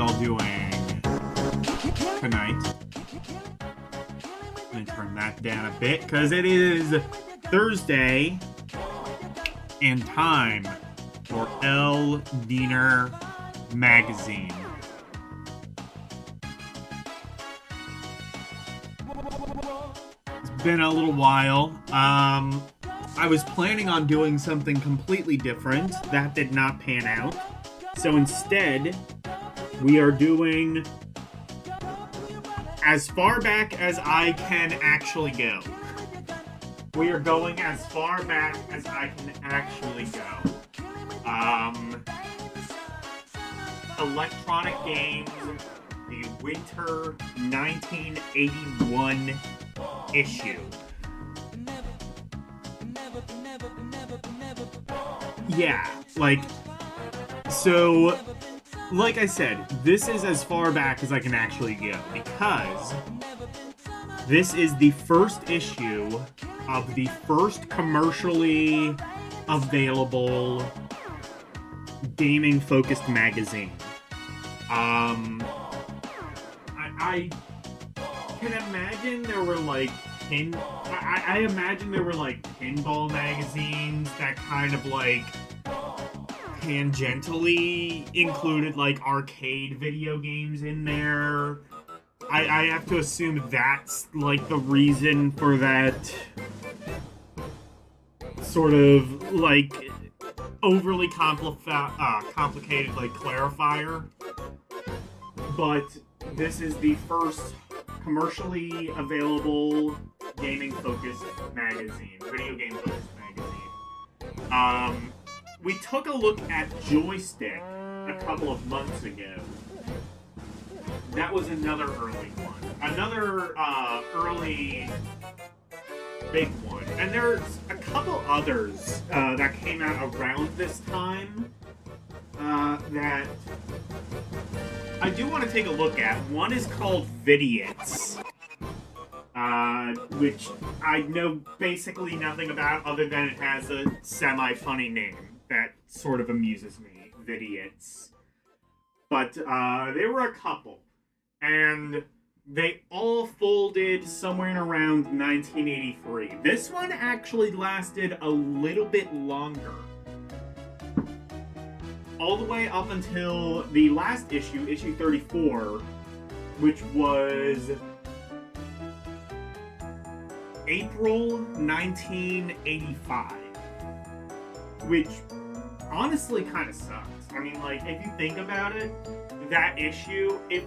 y'all doing tonight? Let me turn that down a bit, because it is Thursday and time for LDM magazine. It's been a little while. I was planning on doing something completely different. That did not pan out. So instead, we are doing as far back as I can actually go. We are going as far back as I can actually go. Electronic games, the winter 1981 issue. Yeah, like I said, this is as far back as I can actually go, because this is the first issue of the first commercially available gaming-focused magazine. I can imagine there were like I imagine there were like pinball magazines that kind of like tangentially included like arcade video games in there. I have to assume that's like the reason for that sort of like overly complicated like clarifier. But this is the first commercially available gaming-focused magazine, video game-focused magazine. We took a look at Joystick a couple of months ago. That was another early one. Another early big one. And there's a couple others that came out around this time that I do want to take a look at. One is called Vidiots, which I know basically nothing about other than it has a semi-funny name that sort of amuses me. Vidiots. But there were a couple, and they all folded somewhere in around 1983. This one actually lasted a little bit longer. All the way up until the last issue, issue 34, which was April 1985. Which honestly kind of sucks. I mean, like, if you think about it, that issue, if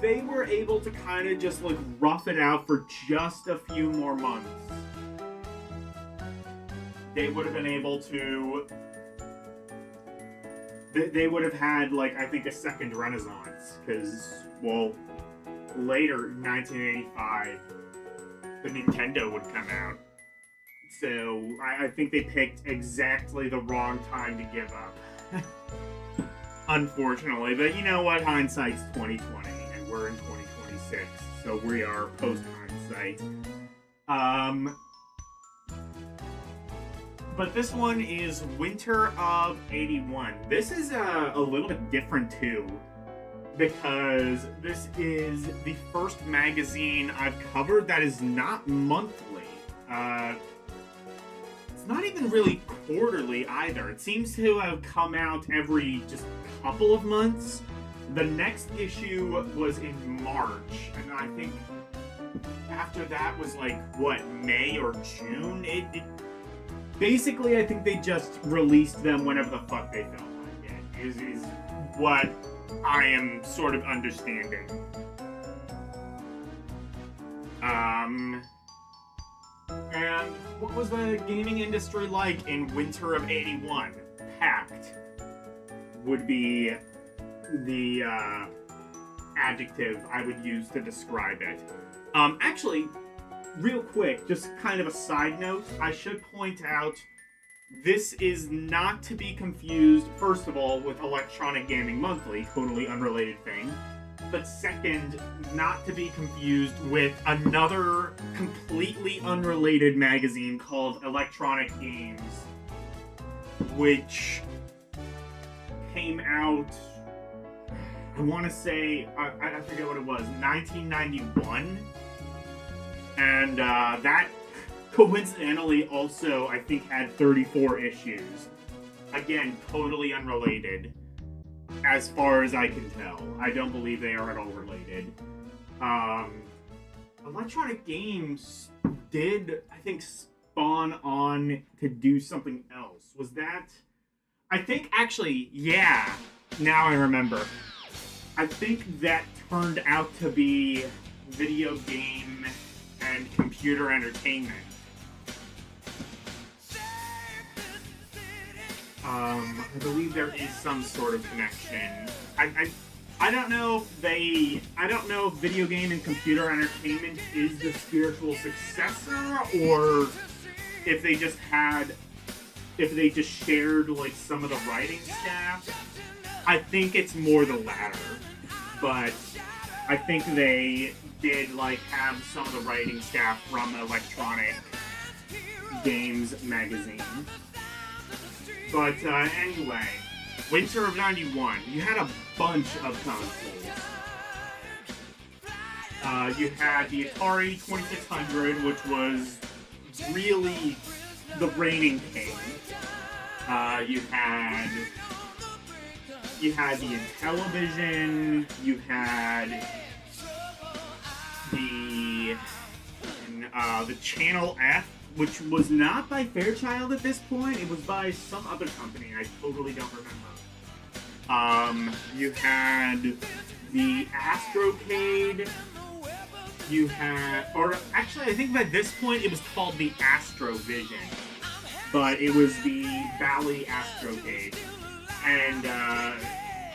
they were able to kind of just, like, rough it out for just a few more months, they would have been able to... They would have had, like, I think a second renaissance, because, well, later, 1985, the Nintendo would come out. So, I think they picked exactly the wrong time to give up. Unfortunately, but you know what? Hindsight's 2020, and we're in 2026, so we are post-hindsight. But this one is Winter of 81. This is a little bit different, too, because this is the first magazine I've covered that is not monthly. It's not even really quarterly either. It seems to have come out every just couple of months. The next issue was in March, and I think after that was like, what, May or June? Basically, I think they just released them whenever the fuck they felt like it, is what I am sort of understanding. And what was the gaming industry like in winter of 81? Packed would be the adjective I would use to describe it. Actually, real quick, just kind of a side note, I should point out this is not to be confused, first of all, with Electronic Gaming Monthly, totally unrelated thing. But second, not to be confused with another completely unrelated magazine called Electronic Games, which came out I want to say, I forget what it was, 1991. And that coincidentally also, I think, had 34 issues. Again, totally unrelated, as far as I can tell. I don't believe they are at all related. Electronic Games did, I think, spawn on to do something else. Was that... I think, actually, yeah, now I remember. I think that turned out to be video game and computer entertainment. I believe there is some sort of connection. I don't know if video game and computer entertainment is the spiritual successor, or if they just shared like some of the writing staff. I think it's more the latter, but I think they did like have some of the writing staff from Electronic Games magazine. But anyway, winter of '91, you had a bunch of consoles. You had the Atari 2600, which was really the reigning king. You had the Intellivision. You had the Channel F, which was not by Fairchild at this point. It was by some other company. I totally don't remember. You had the Astrocade. You had, or actually, I think by this point it was called the Astrovision, but it was the Bally Astrocade. And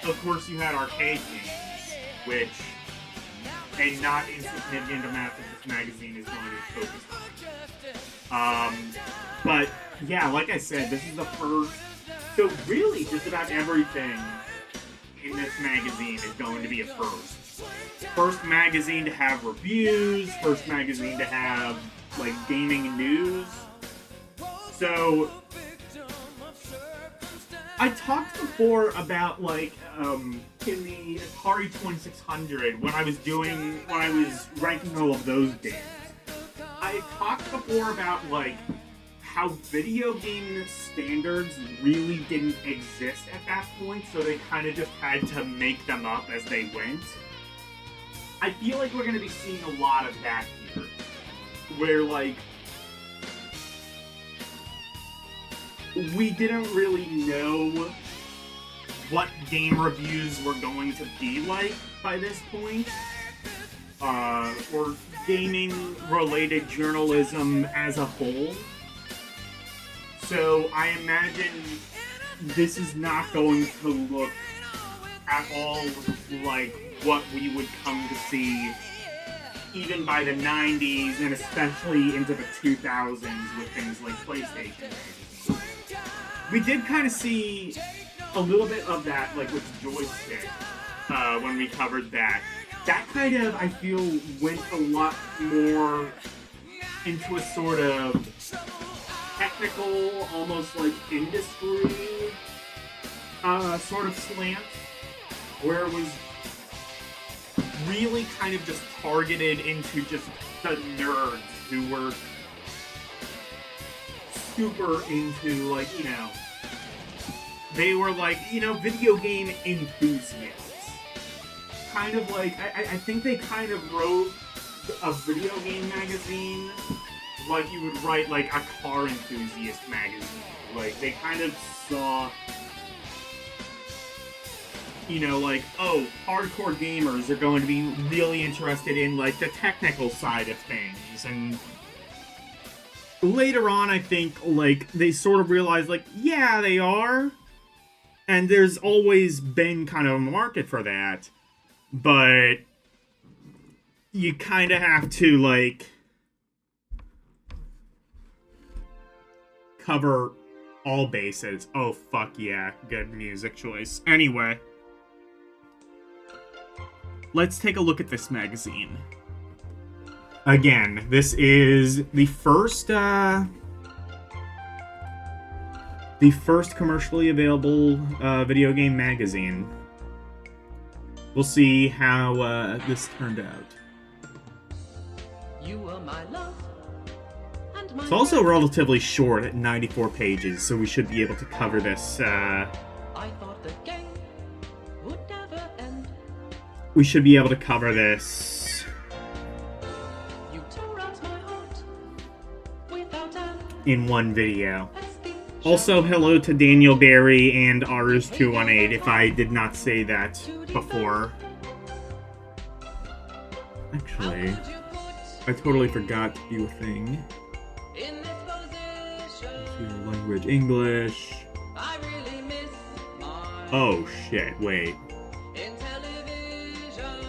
of course, you had arcade games, which a not insignificant amount of this magazine is going to focus on. But yeah, like I said, this is the first. So really, just about everything in this magazine is going to be a first. First magazine to have reviews. First magazine to have like gaming news. So I talked before about like in the Atari 2600 when I was ranking all of those games. I talked before about like how video game standards really didn't exist at that point, so they kind of just had to make them up as they went. I feel like we're going to be seeing a lot of that here, where like we didn't really know what game reviews were going to be like by this point, or gaming-related journalism as a whole. So I imagine this is not going to look at all like what we would come to see even by the 90s and especially into the 2000s with things like PlayStation. We did kind of see a little bit of that, like with Joystick, when we covered that. That kind of, I feel, went a lot more into a sort of technical, almost like industry sort of slant, where it was really kind of just targeted into just the nerds who were super into, like, you know, they were like, you know, video game enthusiasts. Kind of like, I think they kind of wrote a video game magazine like you would write, like, a car enthusiast magazine. Like, they kind of saw, you know, like, oh, hardcore gamers are going to be really interested in, like, the technical side of things. And later on, I think, like, they sort of realized, like, yeah, they are. And there's always been kind of a market for that. But you kind of have to, like, cover all bases. Oh, fuck yeah. Good music choice. Anyway, let's take a look at this magazine. Again, this is the first commercially available video game magazine. we'll see how this turned out. You were my love and my It's also relatively short at 94 pages, so we should be able to cover this. I thought the game would never end. We should be able to cover this You tore out my heart without an in one video. explanation. Also, hello to Daniel Barry and Rs218, if I did not say that before. Actually, Could you put I totally forgot to do a thing. in this position? Language English. I really miss my Oh shit, wait. in television.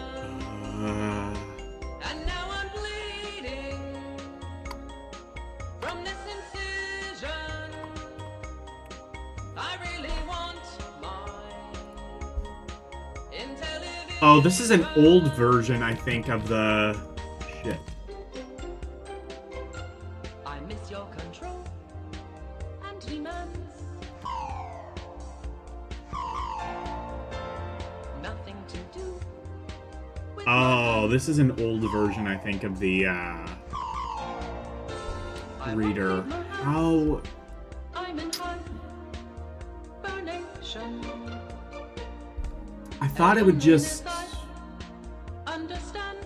And now I'm bleeding from this incision. I really want my in television. Oh, this is an old version, I think, of the... Shit. I miss your control and demands. Nothing to do with Oh, this is an old version, I think, of the, reader. How... I'm in hibernation. I thought it would just... Understand.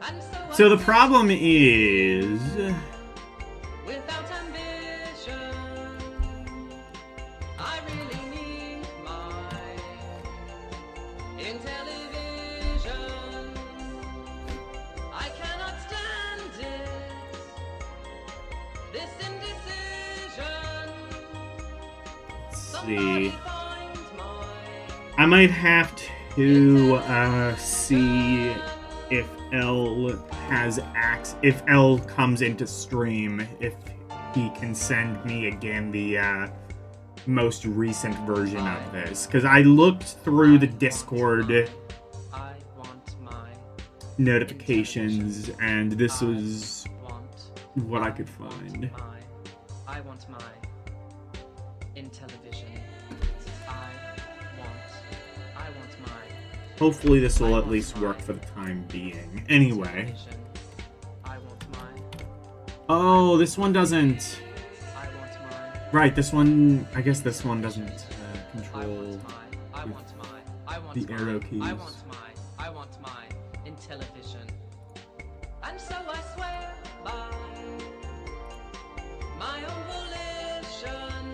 And So the problem is... without ambition, I really need my in television. I cannot stand it. This indecision. Let's see... Find my I might have to, see if L has if L comes into stream, if he can send me again the, most recent version of this. Because I looked through the Discord I want my notifications, and this was want what I could find. I want my in television. I want my Hopefully this will at least work for the time being. Anyway. television. I want my Oh, this one doesn't... I want my Right, this one... I guess this one doesn't I control want my I want my I want the my arrow keys. I want my in television. And so I swear by my own volition,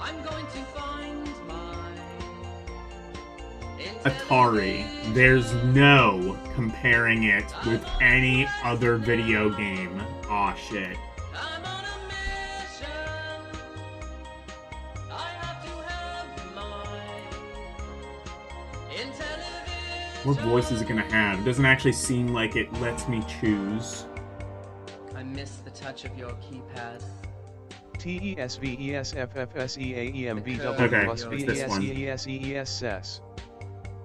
I'm going to find my in Atari. television. There's no comparing it with any other video game. Aw, shit. I'm on a mission. I have to have my in television. What voice is it gonna have? It doesn't actually seem like it lets me choose. I miss the touch of your keypad. Okay, TESVESFFSEAMVWSVESEESEES this one.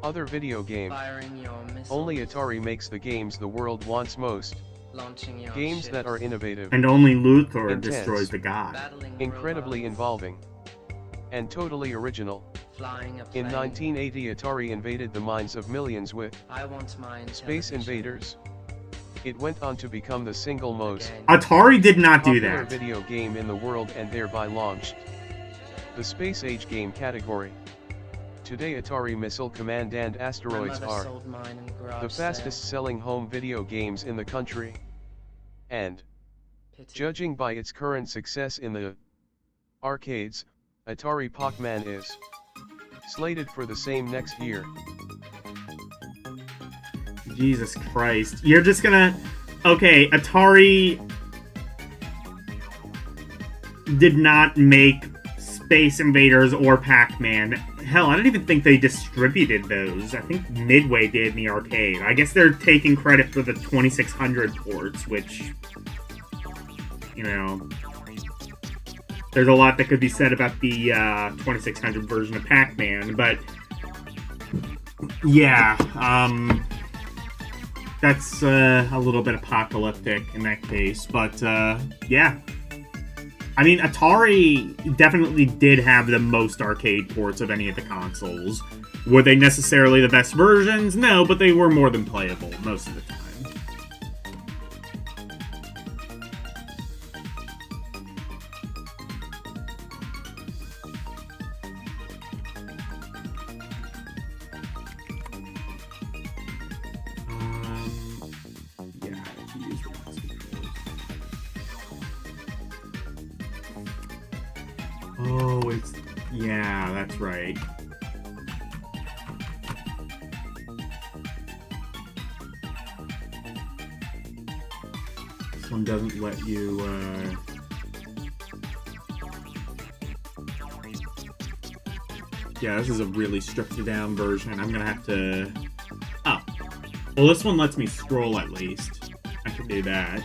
Other video game. Firing your missiles. Only Atari makes the games the world wants most. Launching your Games ships. that are innovative, And only Luthor Intense. destroys the god. Battling incredibly robots. involving, and totally original. Flying a In plane. 1980, Atari invaded the minds of millions with I want mine. Space Invaders. It went on to become the single most Atari did not do popular that. video game in the world and thereby launched the Space Age game category. Today Atari Missile Command and Asteroids are the fastest selling home video games in the country. And, judging by its current success in the arcades, Atari Pac-Man is slated for the same next year. Jesus Christ. You're just gonna... Okay, Atari did not make Space Invaders or Pac-Man. Hell, I don't even think they distributed those. I think Midway did in the arcade. I guess they're taking credit for the 2600 ports, which... You know... There's a lot that could be said about the 2600 version of Pac-Man, but... Yeah, that's a little bit apocalyptic in that case, but yeah. I mean, Atari definitely did have the most arcade ports of any of the consoles. Were they necessarily the best versions? No, but they were more than playable most of the time. Yeah, I can use the mouse controls. Oh, it's... Yeah, that's right. This one doesn't let you, Yeah, this is a really stripped down version. I'm gonna have to... Oh. Well, this one lets me scroll at least. I can do that.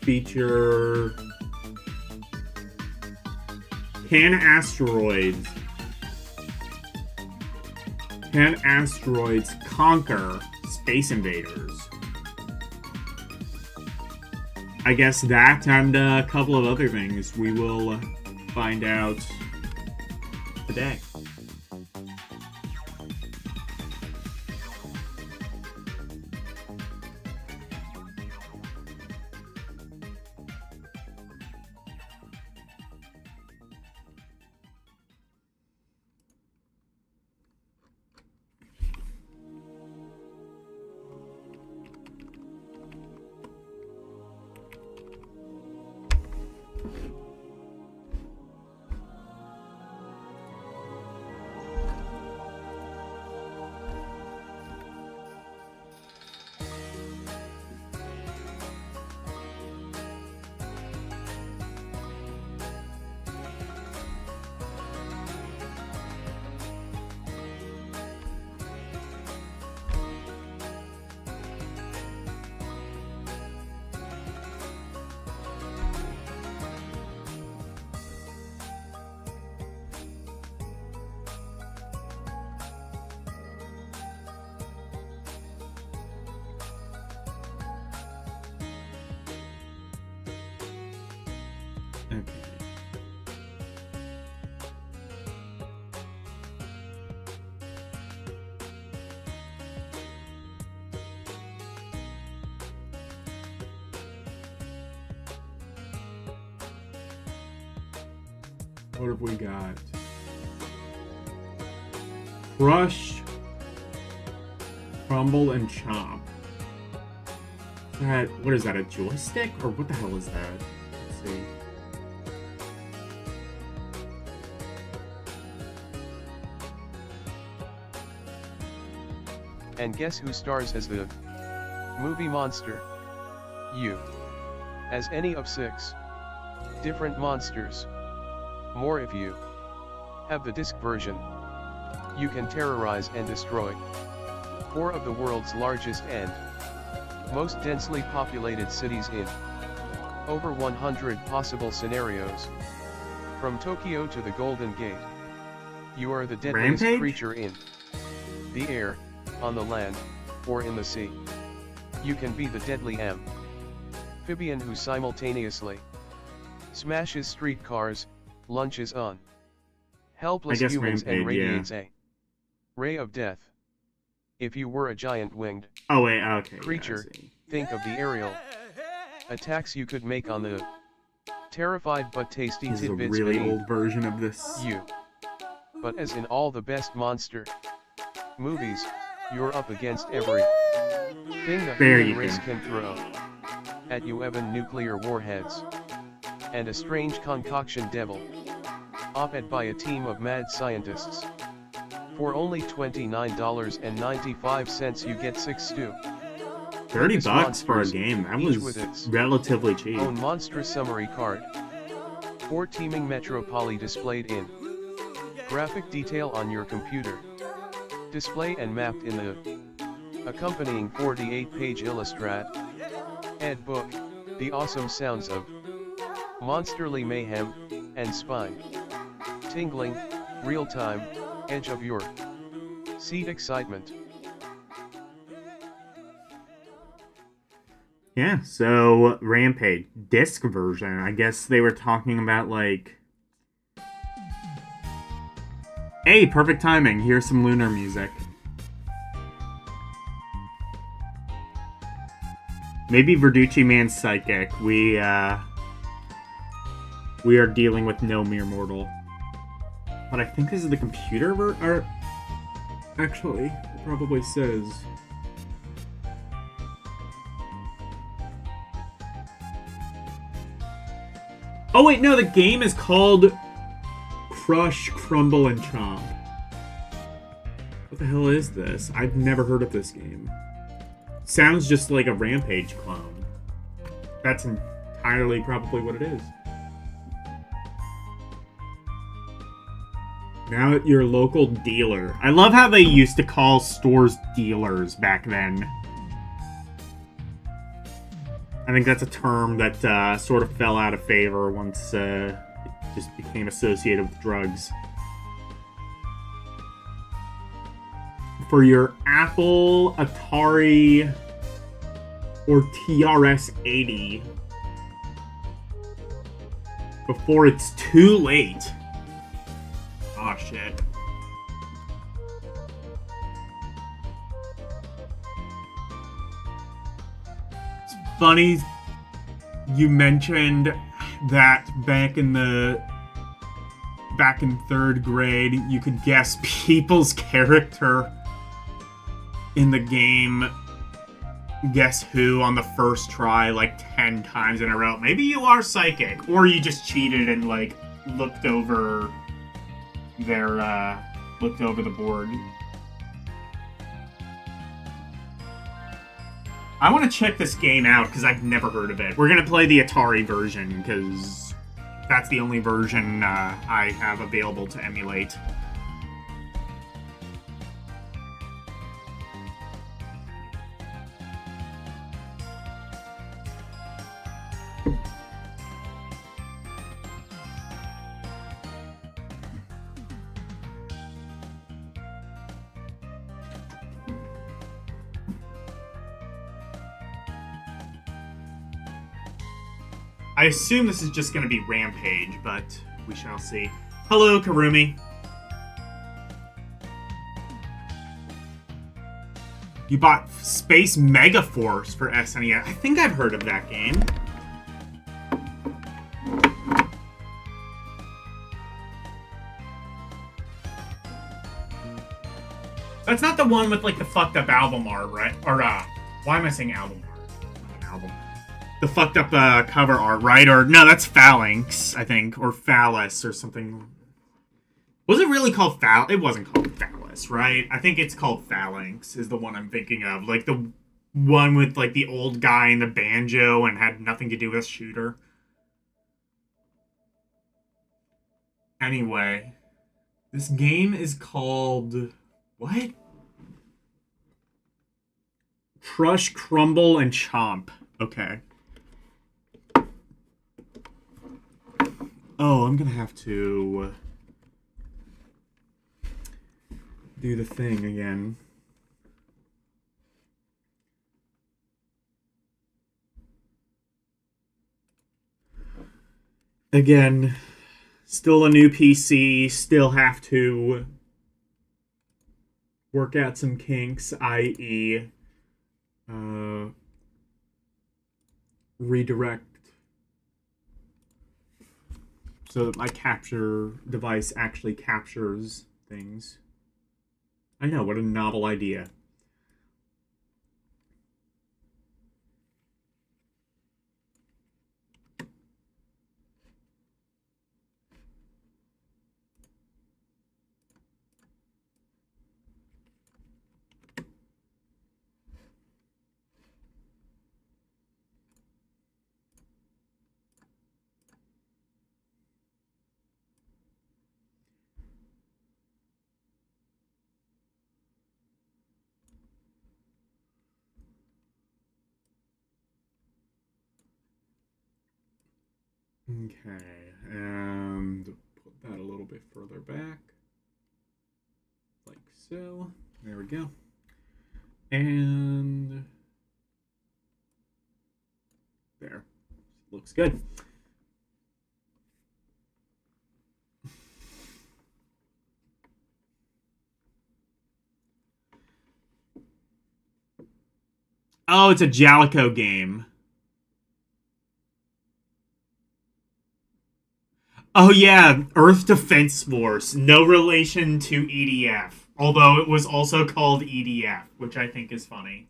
Feature... Can asteroids conquer Space Invaders? I guess that and a couple of other things we will find out today. Okay. What have we got? Crush, crumble, and chomp. What is that, a joystick? Or what the hell is that? Let's see. And guess who stars as the movie monster? You. As any of 6 different monsters. More if you have the disc version. You can terrorize and destroy 4 of the world's largest and most densely populated cities in over 100 possible scenarios. From Tokyo to the Golden Gate. You are the deadliest Rampage? creature in the air, on the land, or in the sea. You can be the deadly amphibian who simultaneously smashes streetcars, lunches on helpless humans and radiates a ray of death. If you were a giant winged creature, think of the aerial attacks you could make on the terrified but tasty This is a tidbits really beneath old version of this. you. But as in all the best monster movies, you're up against everything the human race can throw at you, even nuclear warheads. And a strange concoction devil, op-ed by a team of mad scientists. For only $29.95 you get 6 stew. $30 for a game, that was relatively cheap. Own monstrous summary card. 4 teeming Metropoly displayed in graphic detail on your computer. Display and mapped in the accompanying 48-page Illustrat ed book, the awesome sounds of monsterly mayhem and spine tingling, real-time, edge of your Seed excitement. Yeah, so Rampage disc version. I guess they were talking about like, hey, perfect timing. Here's some lunar music. Maybe Verducci Man's psychic. We are dealing with no mere mortal. But I think this is the computer or actually, it probably says. Oh wait, no, the game is called Crush, Crumble, and Chomp. What the hell is this? I've never heard of this game. Sounds just like a Rampage clone. That's entirely probably what it is. Now at your local dealer. I love how they used to call stores dealers back then. I think that's a term that sort of fell out of favor once it just became associated with drugs. For your Apple, Atari, or TRS-80 before it's too late. Oh, shit. It's funny you mentioned that back in 3rd grade, you could guess people's character in the game Guess Who on the first try like 10 times in a row. Maybe you are psychic, or you just cheated and like looked over the board. I want to check this game out because I've never heard of it. We're gonna play the Atari version because that's the only version I have available to emulate. I assume this is just going to be Rampage, but we shall see. Hello, Karumi. You bought Space Megaforce for SNES. I think I've heard of that game. That's not the one with like the fucked up album art, right? Or why am I saying album art? Not an album. The fucked up cover art, right? Or no, that's Phalanx, I think, or Phallus or something. Was it really called Phallus? It wasn't called Phallus, right? I think it's called Phalanx is the one I'm thinking of. Like the one with like the old guy and the banjo and had nothing to do with Shooter. Anyway, this game is called what? Crush, Crumble, and Chomp. Okay. Oh, I'm gonna have to do the thing again. Again, still a new PC, still have to work out some kinks, i.e., redirect so that my capture device actually captures things. I know, what a novel idea. Okay, and put that a little bit further back, like so. There we go. And there. Looks good. Oh, it's a Jalico game. Oh yeah, Earth Defense Force. No relation to EDF. Although it was also called EDF, which I think is funny.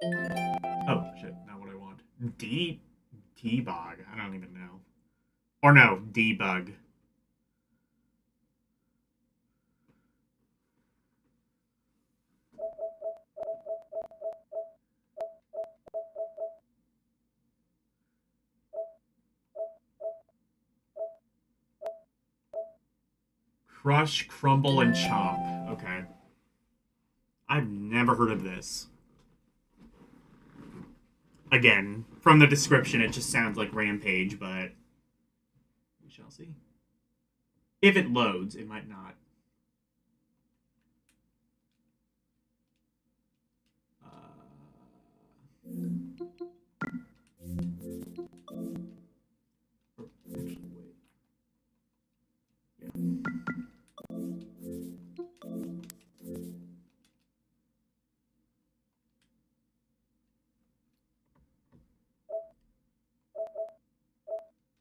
Oh, shit, not what I want. Debug. I don't even know. Or no, debug. Crush, crumble, and chomp. Okay. I've never heard of this. Again, from the description, it just sounds like Rampage, but we shall see. If it loads, it might not. Wait. Yeah.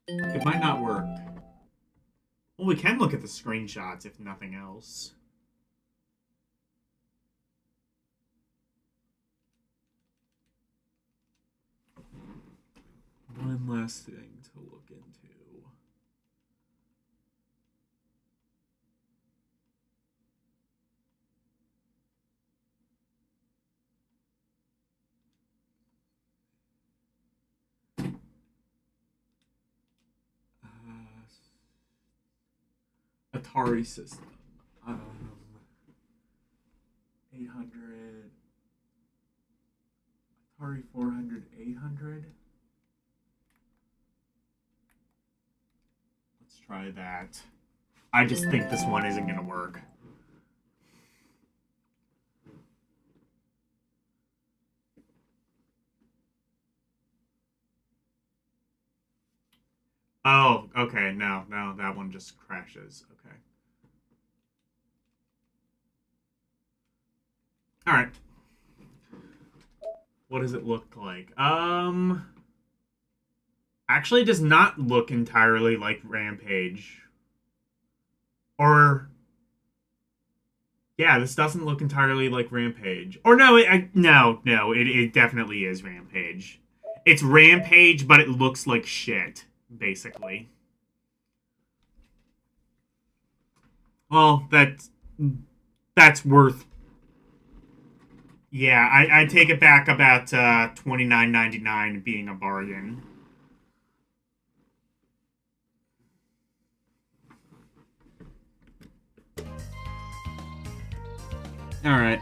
It might not work. Well, we can look at the screenshots, if nothing else. One last thing to look into. Atari system. 800. Atari 400, 800. Let's try that. I just think this one isn't going to work. Oh, okay. No, that one just crashes. Okay. All right. What does it look like? Actually does not look entirely like Rampage. Or yeah, this doesn't look entirely like Rampage. Or no, it definitely is Rampage. It's Rampage, but it looks like shit, basically. Well, that's worth. Yeah, I take it back about $29.99 being a bargain. All right.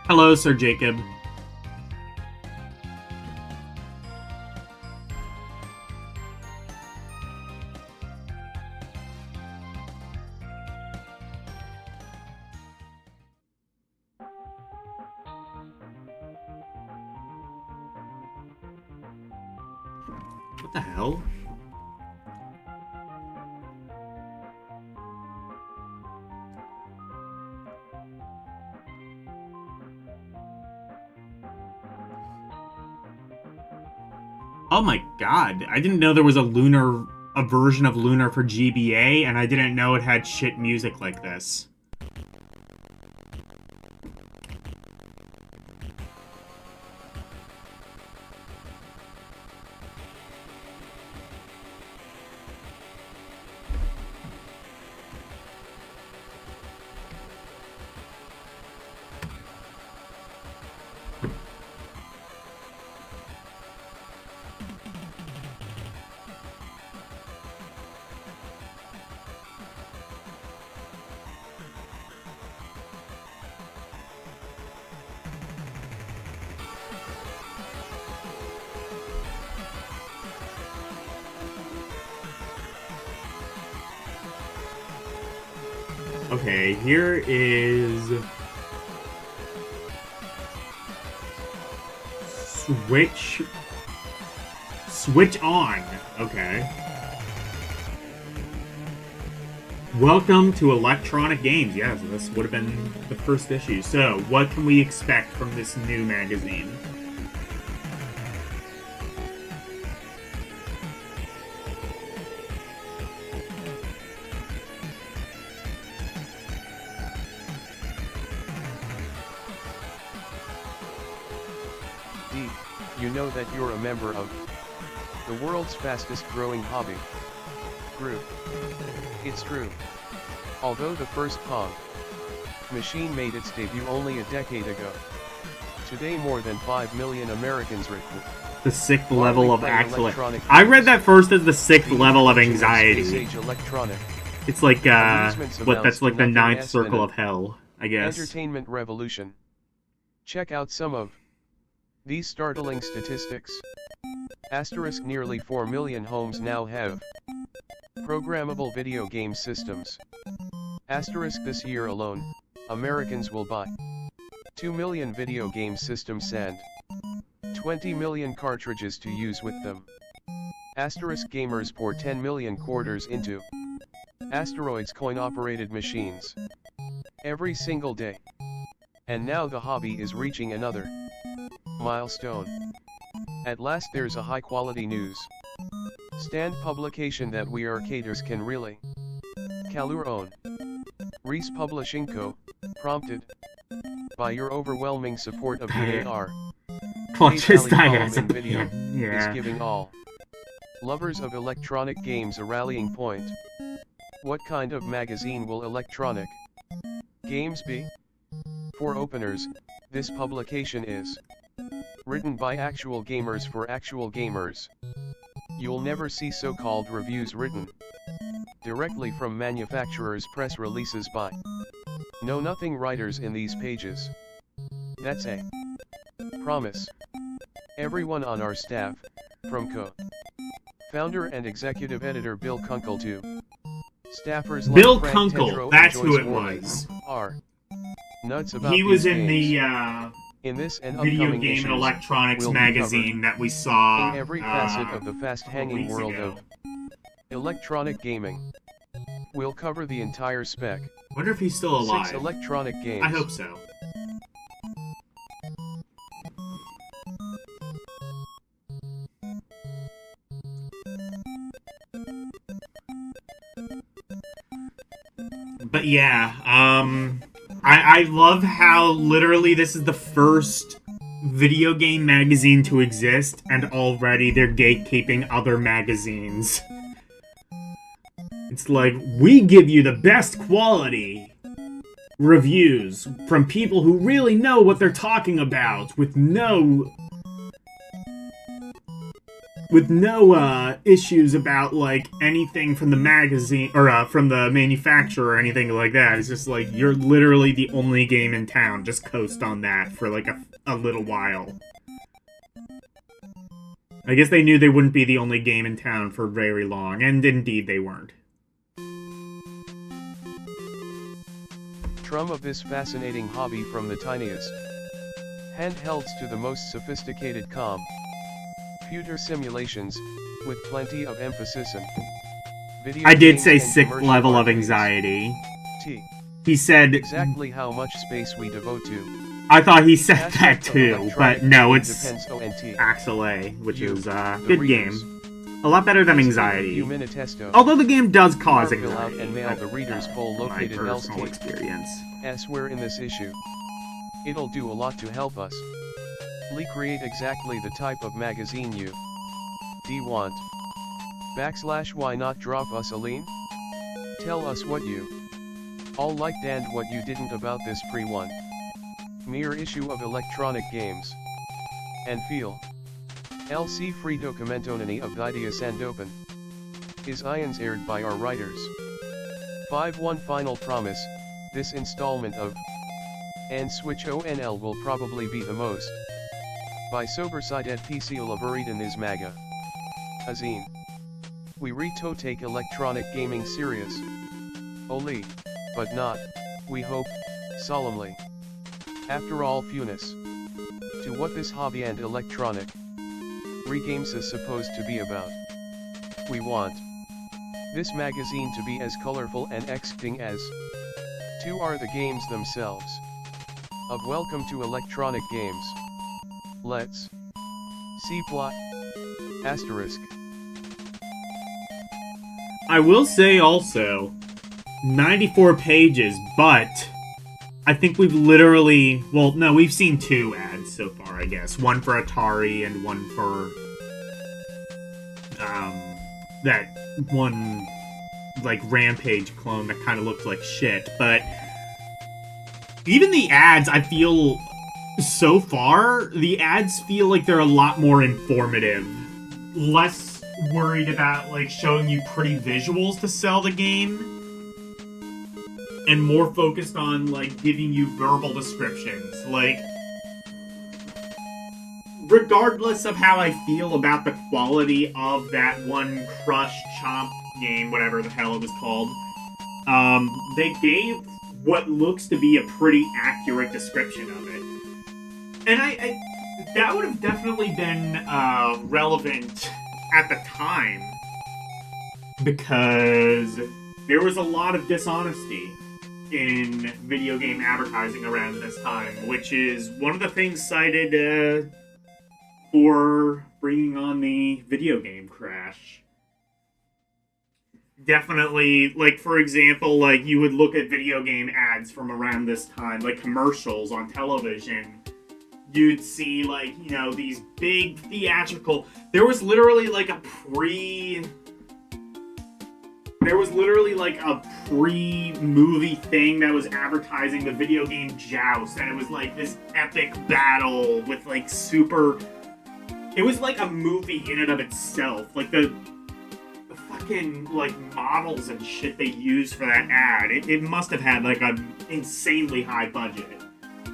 Hello, Sir Jacob. What the hell? Oh my god, I didn't know there was a version of Lunar for GBA, and I didn't know it had shit music like this. Okay, here is Switch on. Okay. Welcome to Electronic Games. Yes, this would have been the first issue. So, what can we expect from this new magazine? D, you know that you're a member of the world's fastest growing hobby group. It's true. Although the first Pong machine made its debut only a decade ago, today more than 5 million Americans report The sixth level of excellence. I read that first as the sixth level of anxiety. It's like, that's like the ninth circle of hell, I guess. Entertainment revolution. Check out some of these startling statistics. Asterisk nearly 4 million homes now have programmable video game systems. Asterisk this year alone, Americans will buy 2 million video game systems and 20 million cartridges to use with them. Asterisk gamers pour 10 million quarters into asteroids coin-operated machines every single day. And now the hobby is reaching another milestone. At last there's a high-quality news stand publication that we arcaders can really call our own. Reese Publishing Co., prompted by your overwhelming support of the AR. Clutches video is giving all lovers of electronic games a rallying point. What kind of magazine will electronic games be? For openers, this publication is written by actual gamers for actual gamers. You'll never see so-called reviews written directly from manufacturers' press releases by know-nothing writers in these pages. That's a promise. Everyone on our staff, from co-founder and executive editor Bill Kunkel to staffers like Bill Frank Kunkel, Tedrow that's and who Joyce it Worley, was. are nuts about He was these in games. the In this and Video upcoming Game issues, and Electronics we'll be magazine that we saw in every facet of the fast-hanging weeks world ago. of electronic gaming. We'll cover the entire spec. Wonder if he's still alive. 6 electronic games. I hope so. But yeah, I love how literally this is the first video game magazine to exist, and already they're gatekeeping other magazines. It's like, we give you the best quality reviews from people who really know what they're talking about, with no issues about, like, anything from the magazine, or, from the manufacturer or anything like that. It's just like, you're literally the only game in town. Just coast on that for, like, a little while. I guess they knew they wouldn't be the only game in town for very long, and indeed they weren't. Trum of this fascinating hobby, from the tiniest handhelds to the most sophisticated computer simulations, with plenty of emphasis and video I did games say and sixth commercial level of arcades. Anxiety. T. He said... Exactly how much space we devote to. I thought he Each said that aspect of too, electronic but no, gaming it's depends ONT. Axel A, which You, is the good readers. game. A lot better than Anxiety. You Minitesto. Although the game does cause Fill out anxiety. and mail the reader's poll my located in personal experience. Where in this issue, it'll do a lot to help us create exactly the type of magazine you want. / why not drop us a line? Tell us what you all liked and what you didn't about this pre-one mere issue of electronic games. And feel LC free documentonani of ideas and open is ions aired by our writers. 5-1 final promise, this installment of and Switch ONL will probably be the most by soberside at PC Laveridan is Maga. Azine. We reto take electronic gaming serious. Oli. but not, we hope, solemnly. After all, Funis. To what this hobby and electronic regames is supposed to be about. We want this magazine to be as colorful and exciting as two are the games themselves. Of welcome to electronic games. Let's see plot. Asterisk. I will say also, 94 pages, but I think we've literally, well, no, we've seen 2 ads so far, I guess. One for Atari and one for, that one, like, Rampage clone that kind of looks like shit. But even the ads, I feel, so far, the ads feel like they're a lot more informative. Less worried about, like, showing you pretty visuals to sell the game, and more focused on, like, giving you verbal descriptions. Like, regardless of how I feel about the quality of that one Crush Chomp game, whatever the hell it was called, they gave what looks to be a pretty accurate description of it. And I that would have definitely been relevant at the time, because there was a lot of dishonesty in video game advertising around this time, which is one of the things cited for bringing on the video game crash. Definitely, like, for example, like, you would look at video game ads from around this time, like commercials on television. You'd see, like, you know, these big theatrical... There was literally, like, a pre-movie thing that was advertising the video game Joust, and it was, like, this epic battle with, like, super... It was, like, a movie in and of itself. Like, the fucking, like, models and shit they used for that ad, it must have had, like, an insanely high budget.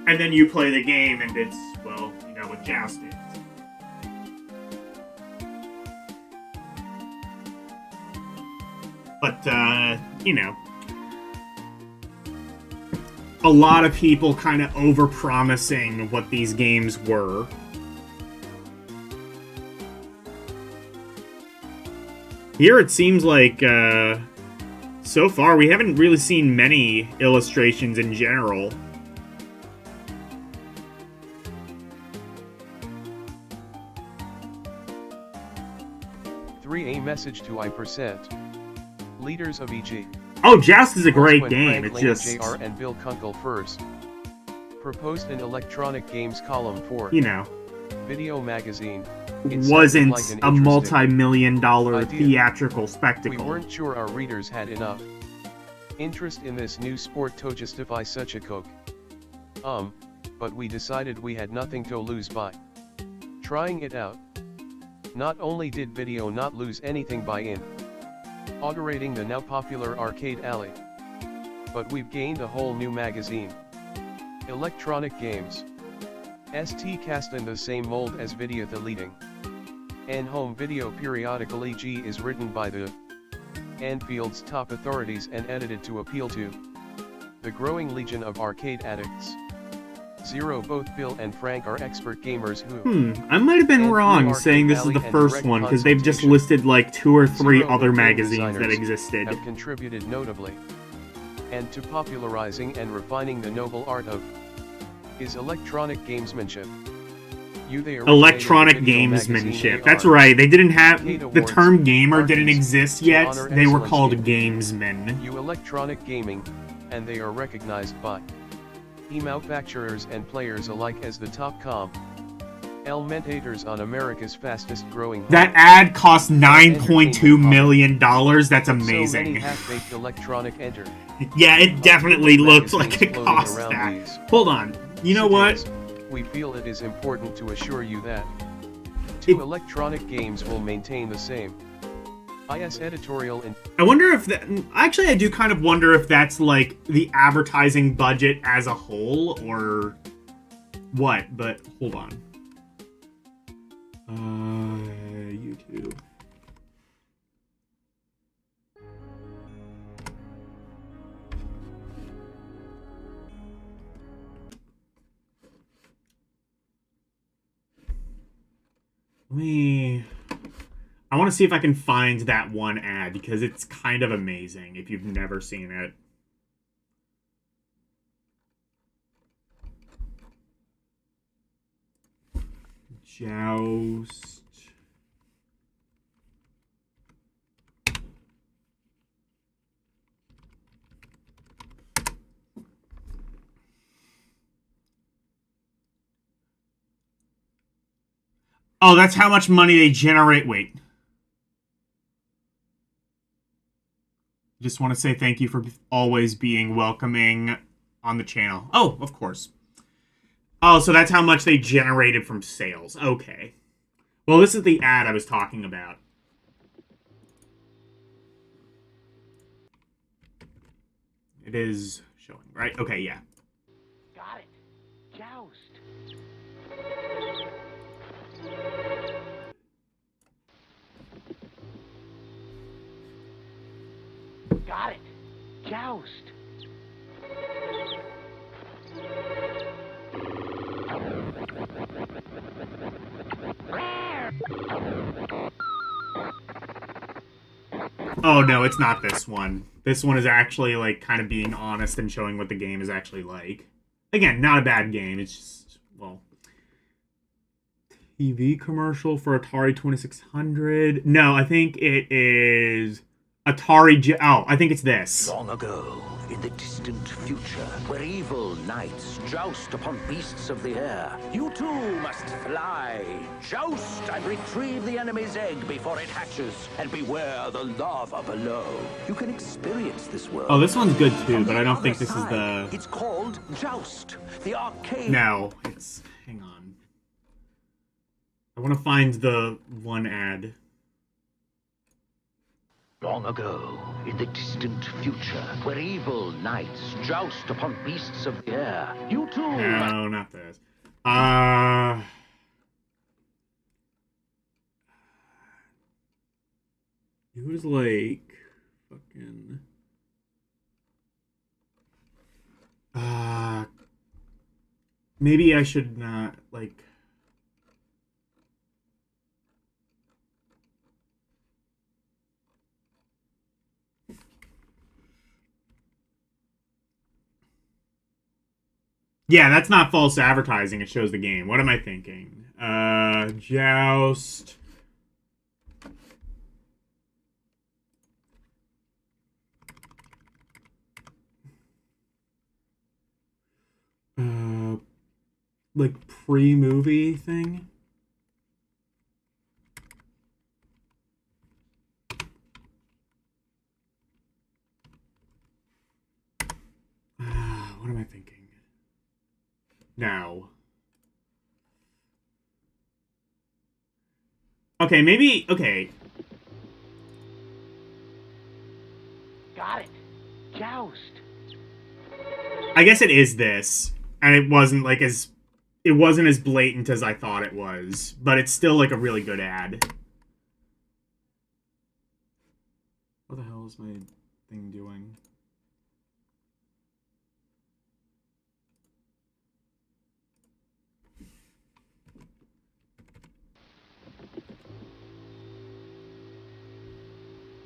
And then you play the game, and it's, well, you know what Joust is. But, you know, a lot of people kind of over-promising what these games were. Here it seems like, so far we haven't really seen many illustrations in general. A message to I% leaders of EG. Oh, Joust is a great game. Frank It's just... JR and Bill Kunkel first proposed an electronic games column for, you know, video magazine. Wasn't like a multi-million-dollar theatrical spectacle. We weren't sure our readers had enough interest in this new sport to justify such a coke. But we decided we had nothing to lose by trying it out. Not only did video not lose anything by inaugurating the now popular Arcade Alley, but we've gained a whole new magazine. Electronic Games. ST cast in the same mold as Video the leading and home video periodical EG is written by the Anfield's top authorities and edited to appeal to the growing legion of arcade addicts. Both Bill and Frank are expert gamers who... I might have been wrong saying this is the first one, because they've just listed like 2 or 3 other magazines that existed. Have contributed notably and to popularizing and refining the noble art of is electronic gamesmanship. Electronic gamesmanship. That's right. They didn't have... The term gamer didn't exist yet. They were called gamesmen. Electronic gaming, and they are recognized by manufacturers and players alike as the top commentators on America's fastest growing. That ad cost $9.2 million. That's amazing. So many half-baked electronic enter. Yeah, it definitely looks like it cost that. Hold on. You know what? We feel it is important to assure you that electronic games will maintain the same editorial and I wonder if that... Actually, I do kind of wonder if that's, like, the advertising budget as a whole, or what, but hold on. YouTube. I want to see if I can find that one ad because it's kind of amazing if you've never seen it. Joust. Oh, that's how much money they generate. Wait. Just want to say thank you for always being welcoming on the channel. Oh, of course. Oh, so that's how much they generated from sales. Okay. Well, this is the ad I was talking about. It is showing, right? Okay, yeah. Got it. Joust. Got it. Joust. Oh, no, it's not this one. This one is actually, like, kind of being honest and showing what the game is actually like. Again, not a bad game. It's just, well... TV commercial for Atari 2600. No, I think it is... Oh, I think it's this. Long ago, in the distant future, where evil knights joust upon beasts of the air, you too must fly, joust, and retrieve the enemy's egg before it hatches, and beware the lava below. You can experience this world. Oh, this one's good too, From but the I don't other think this is side. the... It's called Joust, the arcade. No, it's... Hang on. I want to find the one ad. Long ago, in the distant future, where evil knights joust upon beasts of the air, you too must... No, not this. It was like... Fucking... Maybe I should not, like... Yeah, that's not false advertising. It shows the game. What am I thinking? Joust. Like pre-movie thing? What am I thinking? No. Okay, maybe... Okay. Got it. Joust. I guess it is this. And it wasn't like as... It wasn't as blatant as I thought it was. But it's still like a really good ad. What the hell is my thing doing?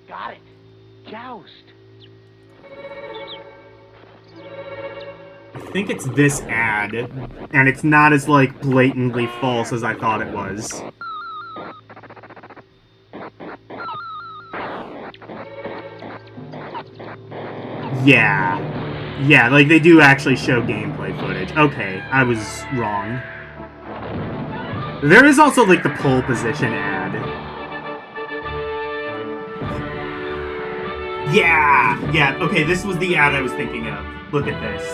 Got it. Joust. I think it's this ad, and it's not as, like, blatantly false as I thought it was. Yeah. Yeah, like, they do actually show gameplay footage. Okay, I was wrong. There is also, like, the pole position ad. Yeah! Yeah, okay, this was the ad I was thinking of. Look at this.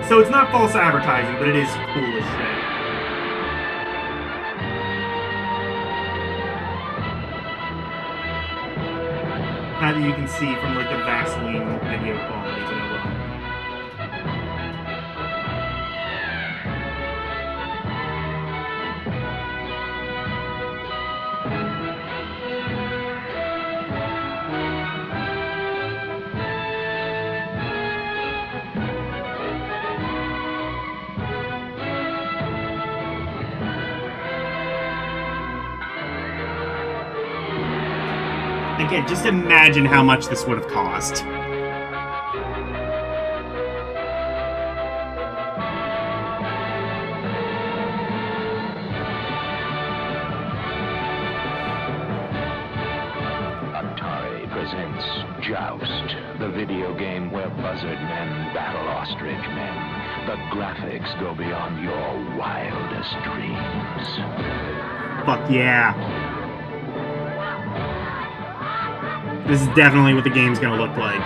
So it's not false advertising, but it is cool as shit. Now that you can see from, like, the Vaseline video quality, you know what? Again, just imagine how much this would have cost. Atari presents Joust, the video game where buzzard men battle ostrich men. The graphics go beyond your wildest dreams. Fuck yeah. This is definitely what the game's gonna look like.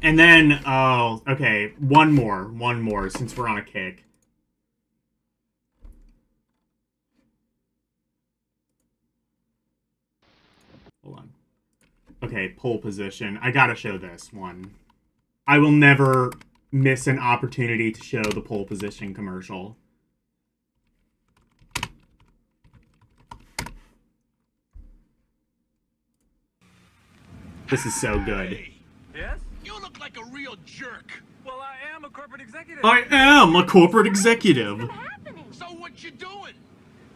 And then, oh, okay, one more, since we're on a kick. Hold on. Okay, pole position. I gotta show this one. I will never miss an opportunity to show the pole position commercial. This is so good. Yes? You look like a real jerk. Well, I am a corporate executive. I am a corporate executive. So what you doing?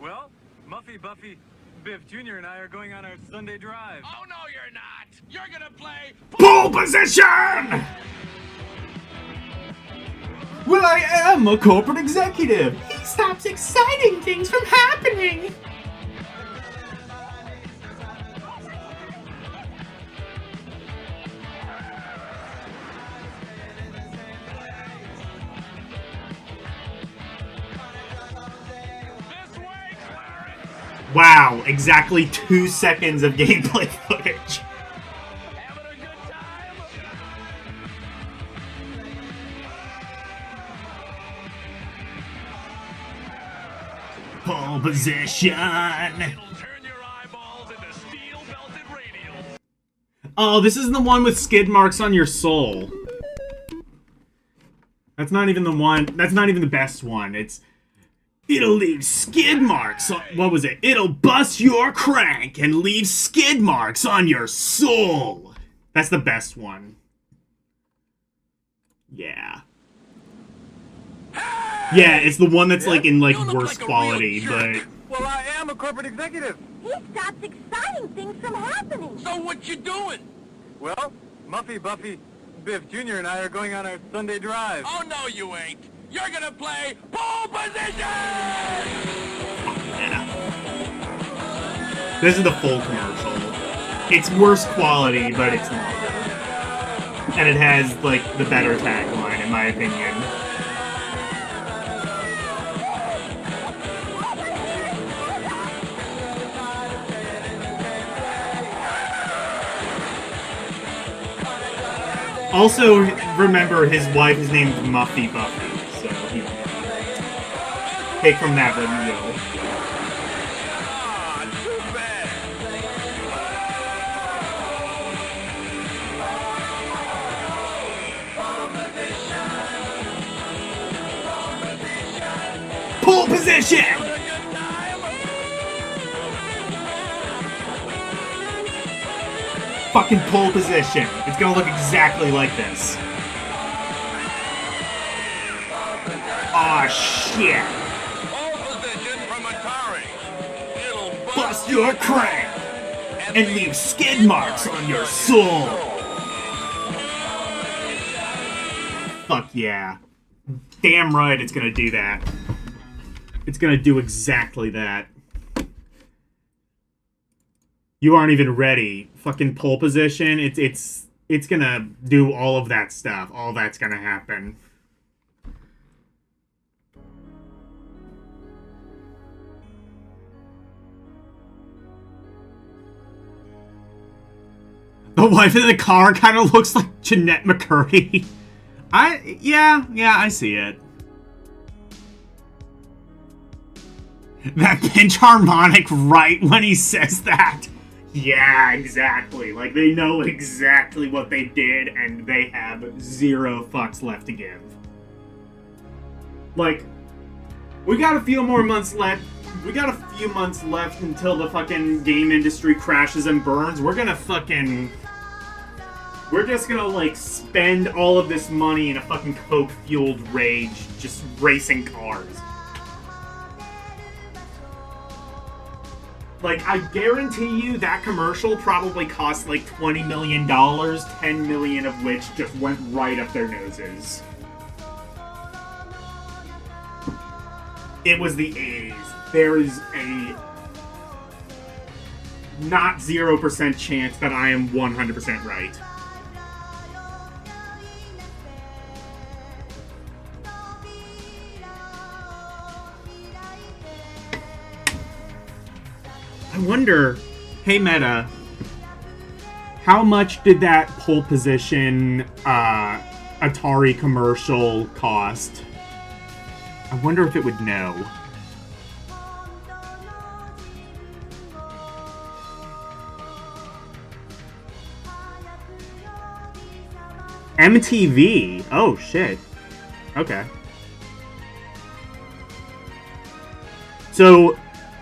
Well, Muffy, Buffy, Biff Jr. and I are going on our Sunday drive. Oh, no, you're not. You're gonna play Pole position! Well, I am a corporate executive. He stops exciting things from happening. this way, Clarence. Wow, exactly 2 seconds of gameplay footage. Having a good time? Pole position. It'll turn your eyeballs into steel-belted radials. Oh, this is the one with skid marks on your soul. That's not even the one. That's not even the best one. It'll leave skid marks on, what was it? It'll bust your crank and leave skid marks on your soul. That's the best one. Yeah. Yeah, it's the one that's like in like You look worse like a real quality, jerk. but Well, I am a corporate executive. He stops exciting things from happening. So what you doing? Well, Muffy, Buffy, Biff Jr. and I are going on our Sunday drive. Oh, no, you ain't. You're gonna play pole position! this is the full commercial. It's worse quality, but it's longer. And it has like the better tagline, in my opinion. Also, remember his wife is named Muffy Buffy, so you know, take from that what you will. Ah, too bad. Pole position! Having a good time? Fucking pole position. It's gonna look exactly like this. Aw, shit. Pole position from Atari. It'll Bust your crank and leave skid marks on your soul. Fuck yeah. Damn right it's gonna do that. It's gonna do exactly that. You aren't even ready. Fucking pole position. It's gonna do all of that stuff. All that's gonna happen. The wife in the car kind of looks like Jeanette McCurdy. Yeah, I see it. That pinch harmonic right when he says that. Yeah, exactly. Like, they know exactly what they did, and they have 0 fucks left to give. Like, we got a few more months left. We got a few months left until the fucking game industry crashes and burns. We're gonna We're just gonna, like, spend all of this money in a fucking coke-fueled rage, just racing cars. Like, I guarantee you that commercial probably cost, like, $20 million, $10 million of which just went right up their noses. It was the 80s. There is a not 0% chance that I am 100% right. I wonder, hey Meta, how much did that pole position Atari commercial cost? I wonder if it would know. MTV? Oh shit. Okay. So,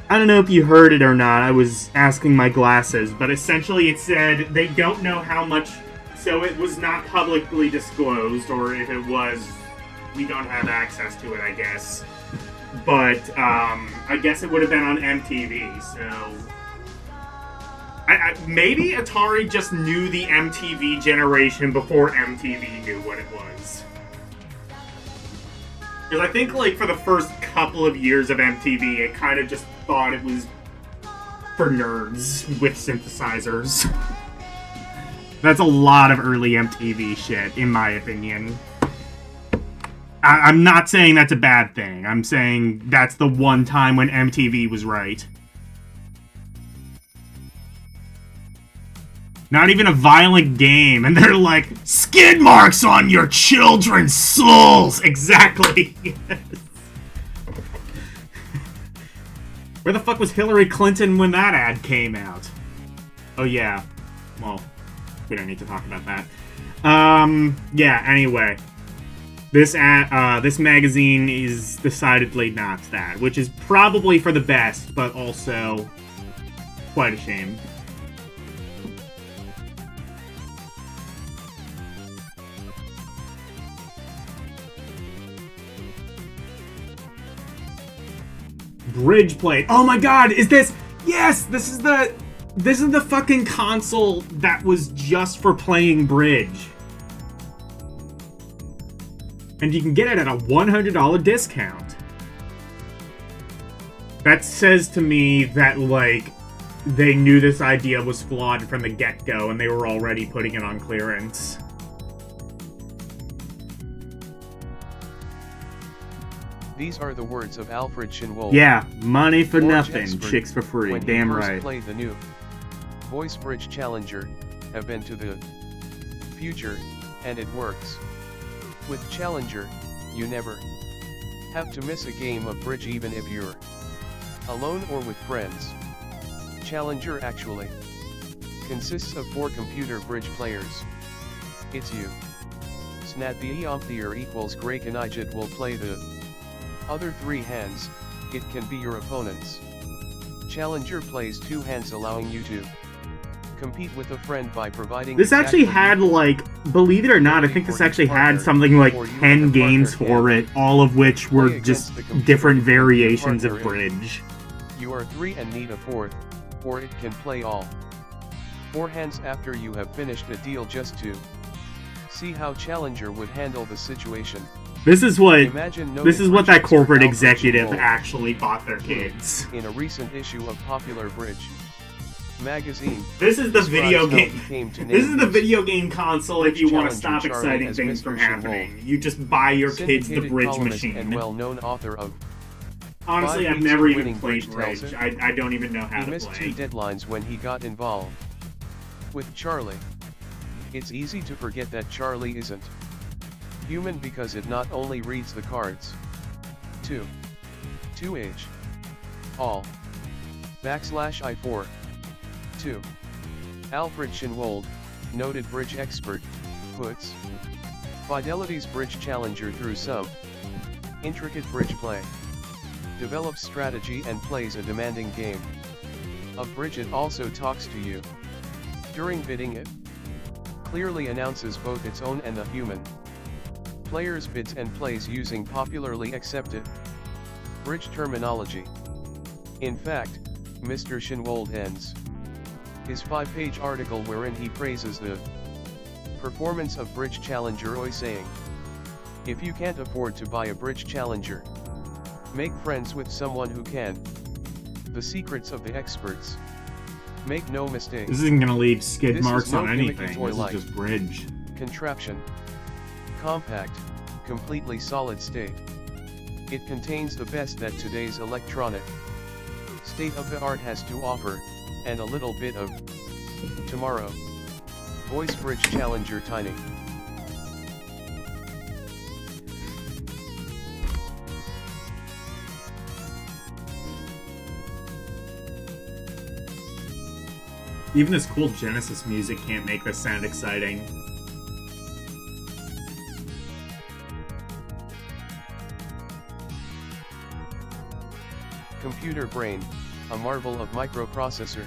I don't know if you heard it or not, I was asking my glasses, but essentially it said they don't know how much, so it was not publicly disclosed, or if it was, we don't have access to it, I guess. But, I guess it would have been on MTV, so... maybe Atari just knew the MTV generation before MTV knew what it was. Because I think, like, for the first couple of years of MTV, it kind of just thought it was for nerds with synthesizers. That's a lot of early MTV shit, in my opinion. I'm not saying that's a bad thing. I'm saying that's the one time when MTV was right. Not even a violent game, and they're like, skid marks on your children's souls! Exactly! Yes. Where the fuck was Hillary Clinton when that ad came out? Oh yeah. Well, we don't need to talk about that. Yeah, anyway. This magazine is decidedly not that, which is probably for the best, but also quite a shame. Bridge plate. Oh my god, is this... Yes, this is the fucking console that was just for playing bridge. And you can get it at a $100 discount. That says to me that, like, they knew this idea was flawed from the get-go and they were already putting it on clearance. These are the words of Alfred Schinwold. Yeah, money for Forge nothing, expert, chicks for free. when Damn he first right. played the new Voice Bridge Challenger, have been to the future, and it works. With Challenger, you never have to miss a game of bridge even if you're alone or with friends. Challenger actually consists of 4 computer bridge players. It's you. Snadbeompthier equals Grakenijit will play the other 3 hands, it can be your opponent's. Challenger plays 2 hands allowing you to compete with a friend by providing... This actually had, like, believe it or not, I think this actually had something like 10 games for it, all of which were just different variations of bridge. You are 3 and need a 4th, or it can play all 4 hands after you have finished a deal just to see how Challenger would handle the situation. This is what that corporate executive actually bought their kids. In a recent issue of Popular Bridge magazine. This is the video game. This is the video game console if you want to stop exciting things from happening. You just buy your kids the bridge machine. And well-known author of Honestly, I've never even played bridge. I don't even know how to play. He missed 2 deadlines when he got involved with Charlie. It's easy to forget that Charlie isn't human because it not only reads the cards. 2H. All. \I4. 2. Alfred Schinwold, noted bridge expert, puts Fidelity's bridge challenger through some intricate bridge play. Develops strategy and plays a demanding game of bridge. It also talks to you during bidding it. clearly announces both its own and the human players' bids and plays using popularly accepted bridge terminology. In fact, Mr. Shinwold ends his 5-page article wherein he praises the performance of Bridge Challenger by saying, "If you can't afford to buy a Bridge Challenger, make friends with someone who can. The secrets of the experts. Make no mistake. This isn't gonna leave skid This marks is no on gimmicky anything. toy This is like just bridge. contraption. Compact, completely solid state. It contains the best that today's electronic state-of-the-art has to offer, and a little bit of tomorrow. Voice Bridge Challenger Tiny." Even this cool Genesis music can't make this sound exciting. Computer brain, a marvel of microprocessor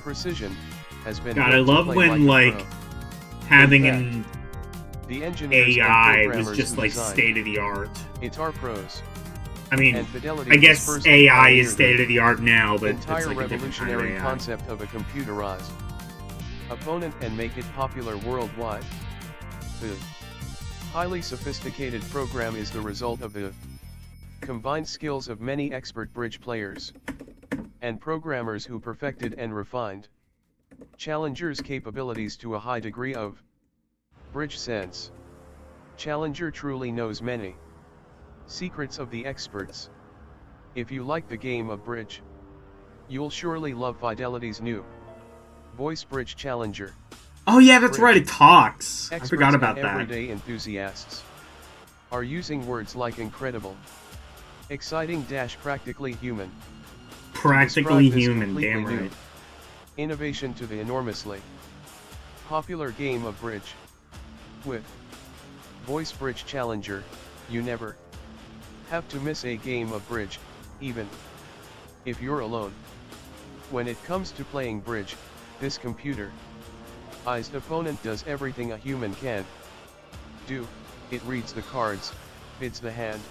precision, has been God, I built to love play when, like a like, pro. having In an The engineers and AI was programmers just, who like, designed state-of-the-art. It's our pros. I mean, And Fidelity I was guess first to AI pioneer is state-of-the-art now, but it's entire like a different kind of revolutionary AI. concept of a computerized opponent and make it popular worldwide. The highly sophisticated program is the result of the combined skills of many expert bridge players and programmers who perfected and refined Challenger's capabilities to a high degree of bridge sense. Challenger truly knows many secrets of the experts. If you like the game of bridge, you'll surely love Fidelity's new Voice Bridge Challenger. Oh yeah, that's Bridge. right, it talks. I Experts forgot about and that. everyday enthusiasts are using words like incredible, exciting - practically human. Practically describe this human, completely damn new right. innovation to the enormously popular game of bridge. With Voice Bridge Challenger, you never have to miss a game of bridge, even if you're alone. When it comes to playing bridge, this computerized opponent does everything a human can do. It reads the cards, bids the hand,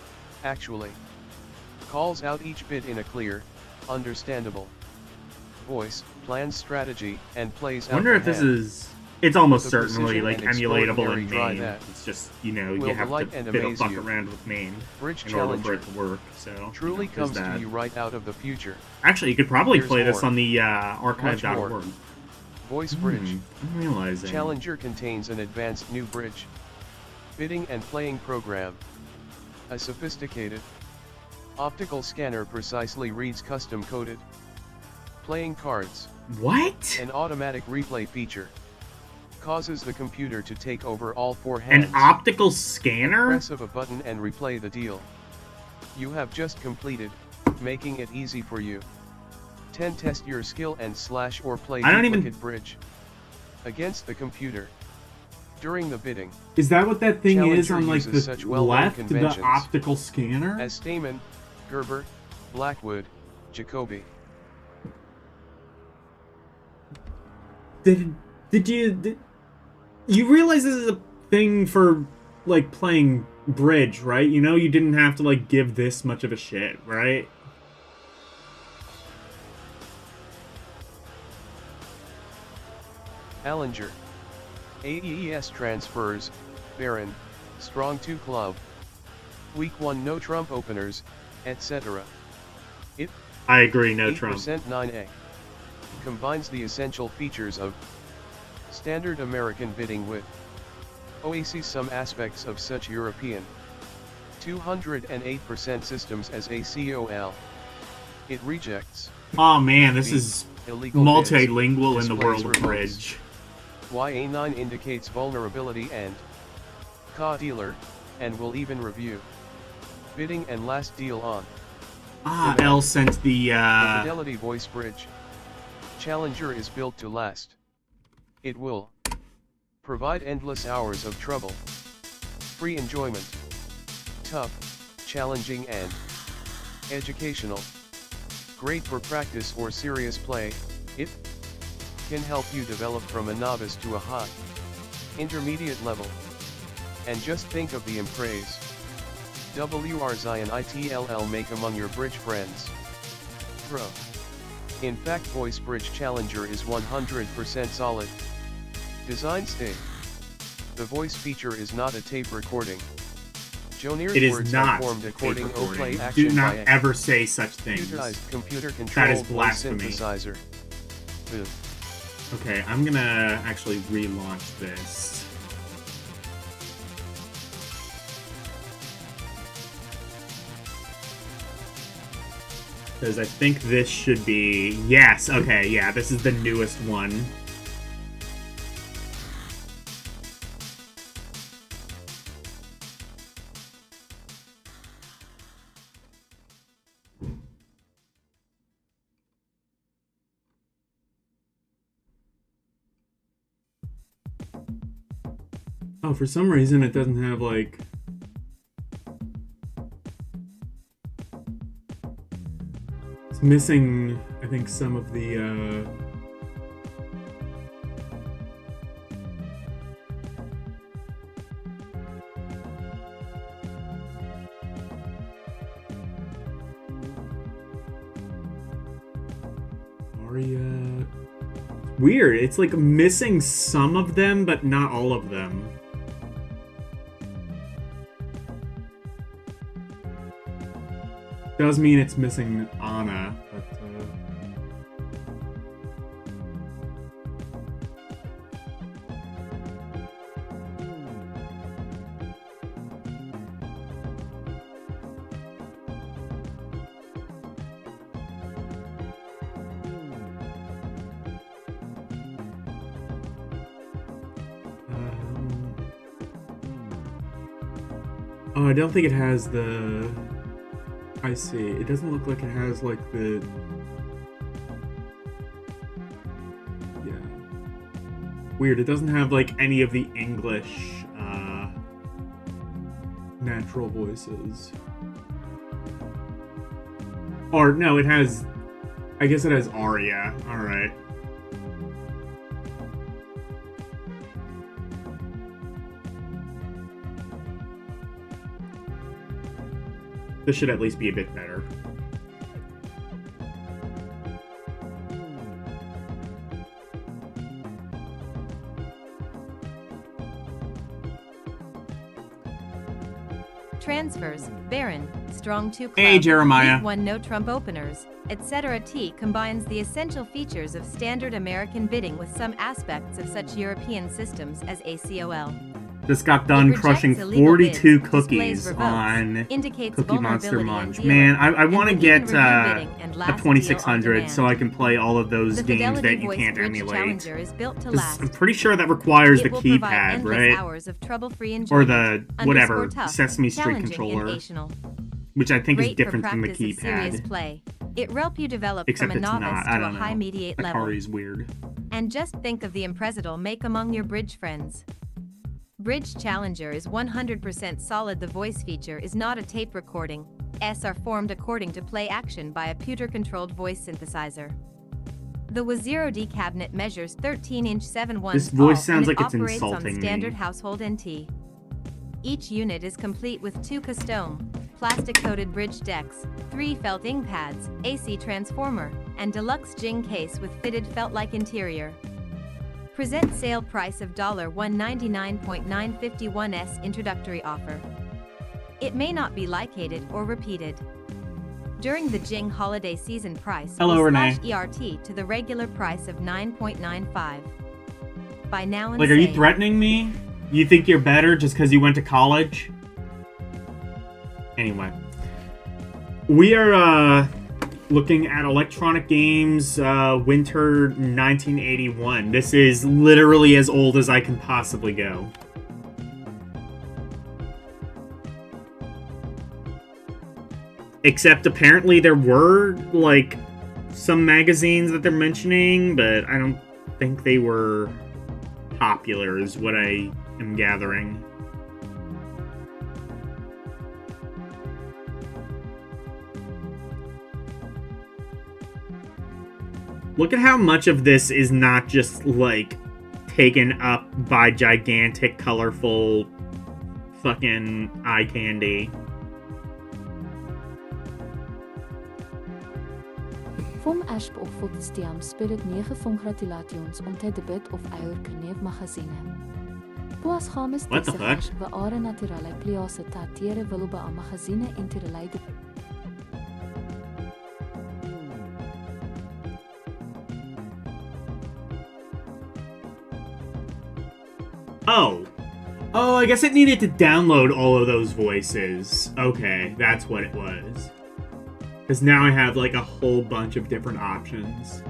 actually calls out each bid in a clear, understandable voice, plans strategy, and plays I out wonder the if this hand. is... It's almost The certainly, precision like, and emulatable extraordinary in dry main. that It's just, you know, you will have delight to and bit a amaze fuck you. around with main Bridge in order for Challenger it to work, so... truly you know, there's comes to that. you right out of the future. Actually, you could probably There's play this more. on the Much archive.org. more. Voice Bridge I'm realizing. Challenger contains an advanced new bridge bidding and playing program. A sophisticated optical scanner precisely reads custom-coded playing cards. What? An automatic replay feature causes the computer to take over all four hands. An optical scanner? Press of a button and replay the deal you have just completed, making it easy for you. 10 Test your skill and slash or play I don't duplicate even- bridge against the computer during the bidding. Is that what that thing is Challenger on, like, uses the such well-known left? The conventions optical scanner? as Stamen, Gerber, Blackwood, Jacoby. You realize this is a thing for, like, playing bridge, right? You know you didn't have to, like, give this much of a shit, right? Allinger. AES transfers, Baron, Strong 2 Club. Week 1 no trump openers, etc. It I agree, no Trump. 9A combines the essential features of standard American bidding with OAC some aspects of such European 208% systems as ACOL. It rejects Oh man, this is illegal bids, multilingual in the displays world of remotes. bridge. YA9 indicates vulnerability and CA dealer, and will even review bidding and last deal on. Ah, L sent the, The Fidelity Voice Bridge Challenger is built to last. It will provide endless hours of trouble, free enjoyment, tough, challenging and educational. Great for practice or serious play. It can help you develop from a novice to a hot intermediate level. And just think of the praise. WRZION make among your bridge friends. Pro. In fact, Voice Bridge Challenger is 100% solid. Design stay. The voice feature is not a tape recording. It words is not are formed according to play Do action not by a ever say such things. computer-controlled That is voice blasphemy. synthesizer. Boo. Okay, I'm gonna actually relaunch this. Because I think this should be... Yes, okay, yeah, this is the newest one. Oh, for some reason it doesn't have, like... It's missing, I think, some of the, Aria... Weird, it's, like, missing some of them, but not all of them. Does mean it's missing Anna, but oh, I don't think it has the... I see. It doesn't look like it has, like, the... Yeah. Weird. It doesn't have, like, any of the English, natural voices. Or, no, it has... I guess it has Aria. Alright. This should at least be a bit better. Transfers, Baron, Strong 2 Club, Hey, Jeremiah. Weak 1 No Trump Openers, etc. T combines the essential features of standard American bidding with some aspects of such European systems as ACOL. Just got done crushing 42 cookies on indicates Cookie Monster vulnerability Munch. in dealing, Man, I want to and get review bidding and a last 2600 deal so on I can play all of those The games Fidelity that you Voice can't Bridge emulate. Challenger is built to 'Cause last. I'm pretty sure that requires the It will provide keypad, endless right? hours of trouble-free Or enjoyment, the, whatever, underscore tough, Sesame Street challenging, controller. and ational. Which I think is Great for different from the practice of serious keypad. play. It help you develop Except from a it's novice not. I to a don't know. high mediate level. Akari's weird. And just think of the impressital make among your bridge friends. Bridge Challenger is 100% solid. The voice feature is not a tape recording. S are formed according to play action by a computer-controlled voice synthesizer. The W0D cabinet measures 13-inch 7/1 This voice sounds and it like it's operates insulting on standard me. household NT. Each unit is complete with 2 custom, plastic-coated bridge decks, 3 felt ing pads, AC transformer, and deluxe jing case with fitted felt-like interior. Present sale price of $199.951 introductory offer. It may not be located or repeated. During the Jing holiday season price, Hello, we Renee. slash ERT to the regular price of $9.95. By now and Like, are you say- threatening me? You think you're better just because you went to college? Anyway. We are, looking at Electronic Games, Winter 1981. This is literally as old as I can possibly go. Except apparently there were, like, some magazines that they're mentioning, but I don't think they were popular, is what I am gathering. Look at how much of this is not just, like, taken up by gigantic, colorful, fucking eye candy. Vom Ashp of Fotostiam spirit 9 congratulations om te debut of eier Kerneef magazine. Boas games What the fuck? We are naturale pliase tatere wilobe aan magazine en tereleide. Oh. Oh, I guess it needed to download all of those voices. Okay, that's what it was. Because now I have, like, a whole bunch of different options.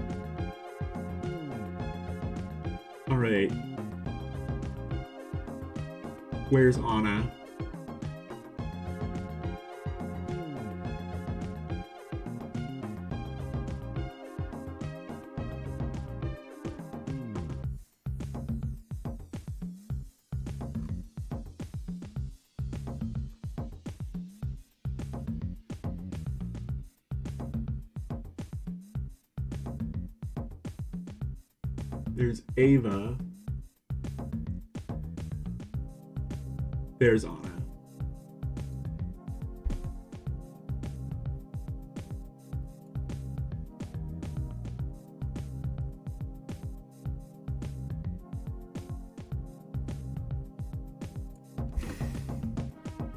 Alright. Where's Anna? There's Ava. There's Anna.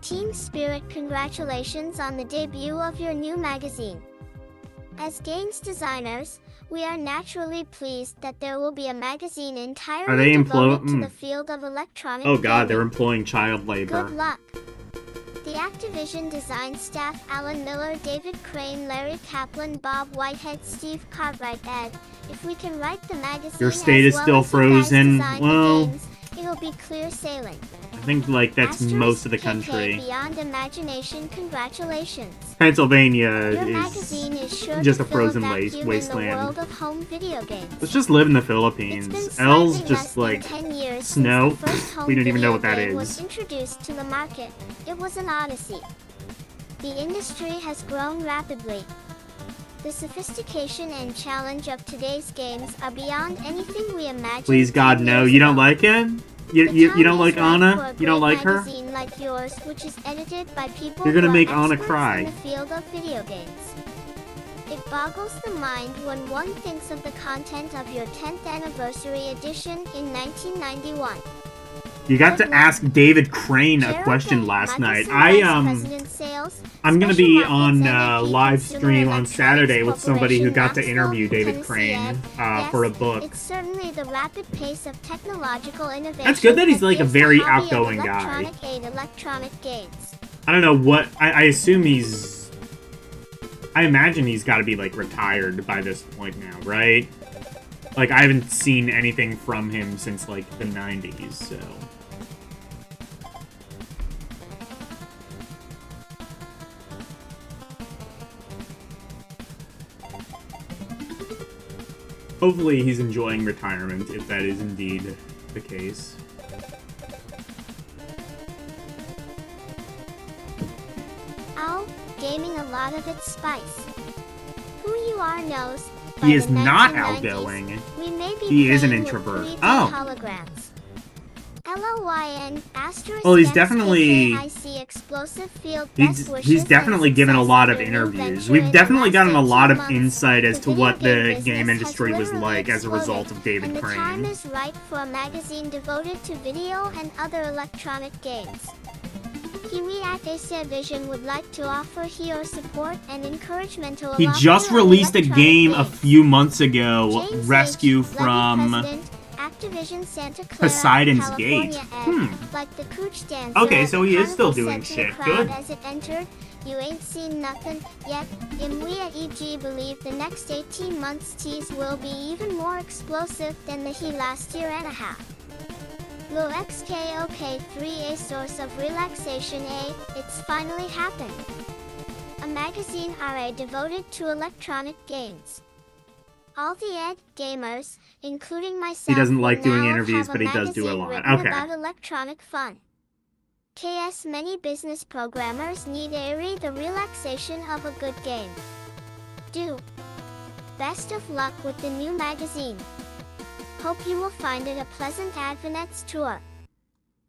Team Spirit, congratulations on the debut of your new magazine. As games designers, we are naturally pleased that there will be a magazine entirely devoted to the field of electronic Oh god, gaming. they're employing child labor. Good luck. The Activision design staff: Alan Miller, David Crane, Larry Kaplan, Bob Whitehead, Steve Cartwright, Ed. If we can write the magazine Your state is still frozen. Well, games, it'll be clear sailing. I think like that's most of the country. Beyond imagination, congratulations. Pennsylvania Your is magazine is sure just to a frozen fill a vacuum in the wasteland. world of home video games. Let's just live in the Philippines. L's just like 10 years snow. since the first home We don't even know video what that game was is. introduced to the market. It was an odyssey. The industry has grown rapidly. The sophistication and challenge of today's games are beyond anything we imagined. Please God, 10 no. years You don't ago. like it? The You time don't is like right Anna? for a You don't great like her? magazine like yours, which is edited by people You're gonna who make are Anna experts cry. in the field of video games. It boggles the mind when one thinks of the content of your 10th anniversary edition in 1991. You got to ask David Crane a question last night. I'm gonna be on live stream on Saturday with somebody who got to interview David Crane for a book. It's certainly the rapid pace of technological innovation. That's good that he's like a gives the very hobby of outgoing guy. electronic aid electronic games. I don't know what I assume he's. I imagine he's got to be like retired by this point now, right? Like I haven't seen anything from him since like the 90s, so. Hopefully he's enjoying retirement, if that is indeed the case. Ow, gaming a lot of its spice. Who you are knows. He is by the not 1990s, outgoing. We may be He is an playing with introvert. 3D Oh. holograms. LOYN asterisk Well, he's X definitely- KKIC explosive field best wishes He's definitely and given a success lot in of your new interviews. venture We've in definitely the gotten a last lot 18 of months. insight as to The what video the business game has industry was literally like as a result exploded, of David and the time Crane. is right for a magazine devoted to video and other electronic games. Kiwi at AC Vision would like to offer your support and encouragement to He allow just you released a electronic game a games. few months ago, James Rescue H. from Levy President, Activision Santa Clara, Poseidon's California, Gate. Ed, like the Cooch dancer Okay, at so the he is still carnival doing said to the shit. crowd Good. as it entered, you ain't seen nothing yet. We at EG believe the next 18 months tease will be even more explosive than the last year and a half. Lo XKOK3, a source of relaxation, it's finally happened. A magazine RA devoted to electronic games. All the Ed gamers, including myself, He doesn't like will doing now interviews, have but a he does do a magazine lot. written Okay. about electronic fun. KS many business programmers need the relaxation of a good game. Best of luck with the new magazine. Hope you will find it a pleasant Advent's tour.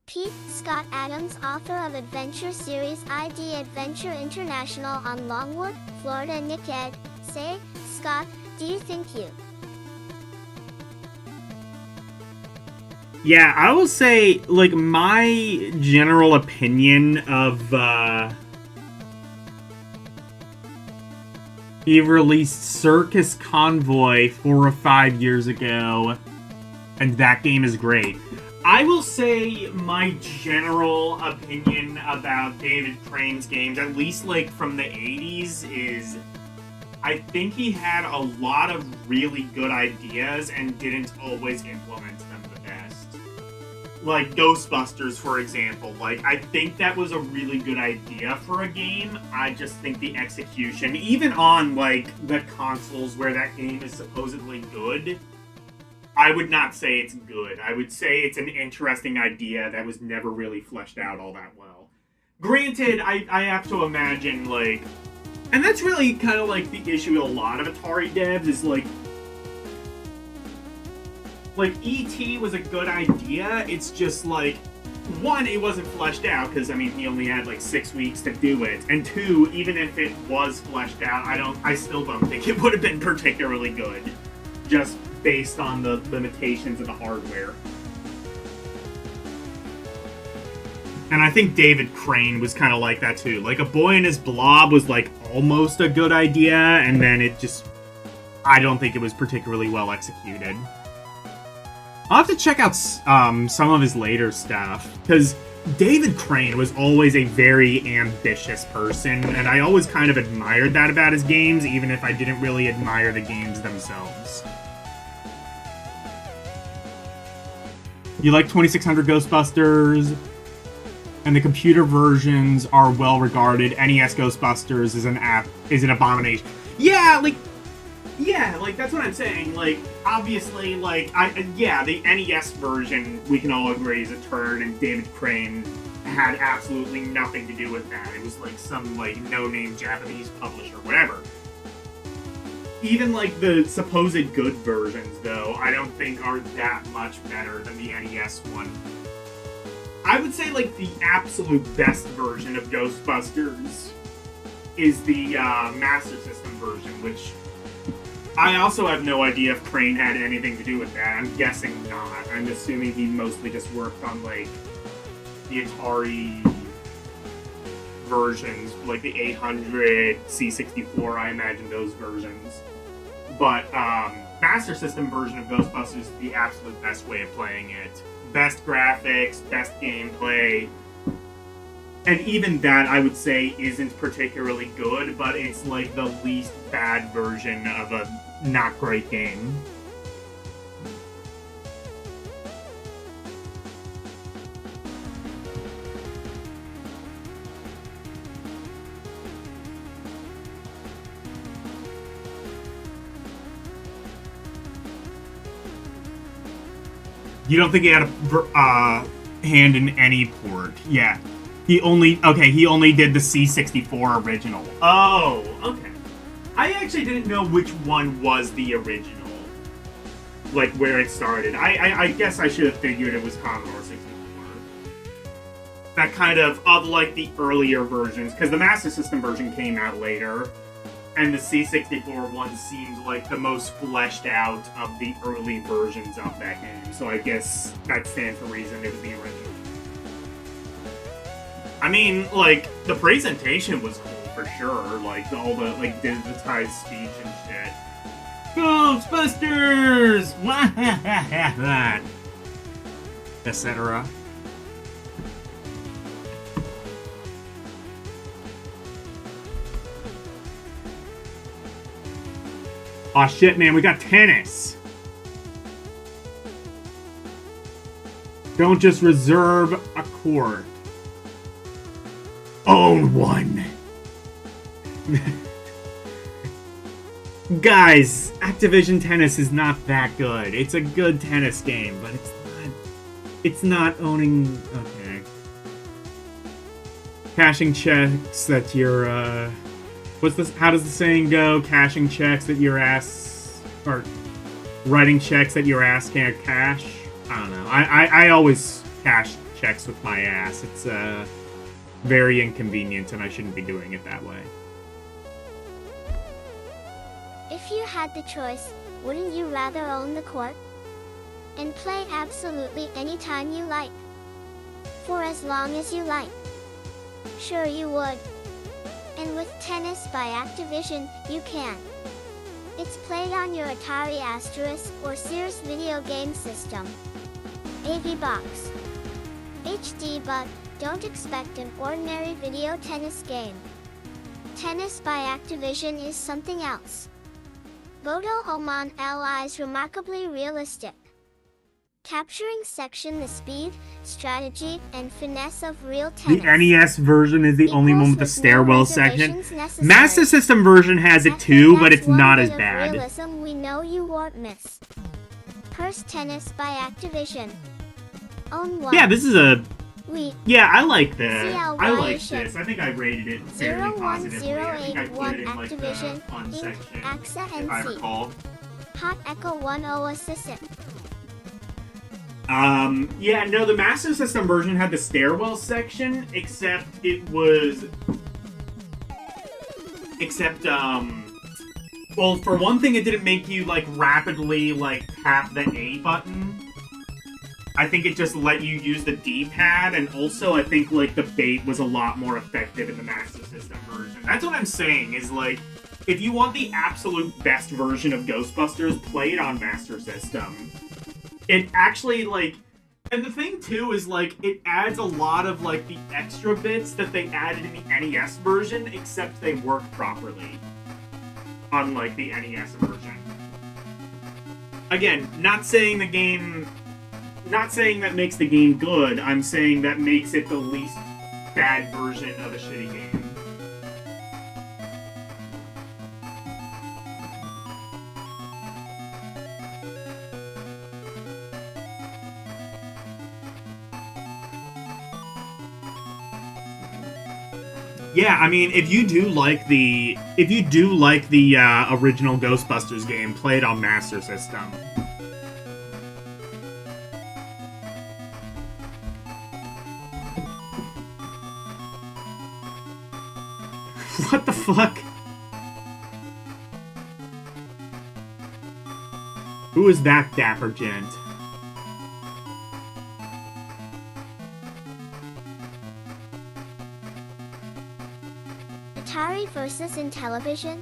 Pete Scott Adams, author of adventure series ID Adventure International on Longwood, Florida. Nick Ed, say, Scott, do you think you? Yeah, I will say, like, my general opinion of, he released Circus Convoy 4 or 5 years ago, and that game is great. I will say my general opinion about David Crane's games, at least, like, from the 80s, is I think he had a lot of really good ideas and didn't always implement them the best. Like Ghostbusters, for example. Like, I think that was a really good idea for a game. I just think the execution, even on, like, the consoles where that game is supposedly good, I would not say it's good. I would say it's an interesting idea that was never really fleshed out all that well. Granted, I have to imagine, like... And that's really kind of, like, the issue with a lot of Atari devs, is, like, E.T. was a good idea, it's just, like, one, it wasn't fleshed out, because, I mean, he only had, like, 6 weeks to do it, and two, even if it was fleshed out, I still don't think it would have been particularly good, just based on the limitations of the hardware. And I think David Crane was kind of like that, too. Like, A Boy and His Blob was, like, almost a good idea, and then it just... I don't think it was particularly well executed. I'll have to check out some of his later stuff, because David Crane was always a very ambitious person, and I always kind of admired that about his games, even if I didn't really admire the games themselves. You like 2600 Ghostbusters, and the computer versions are well regarded. NES Ghostbusters is an abomination. Yeah, like, that's what I'm saying. Like, obviously, like, the NES version, we can all agree, is a turd, and David Crane had absolutely nothing to do with that. It was, like, some, like, no-name Japanese publisher, whatever. Even, like, the supposed good versions, though, I don't think are that much better than the NES one. I would say, like, the absolute best version of Ghostbusters is the Master System version, which I also have no idea if Crane had anything to do with that. I'm guessing not. I'm assuming he mostly just worked on, like, the Atari versions, like the 800, C64, I imagine those versions. But, Master System version of Ghostbusters is the absolute best way of playing it. Best graphics, best gameplay. And even that, I would say, isn't particularly good, but it's like the least bad version of a not great game. You don't think he had a hand in any port? Yeah. He only did the C64 original. Oh, okay. I actually didn't know which one was the original. Like, where it started. I guess I should have figured it was Commodore 64. That kind of like, the earlier versions, because the Master System version came out later, and the C64 one seemed like the most fleshed out of the early versions of that game. So I guess that stands to reason it was the original. I mean, like, the presentation was cool for sure. Like, all the, like, digitized speech and shit. Ghostbusters! That. Etc. Aw, shit, man, we got tennis! Don't just reserve a court. Own one! Guys, Activision Tennis is not that good. It's a good tennis game, but it's not owning... Okay. Cashing checks that you're, What's this? How does the saying go? Cashing checks that your ass... Or... writing checks that your ass can't cash. I don't know. I always cash checks with my ass. It's very inconvenient, and I shouldn't be doing it that way. If you had the choice, wouldn't you rather own the court? And play absolutely anytime you like? For as long as you like? Sure you would. And with Tennis by Activision, you can. It's played on your Atari Asterisk or Sears video game system. AV Box. HD, but don't expect an ordinary video tennis game. Tennis by Activision is something else. Bodo Oman Li is remarkably realistic, capturing the speed, strategy, and finesse of real tennis. The NES version is the only one with the stairwell section. Master System version has it too, but it's not as bad. Realism we know you won't miss. Curse Tennis by Activision. Own one. Yeah, this is a... We. Yeah, I like this. I think I rated it fairly positively. I think I put it in like the fun section, if I recall. Hot Echo 10 Assistant. Yeah, no, the Master System version had the stairwell section, except it was... well, for one thing, it didn't make you, like, rapidly, like, tap the A button. I think it just let you use the D-pad, and also I think, like, the bait was a lot more effective in the Master System version. That's what I'm saying, is, like, if you want the absolute best version of Ghostbusters, play it on Master System. It actually, like... And the thing, too, is, like, it adds a lot of, like, the extra bits that they added in the NES version, except they work properly. Unlike the NES version. Again, not saying the game... Not saying that makes the game good, I'm saying that makes it the least bad version of a shitty game. Yeah, I mean, if you do like the original Ghostbusters game, play it on Master System. What the fuck? Who is that dapper gent? Atari versus Intellivision?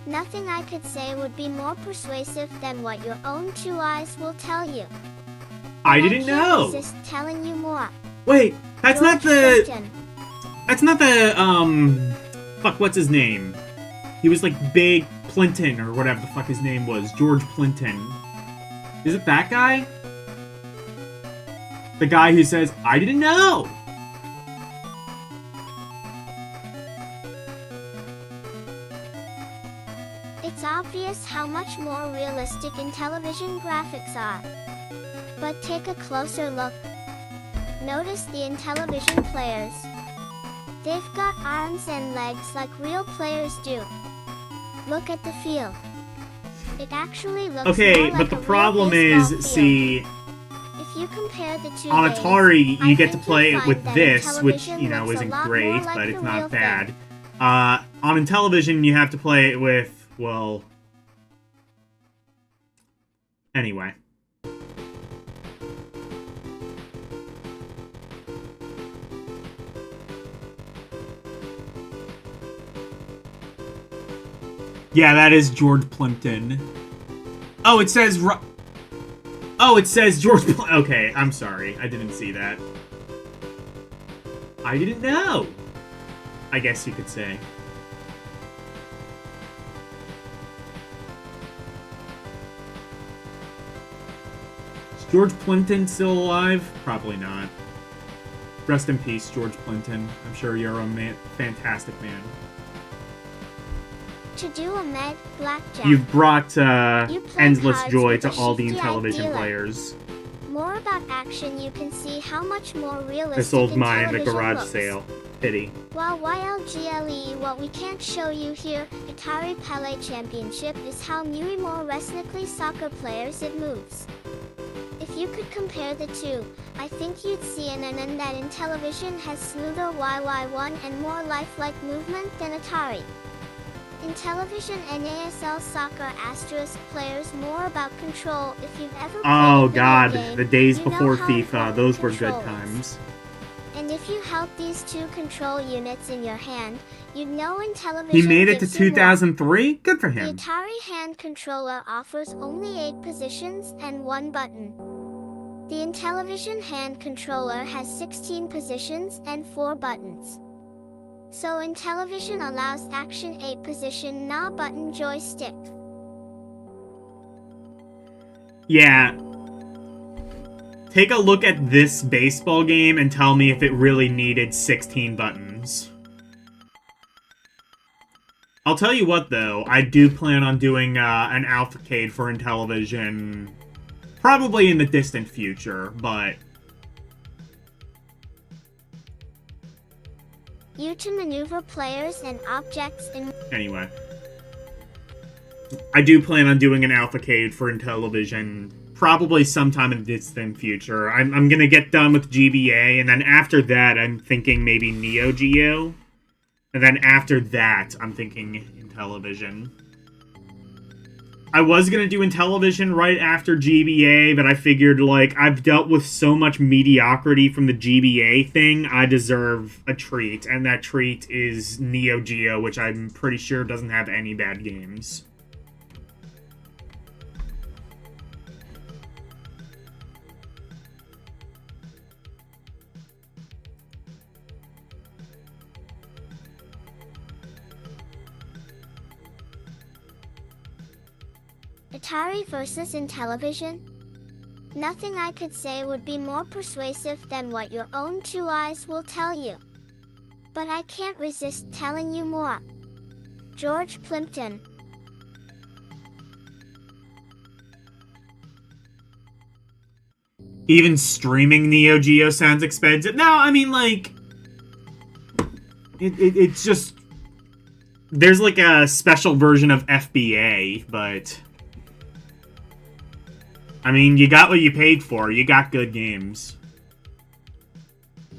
Nothing I could say would be more persuasive than what your own two eyes will tell you. I didn't know! I can't resist telling you more. Wait, that's George not the... Clifton. That's not the, fuck, what's his name? He was like Big Plimpton, or whatever the fuck his name was. George Plimpton. Is it that guy? The guy who says, I didn't know! It's obvious how much more realistic Intellivision graphics are. But take a closer look. Notice the Intellivision players. They've got arms and legs like real players do. Look at the field. It actually looks okay, more like but the a real problem baseball is, field. see, If you compare the two on games, Atari, I you get to think play you'll it with find that this, which, Intellivision you know, looks a isn't lot great, more like but the it's real not thing. bad. On Intellivision, you have to play it with, well... Anyway. Yeah, that is George Plimpton. Oh, it says... Oh, it says George Okay, I'm sorry. I didn't see that. I didn't know. I guess you could say. Is George Plimpton still alive? Probably not. Rest in peace, George Plimpton. I'm sure you're a fantastic man. To do a med blackjack. You've brought You play endless cards joy with to a all the shifty Intellivision idea. players. More about action, you can see how much more realistic I sold mine at a Intellivision garage looks. sale. Pity. While YLGLE, what we can't show you here, Atari Pele Championship is how many more ethnically soccer players it moves. If you could compare the two, I think you'd see an that in television has smoother YY1 and more lifelike movement than Atari. In television, NASL Soccer asterisk players more about control. If you've ever played a video game, the days you know before how FIFA, important those were control good is. times. And if you held these two control units in your hand, you'd know in television He made it to gives you more. 2003? Good for The him. Atari hand controller offers only 8 positions and 1 button. The Intellivision hand controller has 16 positions and 4 buttons. So Intellivision allows action 8 position na button joystick. Yeah. Take a look at this baseball game and tell me if it really needed 16 buttons. I'll tell you what, though. I do plan on doing an alphacade for Intellivision, probably in the distant future, but... You to maneuver players and objects in... Anyway. I do plan on doing an alphacade for Intellivision, probably sometime in the distant future. I'm gonna get done with GBA, and then after that, I'm thinking maybe Neo Geo. And then after that, I'm thinking Intellivision. I was gonna do Intellivision right after GBA, but I figured, like, I've dealt with so much mediocrity from the GBA thing, I deserve a treat. And that treat is Neo Geo, which I'm pretty sure doesn't have any bad games. Atari versus Intellivision? Nothing I could say would be more persuasive than what your own 2 eyes will tell you. But I can't resist telling you more. George Plimpton. Even streaming Neo Geo sounds expensive. No, I mean, like... It's just... There's, like, a special version of FBA, but... I mean, you got what you paid for. You got good games.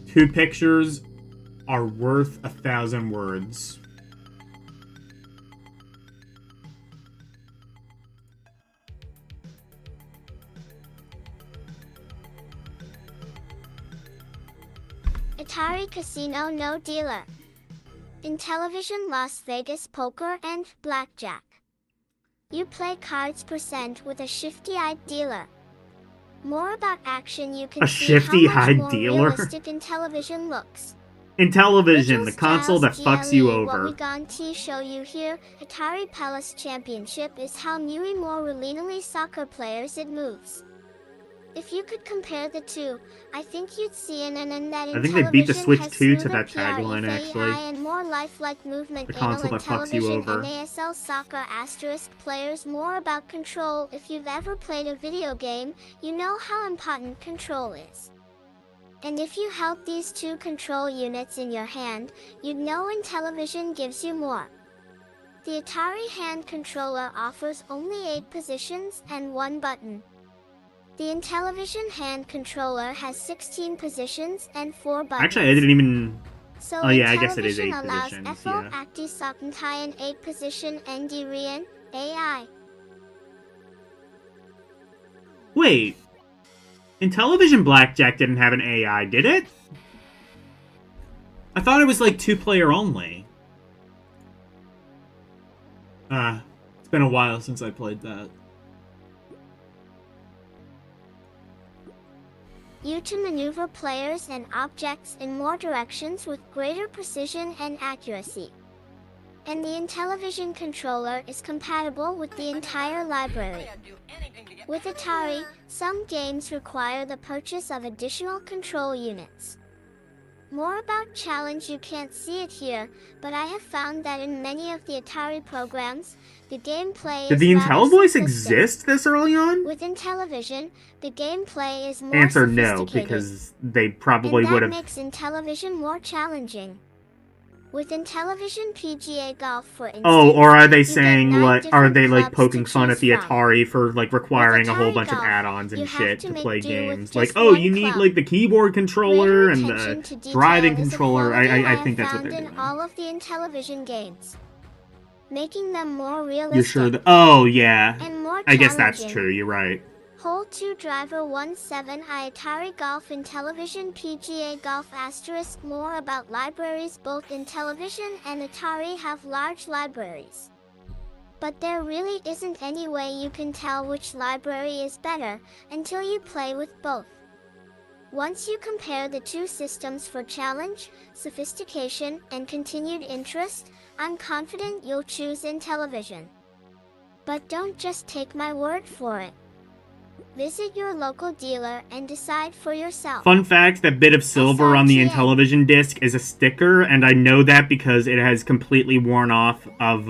2 pictures are worth 1,000 words. Atari Casino no dealer. Intellivision Las Vegas Poker and Blackjack. You play cards % with a shifty-eyed dealer. More about action you can see how much more realistic Intellivision looks. Intellivision, the console that fucks you over. What we going to show you here, Atari Palace Championship is how many more relentlessly soccer players it moves. If you could compare the two, I think you'd see that I think they beat the Switch 2 to that tagline actually. And more lifelike movement. The console that fucks you over. NASL Soccer asterisk players more about control. If you've ever played a video game, you know how important control is. And if you held these 2 control units in your hand, you'd know Intellivision gives you more. The Atari hand controller offers only 8 positions and 1 button. The Intellivision hand controller has 16 positions and 4 buttons. Actually, I didn't even... So oh yeah, I guess it is 8 allows positions, FO yeah. Acti Sokentayan 8 position and Dirian AI. Wait. Intellivision Blackjack didn't have an AI, did it? I thought it was like 2-player only. It's been a while since I played that. You to maneuver players and objects in more directions with greater precision and accuracy. And the Intellivision controller is compatible with the entire library. With Atari, some games require the purchase of additional control units. More about challenge, you can't see it here, but I have found that in many of the Atari programs, the gameplay Did is the rather IntelliVoice simplistic. exist this early on? With Intellivision, the gameplay is more Answer no, sophisticated. because they probably would have... And that makes Intellivision more challenging. With Intellivision PGA Golf, for instance, Oh, or are they you get saying, 9 like, are different they, like, clubs poking to fun at choose the from. Atari for, like, requiring a whole Atari bunch of Golf, add-ons you and have shit to to make play do with games? Like, just oh, one you need, club. like, the keyboard controller Greater and attention the to detail driving is a controller. quality I have think that's what found they're in doing. all of the Intellivision games, making them more realistic. You're sure that... Oh, yeah. And more I guess that's challenging. true, you're right. Hole 2 Driver 17 Atari Golf Intellivision PGA Golf * more about libraries. Both Intellivision and Atari have large libraries. But there really isn't any way you can tell which library is better until you play with both. Once you compare the two systems for challenge, sophistication, and continued interest, I'm confident you'll choose Intellivision. But don't just take my word for it. Visit your local dealer and decide for yourself. Fun fact, that bit of silver on the Intellivision disc is a sticker, and I know that because it has completely worn off of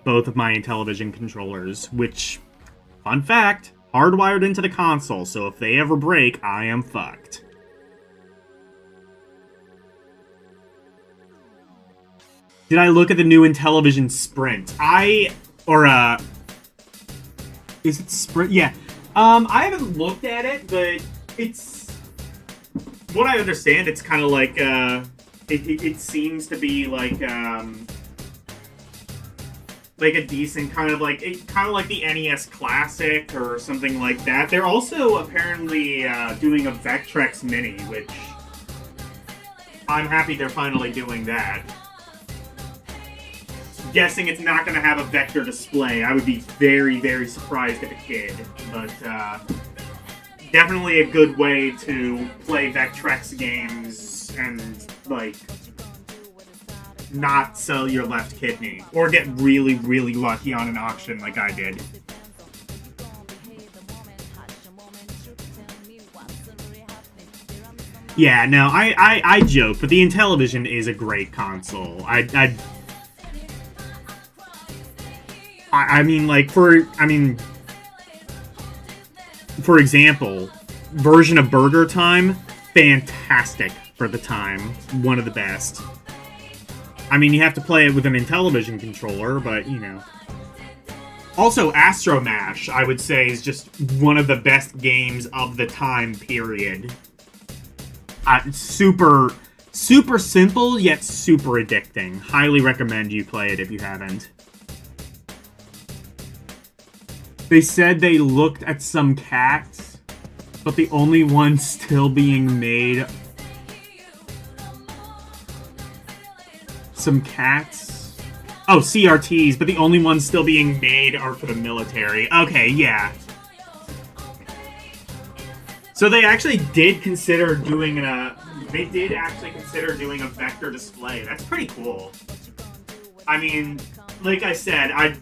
both of my Intellivision controllers, which, fun fact, hardwired into the console, so if they ever break, I am fucked. Did I look at the new Intellivision Sprint? Is it Sprint? Yeah. I haven't looked at it, but it's... What I understand, it's kind of like, it seems to be like a decent kind of like the NES Classic or something like that. They're also apparently doing a Vectrex Mini, which I'm happy they're finally doing that. Guessing it's not going to have a vector display. I would be very, very surprised if it did. But definitely a good way to play Vectrex games and, like, not sell your left kidney. Or get really, really lucky on an auction like I did. Yeah, no, I joke, but the Intellivision is a great console. I mean, like, for example, version of Burger Time, fantastic for the time. One of the best. I mean, you have to play it with an Intellivision controller, but, you know. Also, Astro Mash, I would say, is just one of the best games of the time, period. Super simple, yet super addicting. Highly recommend you play it if you haven't. They said they looked at some cats, but the only ones still being made... Some cats? Oh, CRTs, but the only ones still being made are for the military. Okay, yeah. So they actually did consider doing a... They did actually consider doing a vector display. That's pretty cool. I mean, like I said, I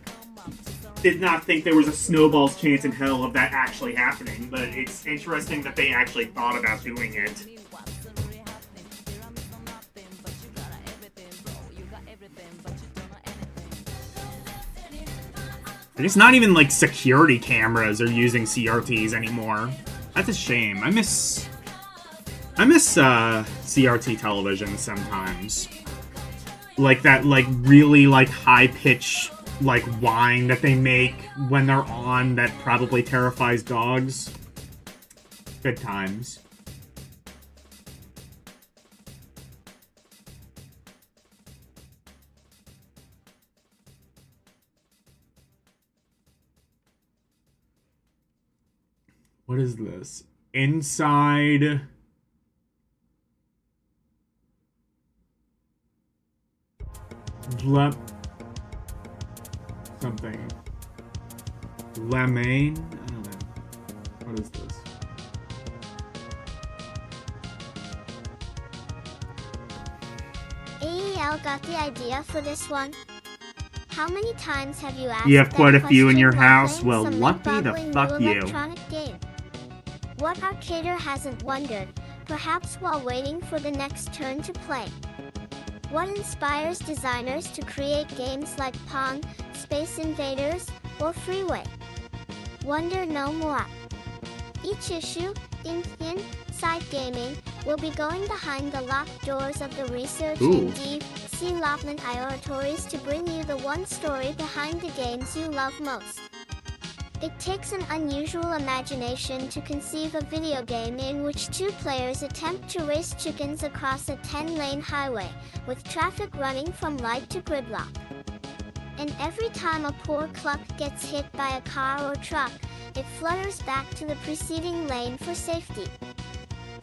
did not think there was a snowball's chance in hell of that actually happening, but it's interesting that they actually thought about doing it. It's not even like security cameras are using CRTs anymore. That's a shame. I miss CRT television sometimes. Like that, like, really, like, high-pitch, like, whine that they make when they're on that probably terrifies dogs. Good times. What is this? Inside... something. Lemane? I don't know. What is this? AEL got the idea for this one. How many times have you asked You have that quite a few in your question while house? playing Well, some lucky the mind-boggling fuck new you. electronic game? What arcader hasn't wondered, perhaps while waiting for the next turn to play? What inspires designers to create games like Pong, Space Invaders, or Freeway? Wonder no more. Each issue, Inside Gaming, will be going behind the locked doors of the research Ooh. and deep development priorities to bring you the one story behind the games you love most. It takes an unusual imagination to conceive a video game in which two players attempt to race chickens across a 10-lane highway, with traffic running from light to gridlock. And every time a poor cluck gets hit by a car or truck, it flutters back to the preceding lane for safety.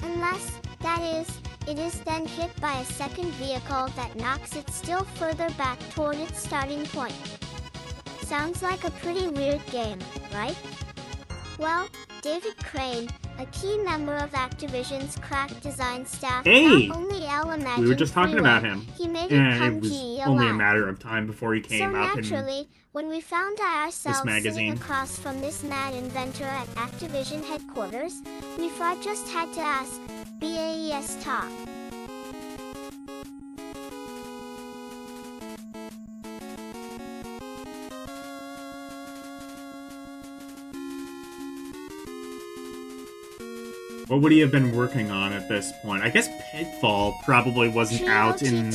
Unless, that is, it is then hit by a second vehicle that knocks it still further back toward its starting point. Sounds like a pretty weird game, right? Well, David Crane, a key member of Activision's crack design staff, Hey! not only imagined We were just talking Freeway, about him. he made And it it was PUBG only a alive. matter of time before he came So up naturally, when we found ourselves sitting magazine. across from this mad inventor at Activision headquarters, we just had to ask, BAES talk. What would he have been working on at this point? I guess Pitfall probably wasn't out in...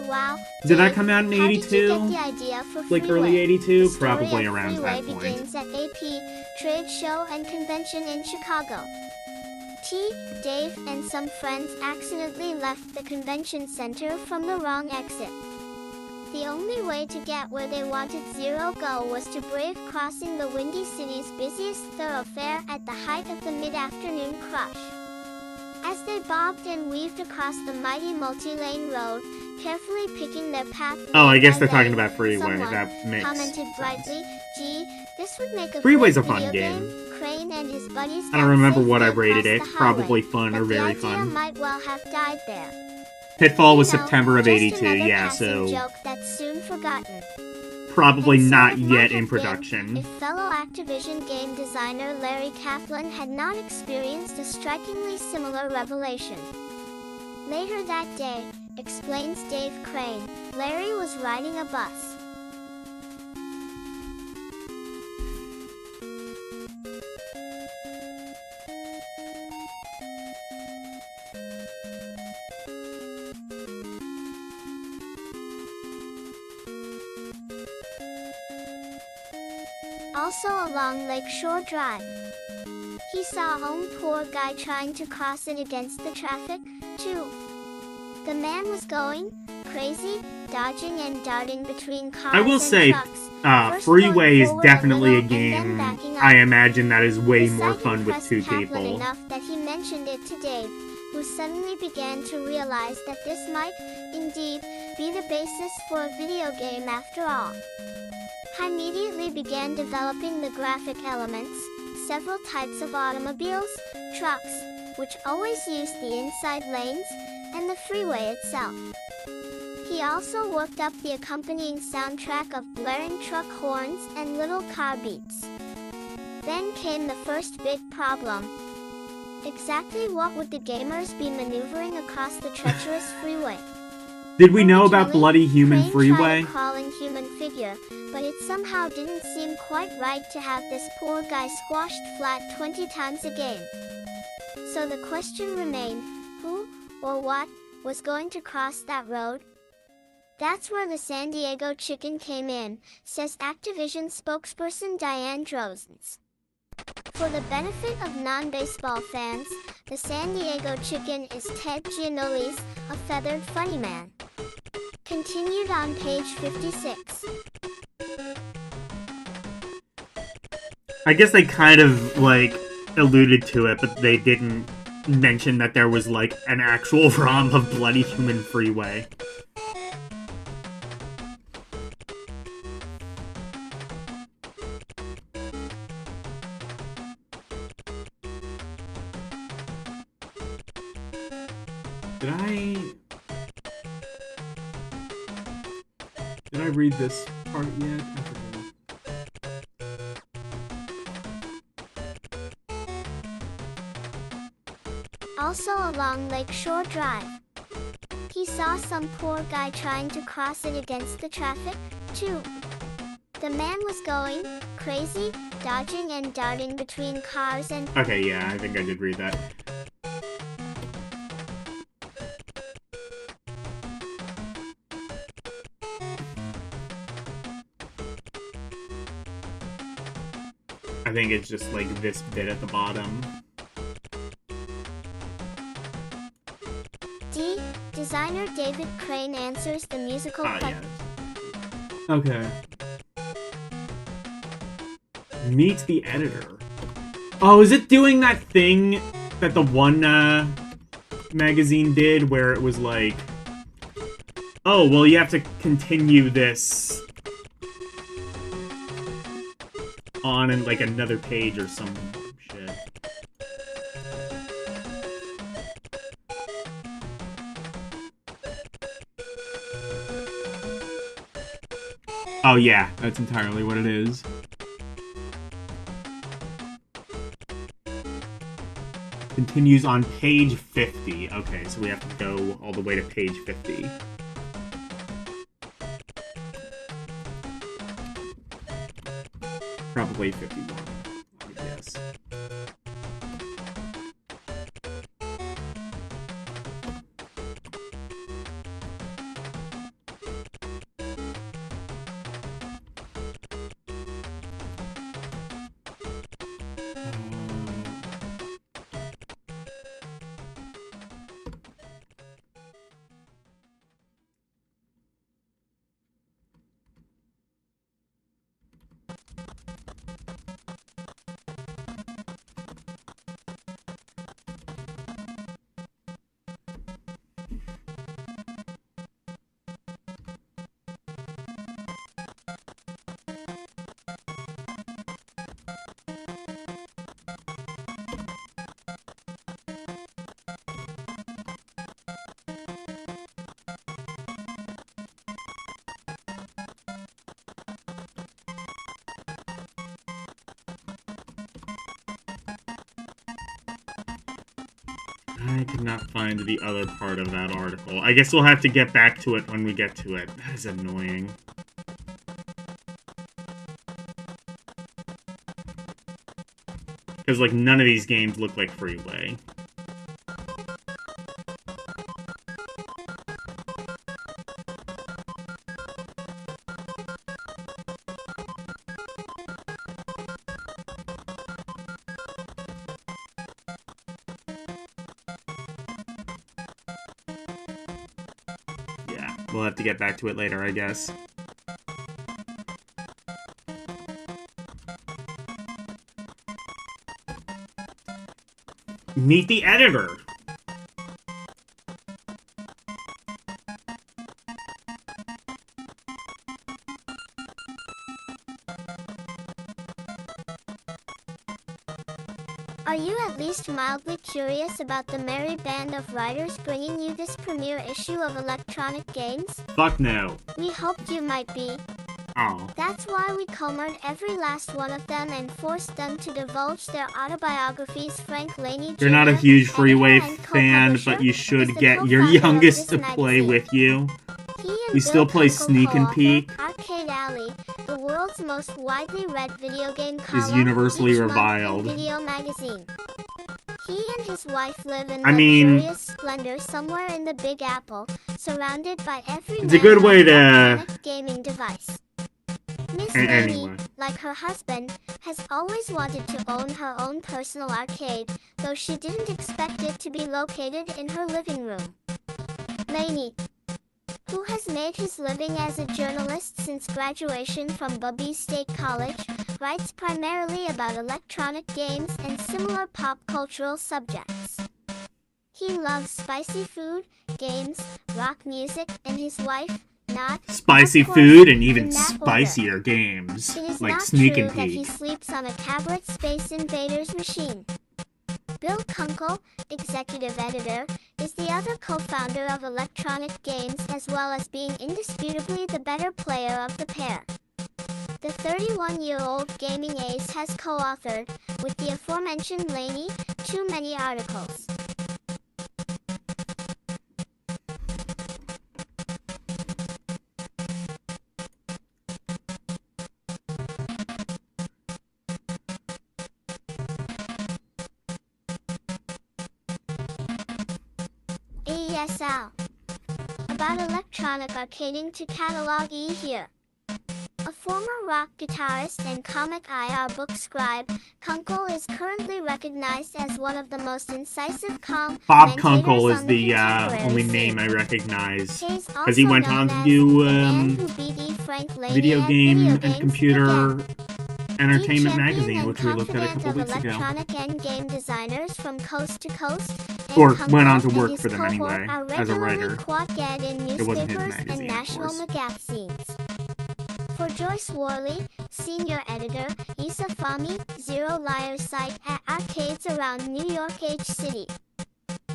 Wow. Did that come out in How did you 82? get the idea for Like Freeway? early 82? The story Probably of around Freeway that point. begins at AP Trade Show and Convention in Chicago. Dave, and some friends accidentally left the convention center from the wrong exit. The only way to get where they wanted Zero go was to brave crossing the Windy City's busiest thoroughfare at the height of the mid-afternoon crush. As they bobbed and weaved across the mighty multi-lane road, carefully picking their path. Oh, I guess by they're talking lane, about Freeway. someone That makes commented sense. brightly, "Gee, this would make a Freeway's great a fun video game. Crane and his buddies I don't remember got what I safely rated it. across the highway, Probably fun or but very the idea fun. might well have died there. Pitfall was You know, September of just 82, another yeah, passing so joke that's soon forgotten. probably And so not it yet might in have been production. if fellow Activision game designer Larry Kaplan had not experienced a strikingly similar revelation. Later that day, explains Dave Crane, Larry was riding a bus. Also along Lakeshore Drive. He saw a poor guy trying to cross it against the traffic, too. The man was going crazy, dodging and darting between cars I will and say, trucks. First Freeway going is forward definitely a little and then game backing up. I imagine that is way The more sight fun with impressed two Kaplan people. enough that he mentioned it to Dave, who suddenly began to realize that this might, indeed, be the basis for a video game after all. I immediately began developing the graphic elements, several types of automobiles, trucks, which always used the inside lanes, and the freeway itself. He also worked up the accompanying soundtrack of blaring truck horns and little car beats. Then came the first big problem. Exactly what would the gamers be maneuvering across the treacherous freeway? Did we know about Originally, Bloody Human Crane Freeway? tried a crawling human figure, but it somehow didn't seem quite right to have this poor guy squashed flat 20 times a game. So the question remained, who, or what, was going to cross that road? That's where the San Diego Chicken came in, says Activision spokesperson Diane Drozens. For the benefit of non-baseball fans, the San Diego Chicken is Ted Giannoli's A Feathered Funny Man. Continued on page 56. I guess they kind of, like, alluded to it, but they didn't mention that there was, like, an actual ROM of Bloody Human Freeway. Did I read this part yet? I forget. Also along Lakeshore Drive. He saw some poor guy trying to cross it against the traffic, too. The man was going crazy, dodging and darting between cars and... Okay, yeah, I think I did read that. think it's just like this bit at the bottom. D. Designer David Crane answers the musical question. Yeah. Okay. Meet the editor. Oh, is it doing that thing that the one magazine did where it was like, oh, well, you have to continue this on in like another page or some shit. Oh yeah, that's entirely what it is. Continues on page 50. Okay, so we have to go all the way to page 50. Probably 51, I would guess. I could not find the other part of that article. I guess we'll have to get back to it when we get to it. That is annoying. Because, like, none of these games look like Freeway. We'll have to get back to it later, I guess. Meet the editor! Are you at least mildly curious about the merry band of writers bringing you this premiere issue of Electronic Games? Fuck no. We hoped you might be. Oh. That's why we collared every last one of them and forced them to divulge their autobiographies. Frank Laney Jr. You're not a huge Freeway fan, but you should get your youngest to play with you. You still play Sneak and Peek. Arcade Alley, the world's most widely read video game column, is universally each month reviled. in Video Magazine. He and his wife live in luxurious splendor somewhere in the Big Apple, surrounded by every it's a good way to gaming device. Miss Laney, like her husband, has always wanted to own her own personal arcade, though she didn't expect it to be located in her living room. Laney, who has made his living as a journalist since graduation from Bubby State College, writes primarily about electronic games and similar pop cultural subjects. He loves spicy food, games, rock music, and his wife, not spicy food and even spicier games, like Sneak and Peek. That he sleeps on a tablet Space Invaders machine. Bill Kunkel, executive editor, is the other co-founder of Electronic Games as well as being indisputably the better player of the pair. The 31-year-old gaming ace has co-authored, with the aforementioned Laney, too many articles. AESL. About electronic arcading to catalog here. A former rock guitarist and comic IR book scribe, Kunkel is currently recognized as one of the most incisive Bob commentators Kunkel is on the contemporary only scene. name I recognize. He's Because he also went known on to as do the man who beat E. Frank Laney video at game Video and Games computer Again. entertainment Champion magazine, and which we looked at a confidant couple of weeks ago. electronic and game designers from coast to coast, and Or Kunkel went on to and work his for them cohort anyway, are as a regularly writer. quoted in It wasn't his newspapers magazine, and of national course. magazines. For Joyce Worley, senior editor, Issa Fahmy, Zero Liars site at arcades around New York H City,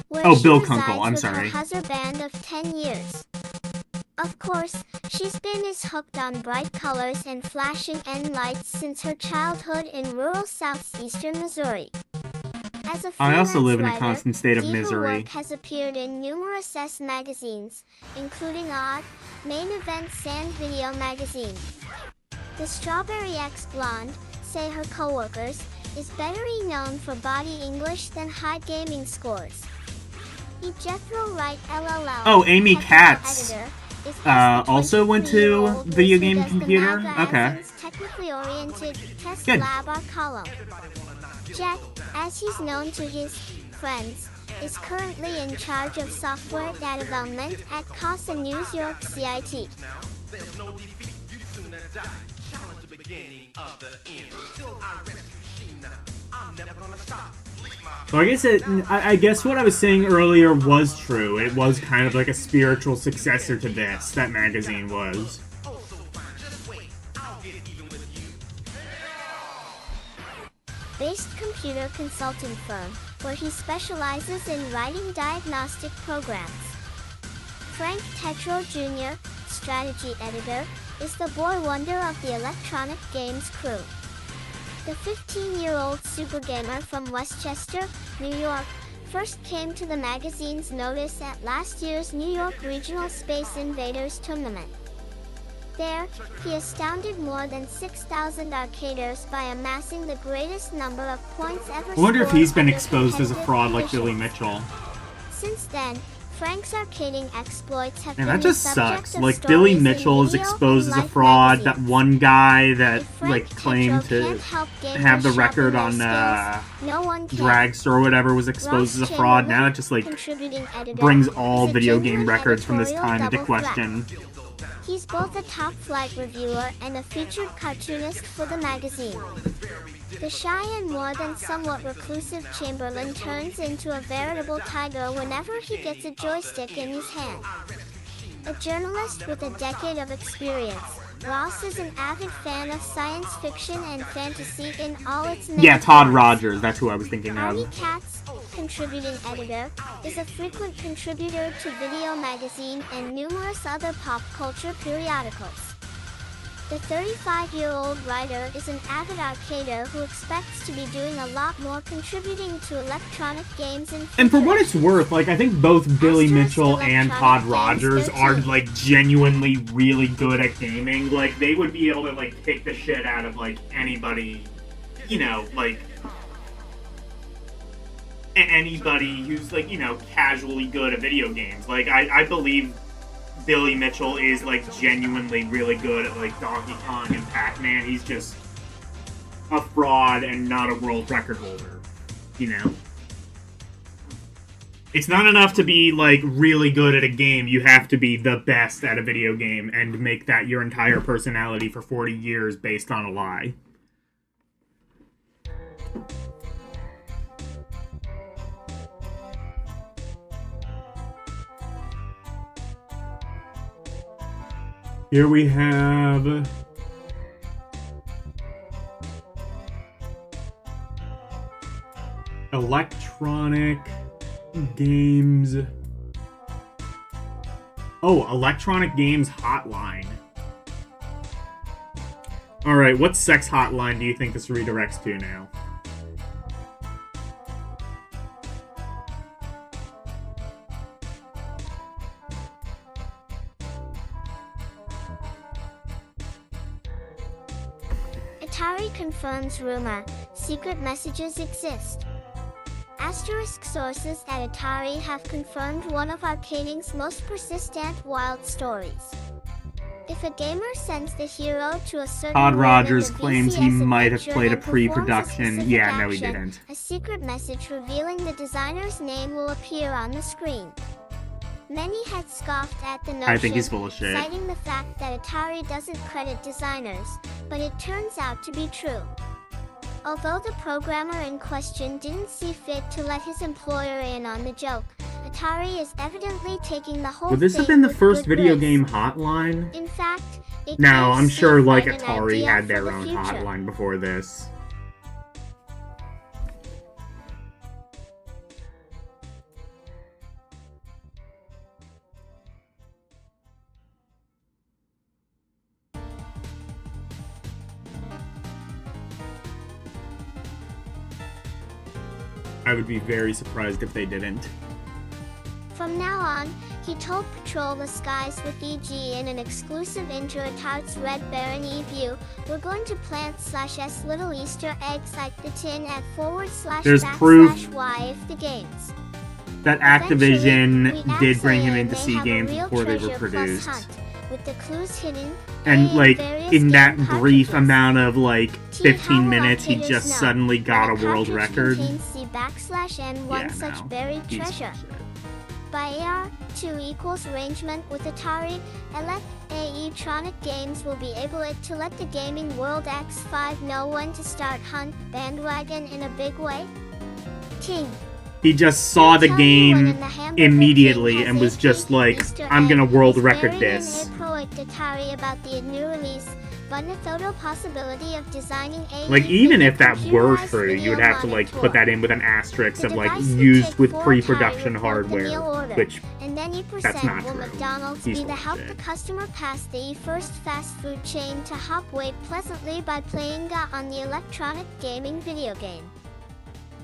where Oh, she Bill resides Kunkel, I'm with sorry. her husband band of 10 years. Of course, she's been as hooked on bright colors and flashing end lights since her childhood in rural southeastern Missouri. As a I also live in a freelance constant state of writer, her misery. work has appeared in numerous S magazines, including Odd, Main Event and Video magazine. The Strawberry X Blonde, say her coworkers, is better known for body English than high gaming scores. Jethro Wright LLL, Oh, Amy technical Katz. editor, is just the Also went to 23-year-old video who game does the computer? MAGA Okay. Athens technically oriented test Good. lab art column. Jet, as he's known to his friends, is currently in charge of software development at COS and New York CIT. So I guess what I was saying earlier was true. It was kind of like a spiritual successor to this, that magazine was. Based computer consulting firm, where he specializes in writing diagnostic programs. Frank Tetro Jr., strategy editor, is the boy wonder of the electronic games crew. The 15-year-old super gamer from Westchester, New York, first came to the magazine's notice at last year's New York Regional Space Invaders tournament. There, he astounded more than 6,000 arcaders by amassing the greatest number of points ever scored. I wonder if he's been under exposed as a competitive fraud like Billy conditions. Mitchell. Since then, Frank's arcading exploits have And been that just the subject sucks. of Like, stories Billy in Mitchell is video exposed and as a Life fraud. That magazines. one guy that, If Frank like, claimed Tetro to can't help gamers have the sharpen record their on, skills, no one can. Dragster or whatever was exposed as a fraud. Now it just, like, Contributing editor, brings all is a video game genuine records from this editorial time into double threat. question. He's both a top-flight reviewer and a featured cartoonist for the magazine. The shy and more than somewhat reclusive Chamberlain turns into a veritable tiger whenever he gets a joystick in his hand. A journalist with a decade of experience, Ross is an avid fan of science fiction and fantasy in all its many Yeah, Todd forms. Rogers. That's who I was thinking Arnie of. Katz, contributing editor, is a frequent contributor to Video Magazine and numerous other pop culture periodicals. The 35-year-old writer is an avid arcader who expects to be doing a lot more contributing to electronic games in And for future. what it's worth, like, I think both Billy Mitchell and Todd Rogers are, like, genuinely really good at gaming. Like, they would be able to, like, kick the shit out of, like, anybody, you know, like, anybody who's, like, you know, casually good at video games. Like, I believe Billy Mitchell is, like, genuinely really good at, like, Donkey Kong and Pac-Man. He's just a fraud and not a world record holder, you know? It's not enough to be, like, really good at a game. You have to be the best at a video game and make that your entire personality for 40 years based on a lie. Here we have electronic games. Oh, electronic games hotline. Alright, what sex hotline do you think this redirects to now? Atari confirms rumor, secret messages exist. Asterisk sources at Atari have confirmed one of arcading's most persistent wild stories. If a gamer sends the hero to a certain Todd room Rogers in the claims he VCS might have adventure played a and performs pre-production. specific Yeah, no, he action, didn't. A secret message revealing the designer's name will appear on the screen. Many had scoffed at the notion, I think he's full of shit. citing the fact that Atari doesn't credit designers, but it turns out to be true. Although the programmer in question didn't see fit to let his employer in on the joke, Atari is evidently taking the whole Would this have thing been the with first good video grace. game hotline? In fact, it Now, gave I'm sure Steve like Wright an Atari idea had for their the own future. hotline before this. I would be very surprised if they didn't. From now on, he told Patrol the Skies with EG in an exclusive Atari's Red Baron E-View, we're going to plant /s little Easter eggs like the tin at / There's proof /y if the games. that Eventually, Activision did bring him Axelia into may C have a games real before they were treasure plus produced. hunt, with the clues hidden, And in like various in that game brief cartridges. amount of like T 15 Howell minutes, he updaters just know suddenly got a that world cartridge record. contains C /N1 Yeah, such no. buried He's treasure. bullshit. By AR, 2 equals arrangement with Atari, Electronic Games will be able to let the gaming world X5 know when to start hunt bandwagon in a big way. Ting. He just saw the Tell you when game in the Hamburger immediately King and has was a just key like, Easter I'm gonna egg world is record buried this. In a pro at Atari about the new release, but the total possibility of designing a Like, even if that were computerized true, you would video have to like monitor. put that in with an asterisk The of like device would used take with 4 pre-production Atari report the meal hardware, order, which and then that's not will true. McDonald's He's be to full of help shit. the customer pass the first fast food chain to hop wait pleasantly by playing on the electronic gaming video game.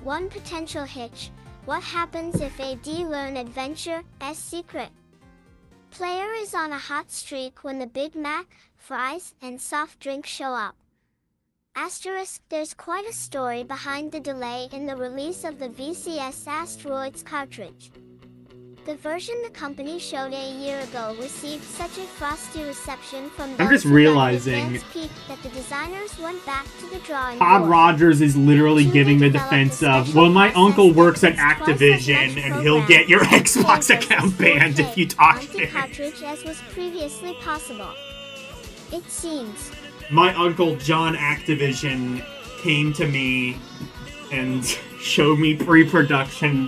One potential hitch: what happens if a D-Learn adventure as secret? Player is on a hot streak when the Big Mac, fries, and soft drink show up. Asterisk, there's quite a story behind the delay in the release of the VCS Asteroids cartridge. The version the company showed a year ago received such a frosty reception from I'm those just who got an realizing advance peek that the designers went back to the drawing Todd board. Rogers is literally Two, giving they the developed a defense of, special well, my process uncle that works at puts twice as Activision much and he'll program get your code Xbox as this account banned 4K if you talk onto shit. cartridge as was previously possible. It seems. My uncle John Activision came to me and showed me pre-production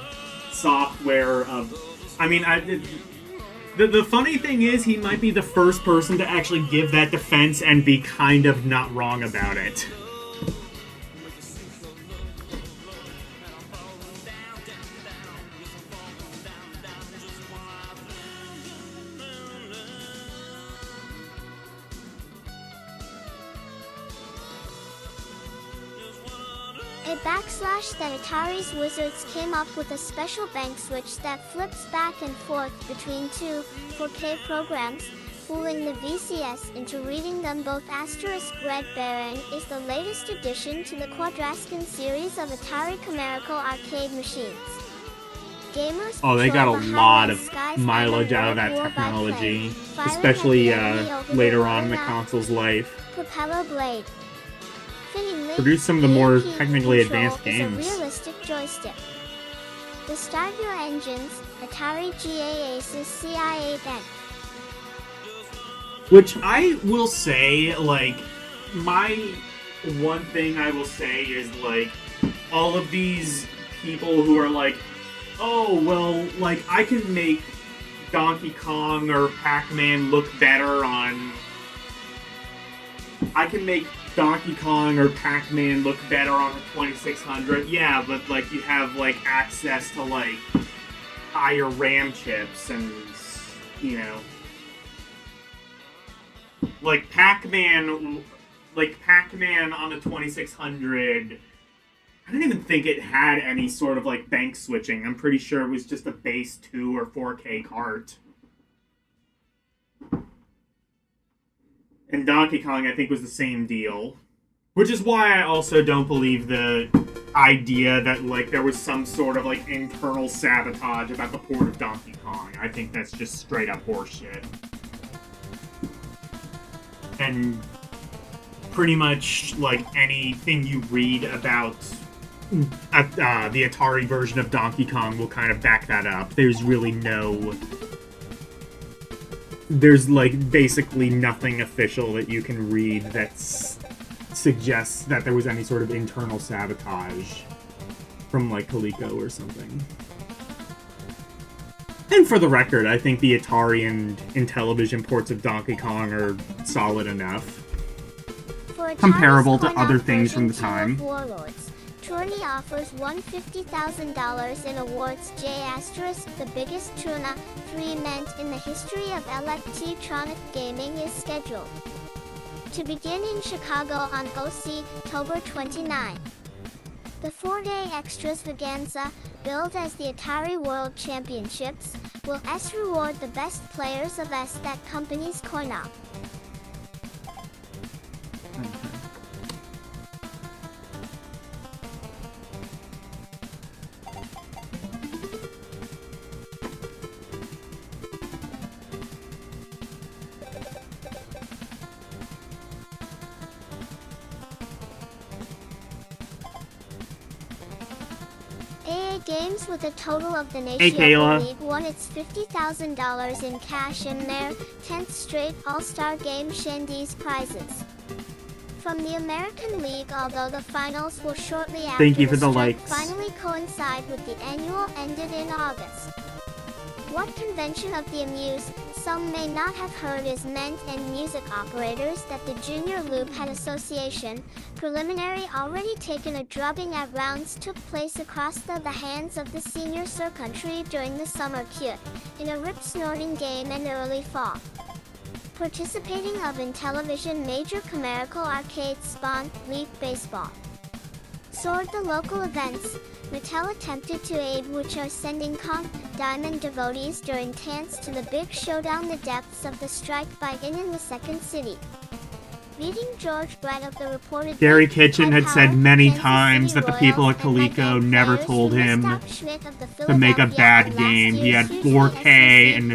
software of... I mean, the funny thing is, he might be the first person to actually give that defense and be kind of not wrong about it. A backslash that Atari's wizards came up with a special bank switch that flips back and forth between two 4K programs, fooling the VCS into reading them both. Asterisk Red Baron is the latest addition to the Quadraskin series of Atari Chimerical arcade machines. Gamers Oh, they got patrol a the lot highway of skies mileage under out of Red that War by technology, plane, firing at especially the enemy over the later on in the Warnock console's life. propeller blade. Fittingly, Produce some of the more AP technically control advanced is games. a realistic joystick. The Start Your Engines, Atari GA Aces CI8N. Which I will say, like, my one thing I will say is, like, all of these people who are like, oh, well, like, I can make Donkey Kong or Pac-Man look better on... I can make Donkey Kong or Pac-Man look better on the 2600. Yeah, but, like, you have, like, access to, like, higher RAM chips and, you know... Like, Pac-Man on the 2600... I don't even think it had any sort of, like, bank switching. I'm pretty sure it was just a base 2 or 4K cart. And Donkey Kong, I think, was the same deal. Which is why I also don't believe the idea that, like, there was some sort of, like, internal sabotage about the port of Donkey Kong. I think that's just straight up horseshit. And pretty much, like, anything you read about the Atari version of Donkey Kong will kind of back that up. There's really there's, like, basically nothing official that you can read that suggests that there was any sort of internal sabotage from, like, Coleco or something. And for the record, I think the Atari and Intellivision ports of Donkey Kong are solid enough. Comparable to other things from the time. Warlords, Tourney offers $150,000 in awards. J**, the biggest Truna 3-ment in the history of electronic gaming is scheduled to begin in Chicago on October 29. The 4-day extravaganza, billed as the Atari World Championships, will reward the best players of that company's corner. Games with a total of the Nation League won its $50,000 in cash in their 10th straight All-Star Game Shandy's prizes. From the American League, although the finals will shortly after finally coincide with the annual ended in August. What convention of the amuse, some may not have heard is meant, and music operators that the Junior Loop Head Association, preliminary already taken a drubbing at rounds, took place across the hands of the senior Sir Country during the summer cute, in a rip-snorting game in early fall. Participating of Intellivision Major Comerical Arcade Spawn, League Baseball. Soared the local events, Mattel attempted to aid, which are sending Diamond devotees during dance to the big showdown, the depths of the strike by in the second city. Reading George Brett of the reported Gary Kitchen had said many times that the people at Coleco never told him to make a bad game. He had 4K and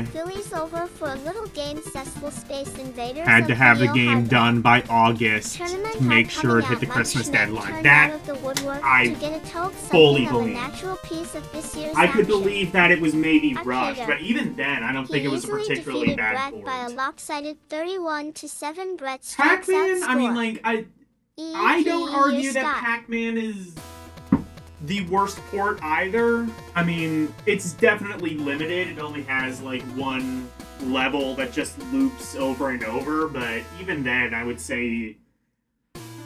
had to have the game done by August to make sure it hit the Christmas deadline. That I fully believe. I could believe that it was maybe rushed, but even then, I don't think it was a particularly bad port. By a lopsided 31-7 Brett's Pac-Man, I mean, like, I don't argue that Pac-Man is the worst port either. I mean, it's definitely limited. It only has, like, one level that just loops over and over, but even then, I would say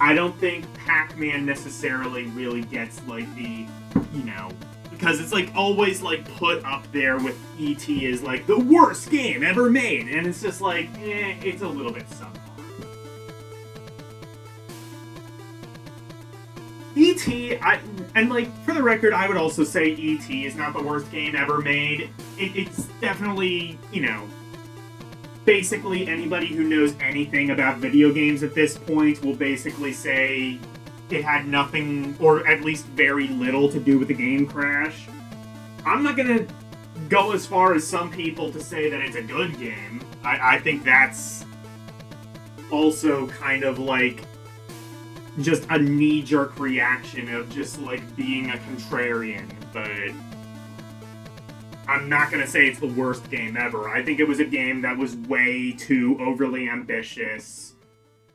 I don't think Pac-Man necessarily really gets, like, the, you know, because it's, like, always, like, put up there with E.T. as, like, the worst game ever made, and it's just, like, it's a little bit subpar. E.T., and, like, for the record, I would also say E.T. is not the worst game ever made. It's definitely, you know, basically anybody who knows anything about video games at this point will basically say it had nothing, or at least very little, to do with the game crash. I'm not gonna go as far as some people to say that it's a good game. I think that's also kind of like just a knee-jerk reaction of just, like, being a contrarian, but I'm not gonna say it's the worst game ever. I think it was a game that was way too overly ambitious,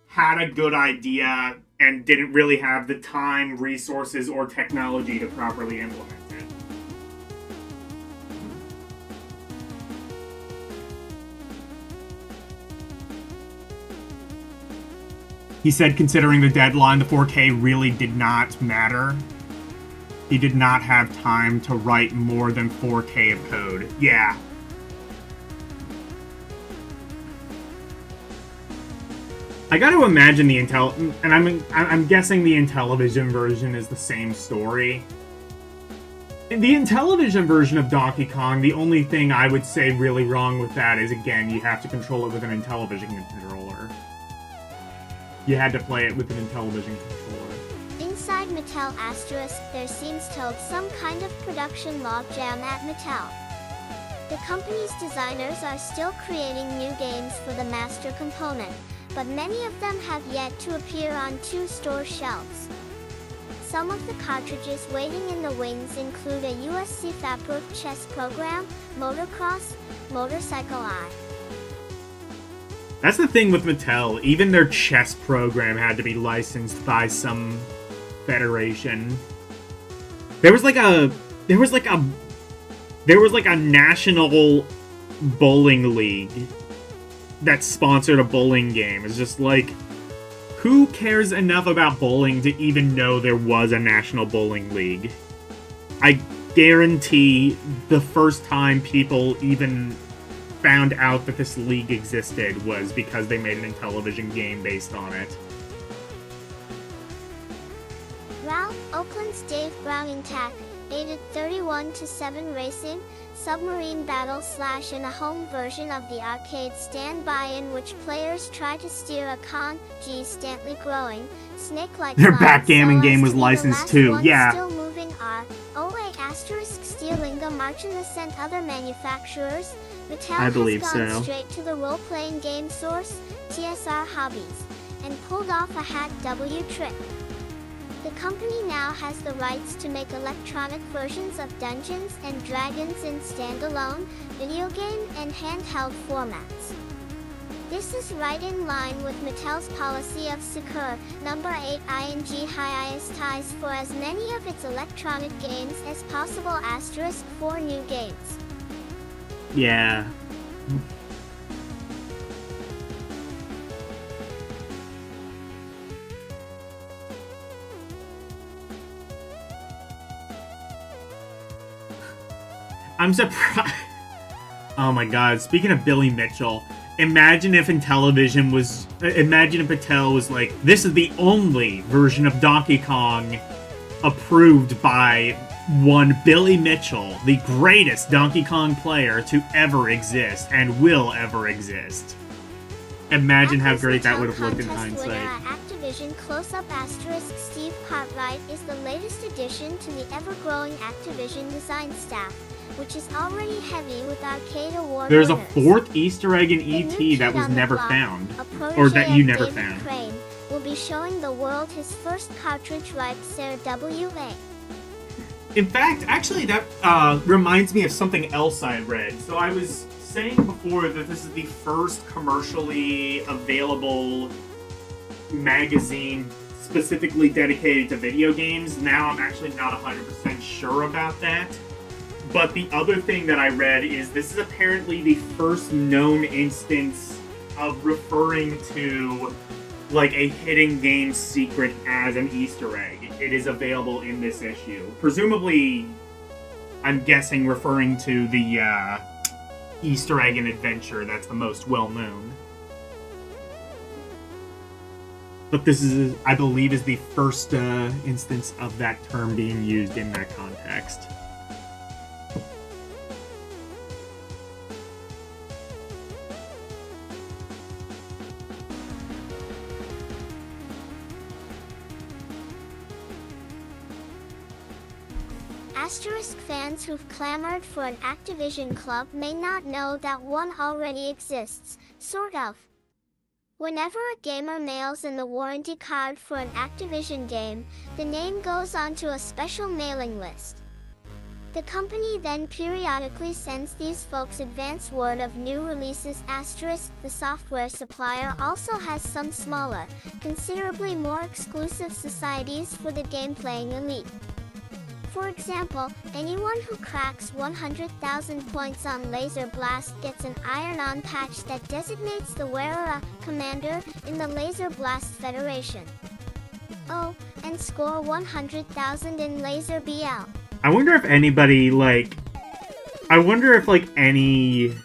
had a good idea, and didn't really have the time, resources, or technology to properly implement it. He said considering the deadline, the 4K really did not matter. He did not have time to write more than 4K of code. Yeah. I gotta imagine the and I'm guessing the Intellivision version is the same story. In the Intellivision version of Donkey Kong, the only thing I would say really wrong with that is, again, you have to control it with an Intellivision controller. You had to play it with an Intellivision controller. Inside Mattel Asterisk, there seems to be some kind of production logjam at Mattel. The company's designers are still creating new games for the master component, but many of them have yet to appear on 2 store shelves. Some of the cartridges waiting in the wings include a USC Fabric chess program, Motocross, Motorcycle Eye. That's the thing with Mattel. Even their chess program had to be licensed by some federation. There was like a national bowling league that sponsored a bowling game. It's just like, who cares enough about bowling to even know there was a national bowling league? I guarantee the first time people even found out that this league existed was because they made an Intellivision game based on it. Ralph, Oakland's Dave Browning Tack, aided 31-7 Racing, Submarine Battle / in a home version of the arcade standby in which players try to steer a G Stantley growing, snake-like Their line backgammon so game as was to be the licensed last too, one yeah. Still moving OA * Stealinga March and Ascent other manufacturers, Mattel I believe has gone so. straight to the role-playing game source, TSR Hobbies, and pulled off a hack W trick. The company now has the rights to make electronic versions of Dungeons & Dragons in standalone, video game, and handheld formats. This is right in line with Mattel's policy of secure, number 8 ing highest ties for as many of its electronic games as possible * for new games. Yeah. I'm surprised. Oh my god, speaking of Billy Mitchell, imagine if Intellivision was... Imagine if Mattel was like, this is the only version of Donkey Kong approved by one Billy Mitchell, the greatest Donkey Kong player to ever exist and will ever exist. Imagine how great that would have looked in hindsight. Activision Close-Up * Steve Cartwright is the latest addition to the ever-growing Activision design staff, which is already heavy with arcade award There's a winners. 4th Easter egg in The new ET kid that was on the never block, found. a Or protege that you of never David found. Crane, will be showing the world his first cartridge-ripe Sarah WA. In fact, actually, that reminds me of something else I read. So I was saying before that this is the first commercially available magazine specifically dedicated to video games. Now I'm actually not 100% sure about that. But the other thing that I read is this is apparently the first known instance of referring to like a hidden game secret as an Easter egg. It is available in this issue. Presumably, I'm guessing referring to the Easter egg and adventure that's the most well known. But this is, I believe, is the first instance of that term being used in that context. Asterisk fans who've clamored for an Activision club may not know that one already exists, sort of. Whenever a gamer mails in the warranty card for an Activision game, the name goes onto a special mailing list. The company then periodically sends these folks advance word of new releases. Asterisk, the software supplier also has some smaller, considerably more exclusive societies for the game-playing elite. For example, anyone who cracks 100,000 points on Laser Blast gets an iron-on patch that designates the wearer a commander in the Laser Blast Federation. Oh, and score 100,000 in Laser BL. I wonder if anybody, any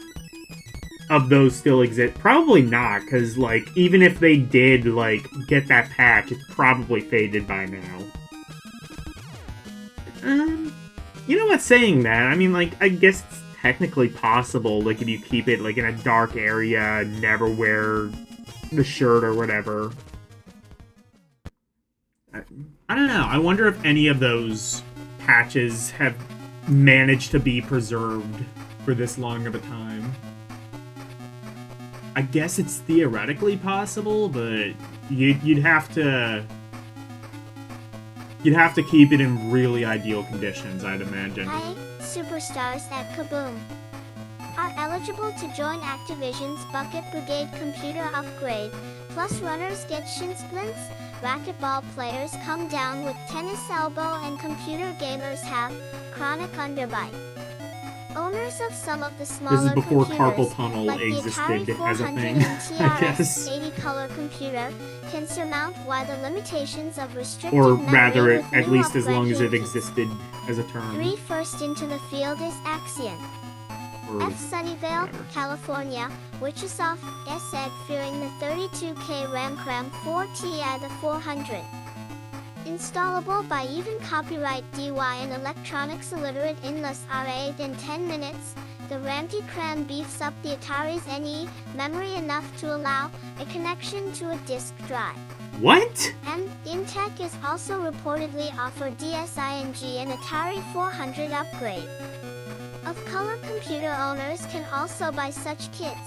of those still exist. Probably not, because, even if they did, get that patch, it's probably faded by now. You know what, saying that, I mean, I guess it's technically possible, if you keep it, in a dark area, never wear the shirt or whatever. I don't know, I wonder if any of those patches have managed to be preserved for this long of a time. I guess it's theoretically possible, but you'd have to keep it in really ideal conditions, I'd imagine. Hi, superstars at Kaboom are eligible to join Activision's Bucket Brigade computer upgrade, plus runners get shin splints, racquetball players come down with tennis elbow, and computer gamers have chronic underbite. Owners of some of the smaller This is before computers, carpal tunnel like the existed Atari as a 400 thing, and I guess. TRS-80 color computer, can surmount why the limitations of restricted Or memory rather, with at new least as long as it upgrade existed as a term. 3 first into the field is Axion. Or F. Sunnyvale, whatever. California, Wichita, SED fearing the 32K RAM Cram 4 Ti the 400. Installable by even copyright DY and electronics illiterate in less 8 than 10 minutes, the Ramty Cram beefs up the Atari's NE memory enough to allow a connection to a disk drive. What? And Intech is also reportedly offered DSING and Atari 400 upgrade. Of color computer owners can also buy such kits,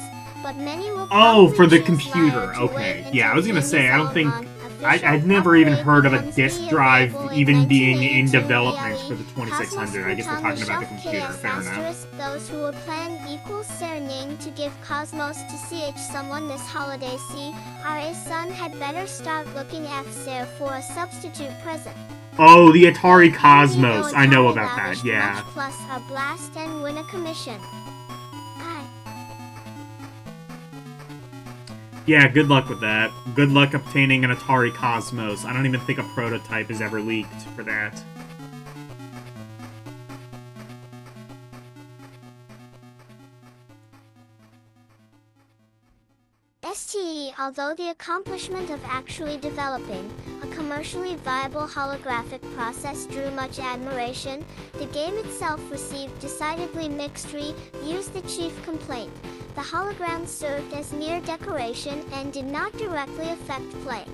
but many will probably For the choose computer, Liar to okay. wait Yeah, I was until gonna say, game I is don't think... on I'd never even official heard of a upgrade disk becomes drive available even being in 1982 development for the Cosmos 2600. I guess we're put on talking about the shelf computer, KS fair enough. asterisk. Those who were planning equal serenade to give Cosmos to CH someone this holiday. CRA son had better start looking after for a substitute present. Oh, the Atari Cosmos. I know about that, yeah. Plus a blast and win a commission. Yeah, good luck with that. Good luck obtaining an Atari Cosmos. I don't even think a prototype is ever leaked for that. STE, although the accomplishment of actually developing a commercially viable holographic process drew much admiration, the game itself received decidedly mixed reviews. The chief complaint: the holograms served as mere decoration and did not directly affect play.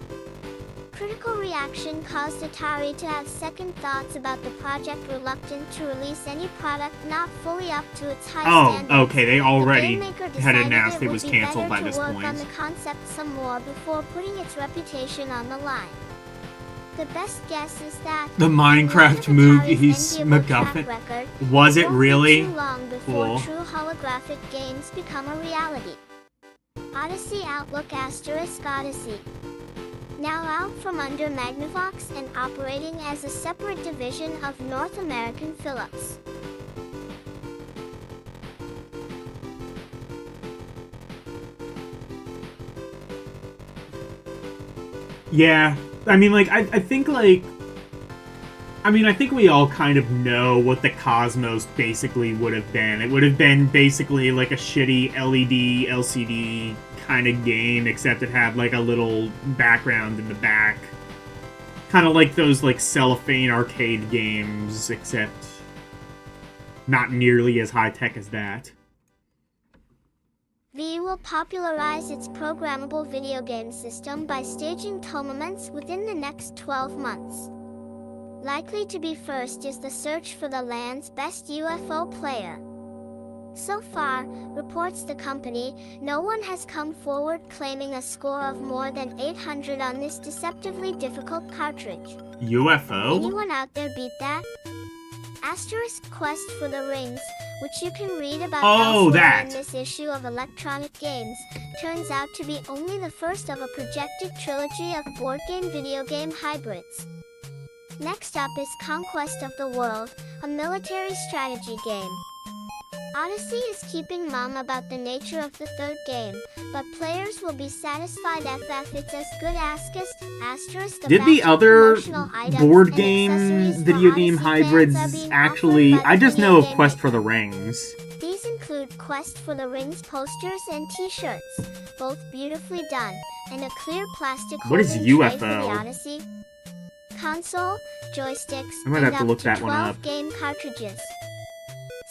Critical reaction caused Atari to have second thoughts about the project, reluctant to release any product not fully up to its high standards. Oh, okay, they already The game maker had decided announced it would was be canceled by better this to work point. on the concept some more before putting its reputation on the line. The best guess is that The Minecraft movie's MacGuffin. Was it really? Too long before Cool. true holographic games become a reality. Odyssey Outlook * Odyssey. Now out from under Magnavox and operating as a separate division of North American Philips. Yeah, I mean, like, I think, like... I mean, I think we all kind of know what the Cosmos basically would have been. It would have been basically like a shitty LED, LCD kind of game, except it had, like, a little background in the back. Kind of like those, like, cellophane arcade games, except not nearly as high-tech as that. VE will popularize its programmable video game system by staging tournaments within the next 12 months. Likely to be first is the search for the land's best UFO player. So far, reports the company, no one has come forward claiming a score of more than 800 on this deceptively difficult cartridge. UFO? Anyone out there beat that? Asterisk Quest for the Rings, which you can read about elsewhere in this issue of Electronic Games, turns out to be only the first of a projected trilogy of board game video game hybrids. Next up is Conquest of the World, a military strategy game. Odyssey is keeping mum about the nature of the third game, but players will be satisfied if it's as good as Did the other board game, video game hybrids actually... I just know of Quest for the Rings. These include Quest for the Rings posters and t-shirts, both beautifully done, and a clear plastic What is holding tray for the UFO? Odyssey. Console, joysticks, I might and have to up look to that one 12 up. game cartridges.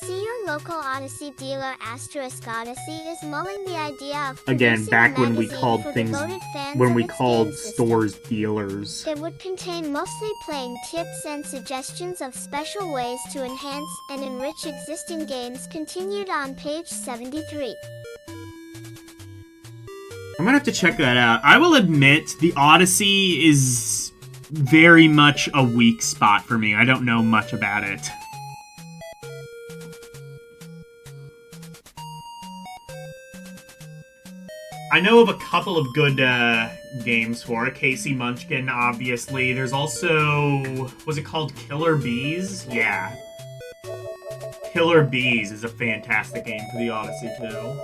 See your local Odyssey dealer. Odyssey is mulling the idea of Again, producing back a when we magazine called for things... devoted fans when of we its called game system. stores dealers. It would contain mostly playing tips and suggestions of special ways to enhance and enrich existing games, continued on page 73. I'm gonna have to check that out. I will admit, the Odyssey is very much a weak spot for me. I don't know much about it. I know of a couple of good games for it. Casey Munchkin, obviously. There's also... was it called Killer Bees? Yeah. Killer Bees is a fantastic game for the Odyssey, too.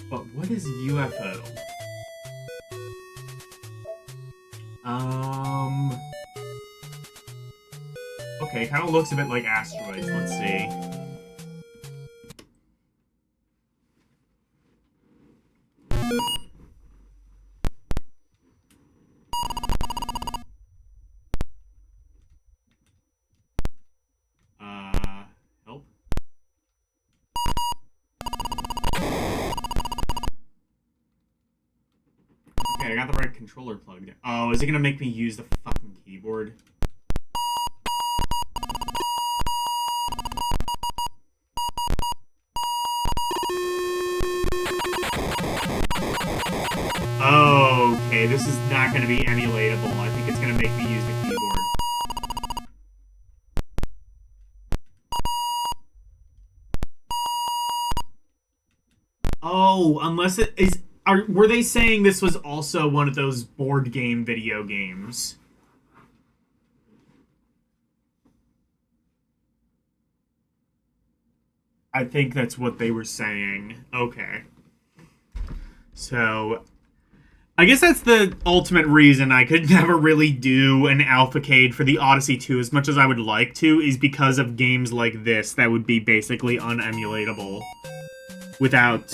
But what is UFO? Okay, kind of looks a bit like asteroids. Let's see. Help. Okay, I got the right controller plugged in. Oh, is it gonna make me use the fucking keyboard? Okay, this is not going to be emulatable. I think it's going to make me use the keyboard. Oh, unless it is... were they saying this was also one of those board game video games? I think that's what they were saying. Okay. So... I guess that's the ultimate reason I could never really do an alphacade for the Odyssey 2 as much as I would like to, is because of games like this that would be basically unemulatable without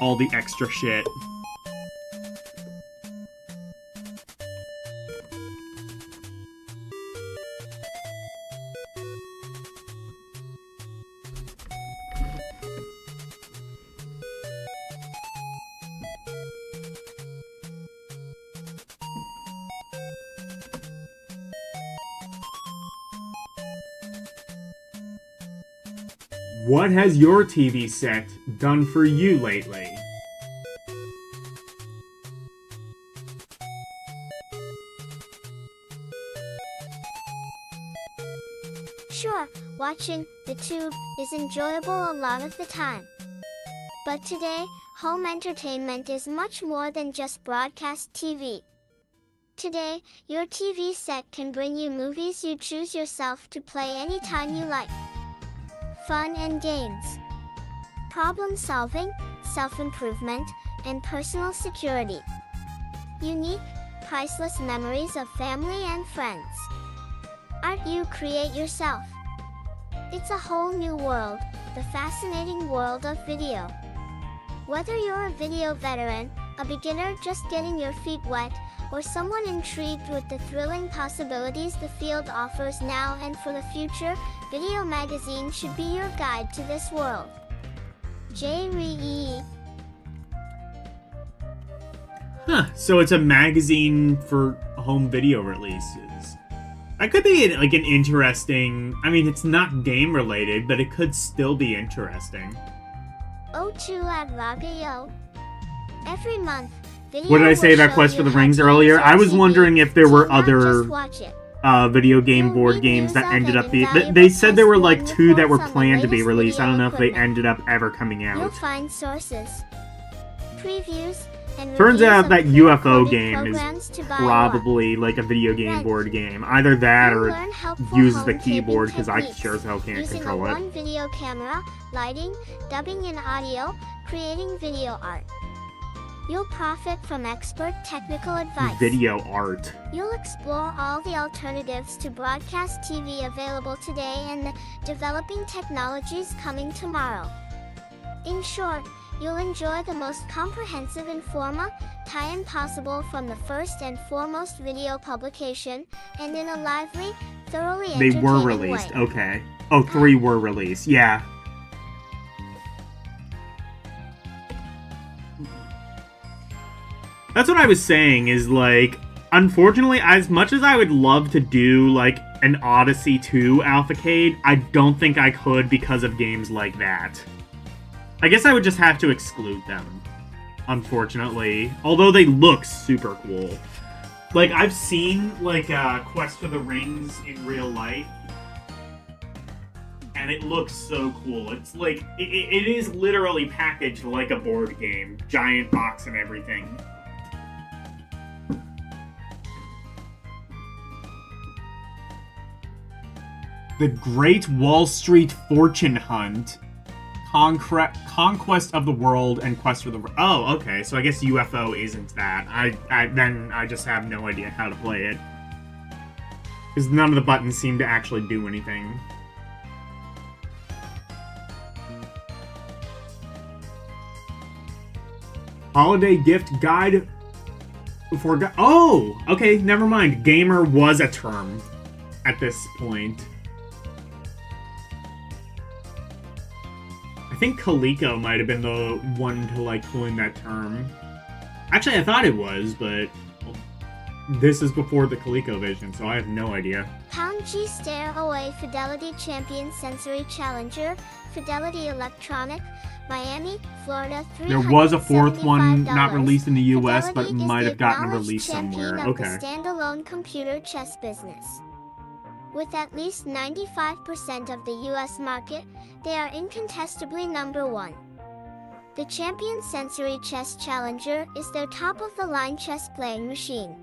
all the extra shit. What has your TV set done for you lately? Sure, watching the tube is enjoyable a lot of the time. But today, home entertainment is much more than just broadcast TV. Today, your TV set can bring you movies you choose yourself to play anytime you like. Fun and games, problem solving, self-improvement, and personal security. Unique, priceless memories of family and friends. Art you create yourself. It's a whole new world, the fascinating world of video. Whether you're a video veteran, a beginner just getting your feet wet, or someone intrigued with the thrilling possibilities the field offers now and for the future, Video Magazine should be your guide to this world. J-Re-E. Huh, so it's a magazine for home video releases. That could be like an interesting... I mean, it's not game related, but it could still be interesting. O2 at Ragayo. Every month, what did I say about Quest for the Rings earlier? I was wondering if there were other video game board games that ended up being... They said there were like 2 that were planned to be released. I don't know if they ended up ever coming out. You'll find sources, previews, and turns out that reviews of UFO game programs is to buy probably like a video game board game. Either that You'll or learn it helpful uses the home taping keyboard, because I techniques sure as hell can't using control a it. one video camera, lighting, dubbing in audio, creating video art. You'll profit from expert technical advice. Video art. You'll explore all the alternatives to broadcast TV available today and the developing technologies coming tomorrow. In short, you'll enjoy the most comprehensive Informa tie-in possible from the first and foremost video publication, and in a lively, thoroughly They were entertaining released, way. okay. Oh, 3 were released, yeah. That's what I was saying, is like, unfortunately, as much as I would love to do like an Odyssey 2 Alphacade, I don't think I could because of games like that. I guess I would just have to exclude them, unfortunately. Although they look super cool. Like, I've seen like Quest for the Rings in real life, and it looks so cool. It's like, it is literally packaged like a board game. Giant box and everything. The Great Wall Street Fortune Hunt, Conquest of the World, and Quest for the... Oh, okay, so I guess UFO isn't that. Then I just have no idea how to play it. Because none of the buttons seem to actually do anything. Holiday gift guide for... Oh! Okay, never mind. Gamer was a term at this point. I think Coleco might have been the one to, like, coin that term. Actually, I thought it was, but this is before the ColecoVision, so I have no idea. Pound G Stare Away Fidelity Champion Sensory Challenger, Fidelity Electronic, Miami, Florida. There was a fourth one not released in the US, but it might have gotten released somewhere. Okay. The standalone computer chess business. With at least 95% of the US market, they are incontestably number one. The Champion Sensory Chess Challenger is their top-of-the-line chess playing machine.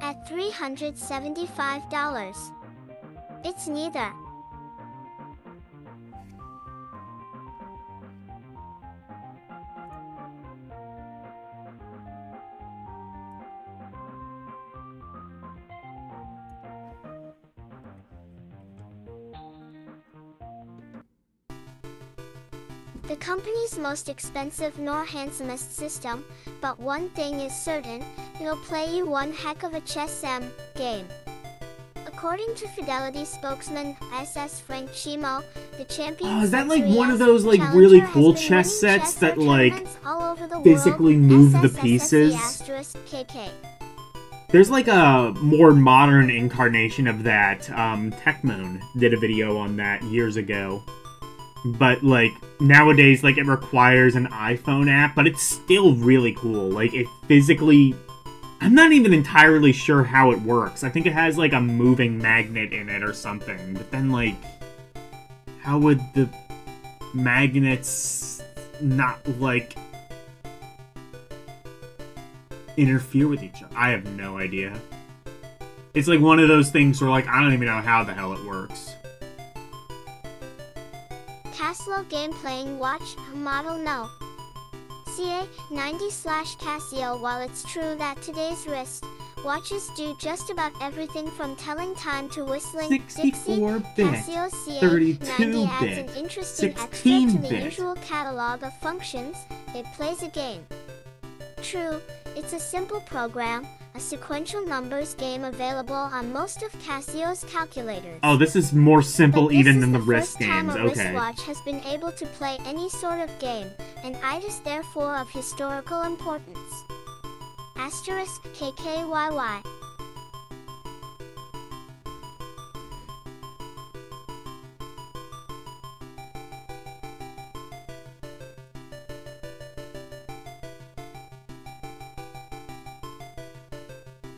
At $375. It's neither. The company's most expensive nor handsomest system, but one thing is certain, it'll play you one heck of a chess game. According to Fidelity spokesman SS Frank Chimo, the Champion is that like Sensory one of those like really cool chess sets that like physically move the pieces? KK. There's like a more modern incarnation of that. Techmoon did a video on that years ago. But, like, nowadays, like, it requires an iPhone app, but it's still really cool. Like, it physically... I'm not even entirely sure how it works. I think it has, like, a moving magnet in it or something. But then, like, how would the magnets not, like, interfere with each other? I have no idea. It's, like, one of those things where, like, I don't even know how the hell it works. Casio Game Playing Watch, model no. CA 90/Casio. While it's true that today's wrist watches do just about everything from telling time to whistling, 64-bit, Casio CA90 adds an 32-bit, interesting extra to the 16-bit. usual catalog of functions. It plays a game. True, it's a simple program, a sequential numbers game available on most of Casio's calculators. Oh, this is more simple But even this than is the wrist first time games. a Okay. wristwatch has been able to play any sort of game, an item therefore of historical importance. Asterisk KKYY.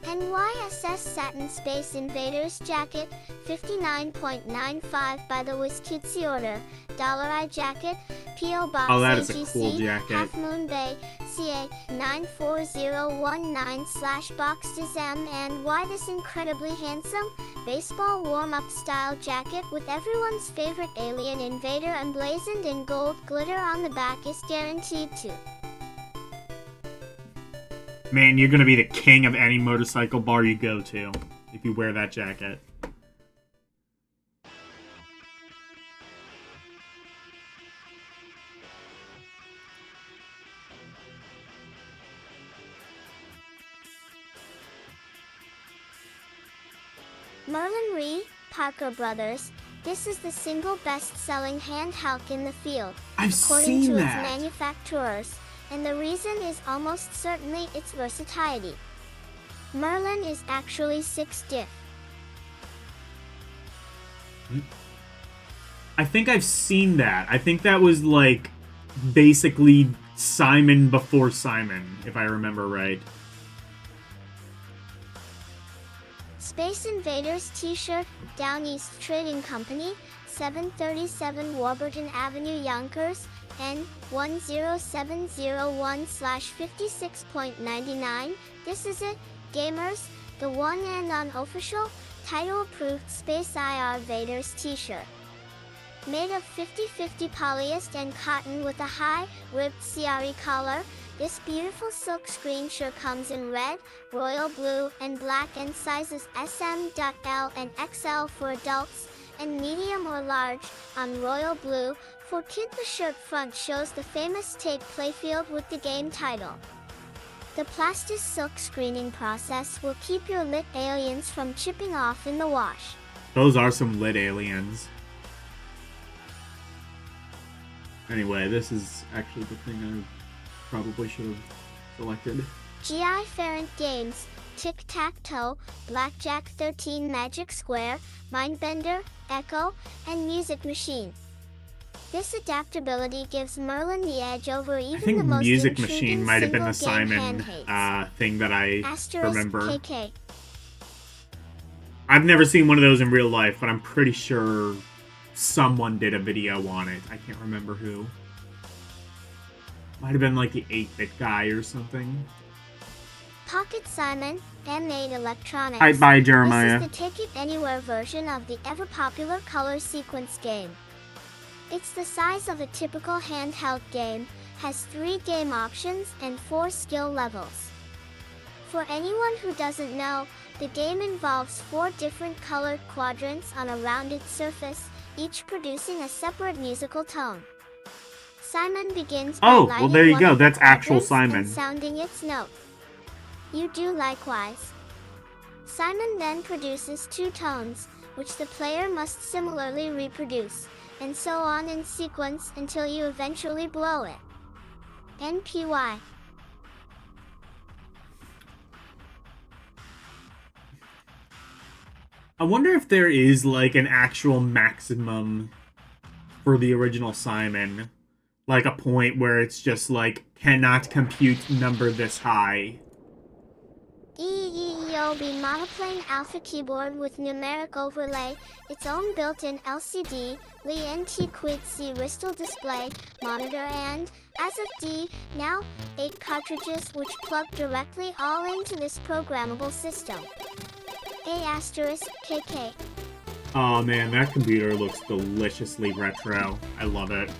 NYSS Satin Space Invaders Jacket, 59.95 by the Wiskitsi order, $I jacket, P.O. Box Oh, that is a AGC, cool jacket. Half Moon Bay, CA 94019/box/M. And why this incredibly handsome baseball warm-up style jacket with everyone's favorite alien invader emblazoned in gold glitter on the back is guaranteed to. Man, you're gonna be the king of any motorcycle bar you go to if you wear that jacket. Merlin Ree, Parker Brothers. This is the single best-selling handheld in the field, I've according seen to that. its manufacturers, and the reason is almost certainly its versatility. Merlin is actually 6-diff. I think I've seen that. I think that was like basically Simon before Simon, if I remember right. Space Invaders t-shirt, Down East Trading Company, 737 Warburton Avenue, Yonkers, N10701/56.99. This is it, gamers, the one and unofficial, title-approved Space IR Vaders t-shirt. Made of 50/50 polyester and cotton with a high, ribbed CRE collar, this beautiful silkscreen shirt comes in red, royal blue, and black and sizes SM.L and XL for adults, and medium or large, on royal blue. For kids, the shirt front shows the famous Tate playfield with the game title. The plastic silk screening process will keep your lit aliens from chipping off in the wash. Those are some lit aliens. Anyway, this is actually the thing I probably should have selected. GI Ferrant Games, Tic-Tac-Toe, Blackjack 13 Magic Square, Mindbender, Echo, and Music Machine. This adaptability gives Merlin the edge over even the most Music Machine might have been the single-game Simon thing that I remember. KK. I've never seen one of those in real life, but I'm pretty sure someone did a video on it. I can't remember who. Might have been like the 8-bit guy or something. Pocket Simon, M8 Electronics. Hi, bye, Jeremiah. This is the Take It Anywhere version of the ever-popular color sequence game. It's the size of a typical handheld game, has 3 game options and 4 skill levels. For anyone who doesn't know, the game involves 4 different colored quadrants on a rounded surface, each producing a separate musical tone. Simon begins by well, lighting there you one go. of the That's actual quadrants Simon. and sounding its note. You do likewise. Simon then produces 2 tones, which the player must similarly reproduce, and so on in sequence until you eventually blow it. NPY. I wonder if there is like an actual maximum for the original Simon. Like a point where it's just like, cannot compute number this high. EEEOB monoplane alpha keyboard with numeric overlay, its own built-in LCD, Li-NT Quid C crystal display, monitor and, as of D, now, 8 cartridges which plug directly all into this programmable system. A*KK. Oh man, that computer looks deliciously retro. I love it.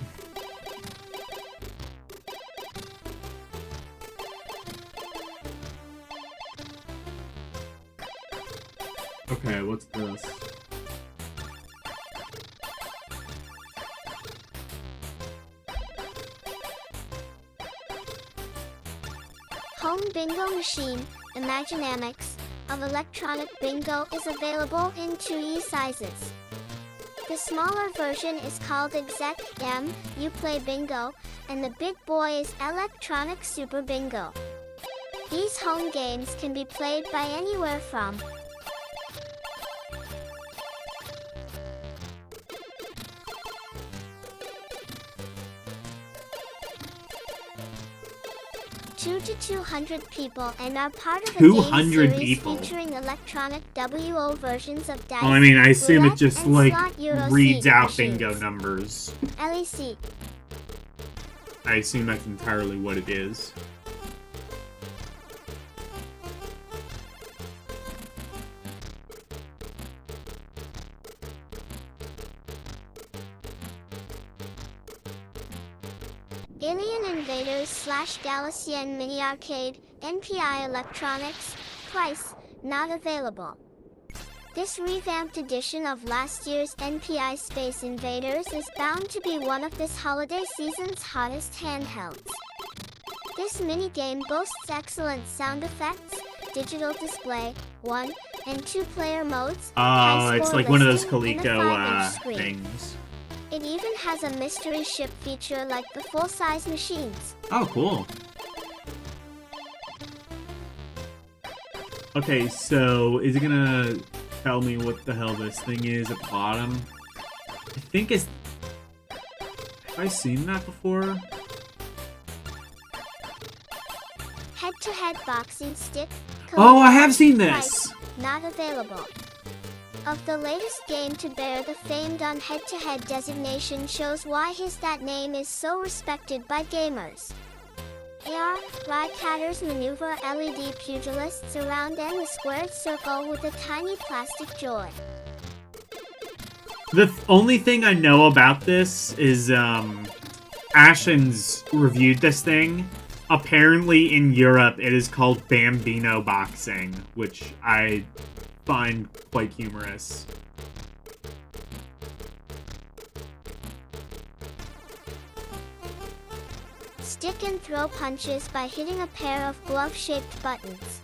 Okay, what's this? Home Bingo Machine, Imaginamics, of Electronic Bingo is available in 2E sizes. The smaller version is called Exec M, You Play Bingo, and the big boy is Electronic Super Bingo. These home games can be played by anywhere from 2 to 200 people and are part of a 200 game series people. featuring electronic WO versions of dice. Well, I mean, I assume it roulette, just and like slot Euro reads seed out machines. bingo numbers. LEC. I assume that's entirely what it is. Alien Invaders / Galaxian Mini Arcade, NPI Electronics, price, not available. This revamped edition of last year's NPI Space Invaders is bound to be one of this holiday season's hottest handhelds. This minigame boasts excellent sound effects, digital display, 1- and 2-player modes, Oh, high it's score like one of those listing, and a Coleco 5-inch screen. things. It even has a mystery ship feature like the full-size machines. Oh, cool. Okay, so is it gonna tell me what the hell this thing is at the bottom? I think it's... Have I seen that before? Head-to-head boxing stick. Oh, I have seen this! Price, not available. Of the latest game to bear the famed on head-to-head designation shows why that name is so respected by gamers. AR, Ride-Catters maneuver LED pugilists around in a squared circle with a tiny plastic joy. The only thing I know about this is, Ashen's reviewed this thing. Apparently in Europe it is called Bambino Boxing, which I find quite humorous. Stick and throw punches by hitting a pair of glove-shaped buttons.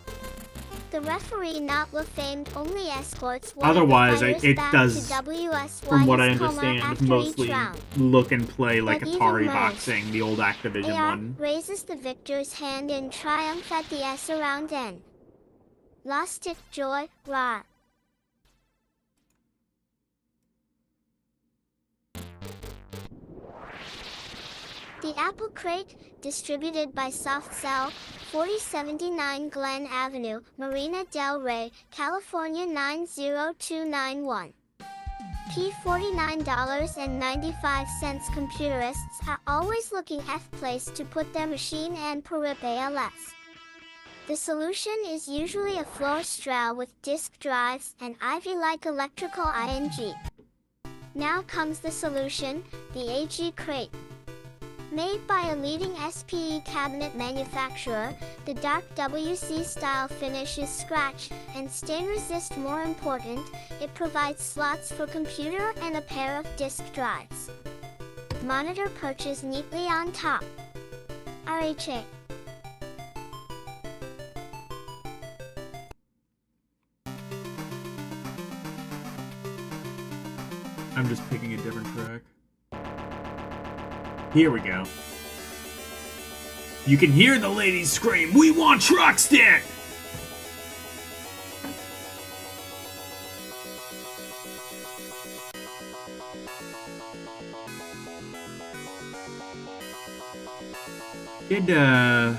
The referee not famed only escorts one Otherwise, of the fighters it back does, to WS from what I coma understand, after mostly each round. look and play like But Atari even worse, Boxing, the old Activision AR one. raises the victor's hand in triumph at the S around N. Lost it, joy, rar. The Apple Crate, distributed by SoftCell, 4079 Glen Avenue, Marina del Rey, California 90291. $49.95. Computerists are always looking for a place to put their machine and perip ALS. The solution is usually a floor straw with disk drives and Ivy-like electrical ING. Now comes the solution, the AG Crate. Made by a leading SPE cabinet manufacturer, the dark WC style finish is scratch and stain resist. More important, it provides slots for computer and a pair of disk drives. Monitor perches neatly on top. RHA. I'm just picking a different track. Here we go. You can hear the ladies scream, "We want truck stick!" Yeah, I did.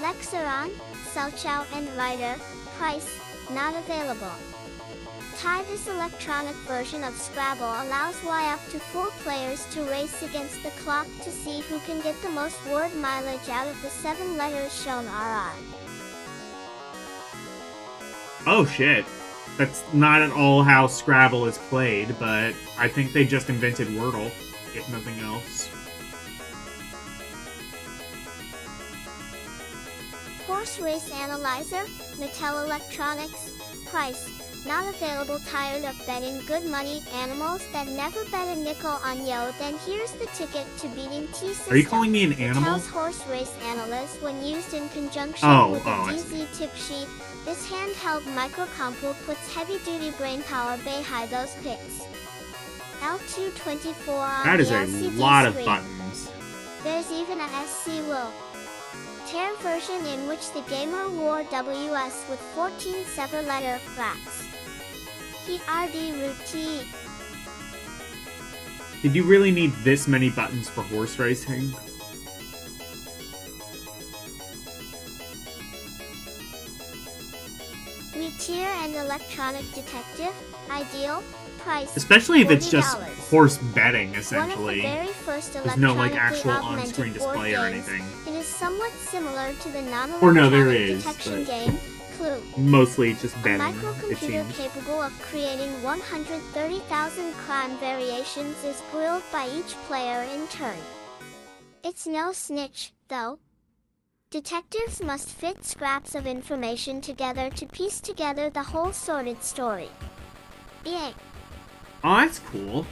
Lexeron, Selchow and Rider, price, not available. This electronic version of Scrabble allows up to 4 players to race against the clock to see who can get the most word mileage out of the 7 letters shown RR. Oh shit. That's not at all how Scrabble is played, but I think they just invented Wordle, if nothing else. Horse Race Analyzer, Mattel Electronics, price, not available. Tired of betting good money animals that never bet a nickel on yo? Then here's the ticket to beating T-System. Are you calling me an animal? Mattel's Horse Race Analyst when used in conjunction with a DZ tip sheet. This handheld microcomputer puts heavy-duty brainpower behind those picks. L224 on that is the a LCD lot screen. of buttons. There's even a SC will. Tear version in which the gamer wore WS with 14 seven-letter rats. PRD routine. Did you really need this many buttons for horse racing? Retier and Electronic Detective, ideal, price. Especially if it's just $40. horse betting, essentially. One of the very first There's no like actual augmented on-screen board display or games. anything. It is somewhat similar to the Or no, there non-electronic is, detection but... game, Clue. Mostly just A betting, it microcomputer seems. capable of creating 130,000 crime variations is grilled by each player in turn. It's no snitch, though. Detectives must fit scraps of information together to piece together the whole sordid story. Yay! Oh, that's cool.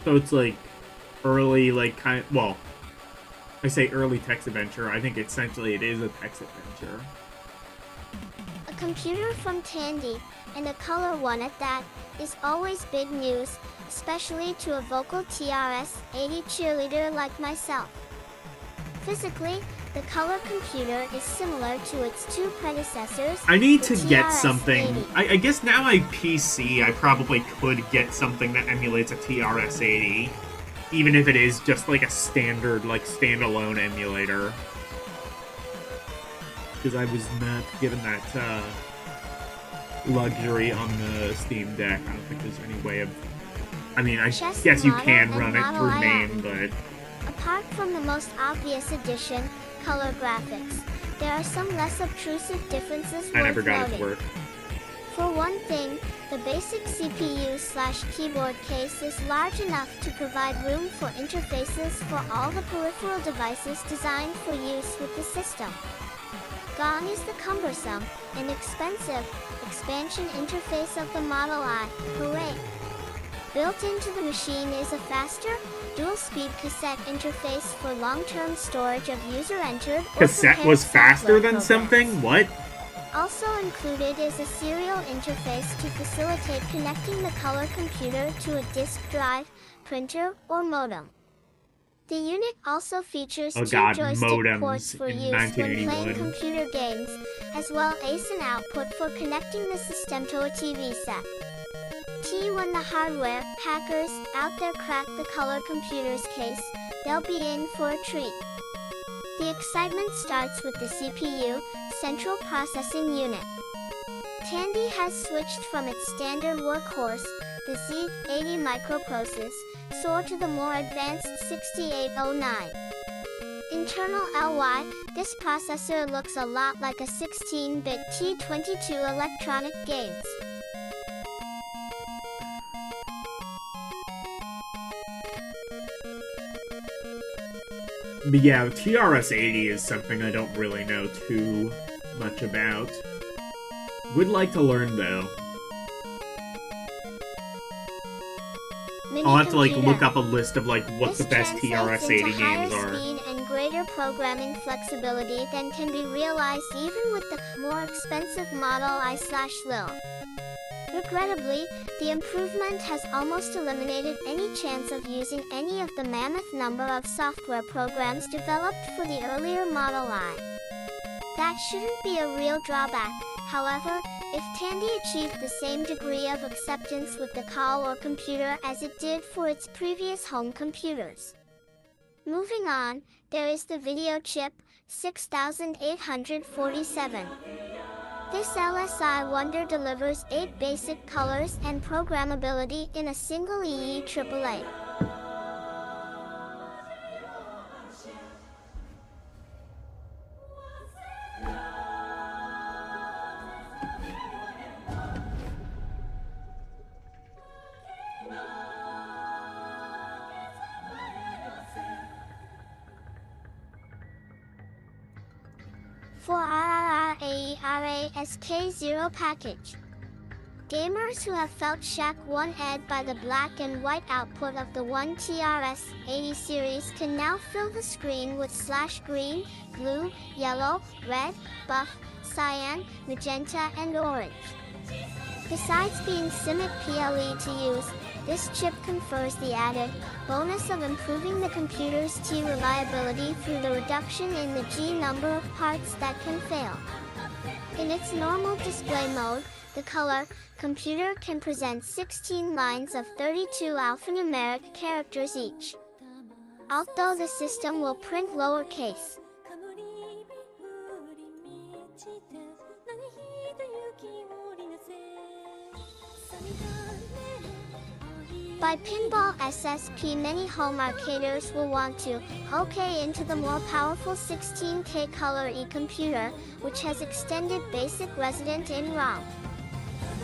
So it's like early, like kind of, well, I say early text adventure. I think essentially it is a text adventure. A computer from Tandy, and a color one at that, is always big news, especially to a vocal TRS-80 cheerleader like myself. Physically, the color computer is similar to its two predecessors. I need the to get TRS-80. something. I guess now my PC, I probably could get something that emulates a TRS-80. Even if it is just like a standard, like standalone emulator. Because I was not given that luxury on the Steam Deck. I don't think there's any way of... I mean, I Chess guess you Model can and run it Model through IM. MAME, but... Apart from the most obvious addition, color graphics, there are some less obtrusive differences I never worth got it to noting. work. For one thing, the basic CPU/keyboard case is large enough to provide room for interfaces for all the peripheral devices designed for use with the system. Gone is the cumbersome and expensive expansion interface of the Model I. Hooray! Built into the machine is a faster, dual-speed cassette interface for long-term storage of user-entered or Cassette prepared was faster software than programs. something? What? Also included is a serial interface to facilitate connecting the color computer to a disk drive, printer, or modem. The unit also features Oh two god, joystick modems ports for in use when playing 1981. computer games, as well as an output for connecting the system to a TV set. When the hardware hackers out there crack the color computer's case, they'll be in for a treat. The excitement starts with the CPU, Central Processing Unit. Tandy has switched from its standard workhorse, the Z80 microprocessor, to the more advanced 6809. Internal LY, this processor looks a lot like a 16-bit T22 Electronic Games. But yeah, the TRS-80 is something I don't really know too much about. Would like to learn, though. I'll have to, like, look up a list of, like, what the best TRS-80 games are. Speed and greater programming flexibility than can be realized even with the more expensive Model I/Lil. Regrettably, the improvement has almost eliminated any chance of using any of the mammoth number of software programs developed for the earlier Model I. That shouldn't be a real drawback, however, if Tandy achieved the same degree of acceptance with the Color computer as it did for its previous home computers. Moving on, there is the video chip, 6847. This LSI wonder delivers 8 basic colors and programmability in a single EE-AAA. For RRRAERASK0 package. Gamers who have felt Shack 1 ed by the black and white output of the 1TRS-80 series can now fill the screen with /green, blue, yellow, red, buff, cyan, magenta, and orange. Besides being CMYK PLE to use, this chip confers the added bonus of improving the computer's T reliability through the reduction in the G number of parts that can fail. In its normal display mode, the color computer can present 16 lines of 32 alphanumeric characters each. Although the system will print lowercase. By pinball SSP, many home arcaders will want to hook into the more powerful 16K color e-computer, which has extended basic resident in ROM.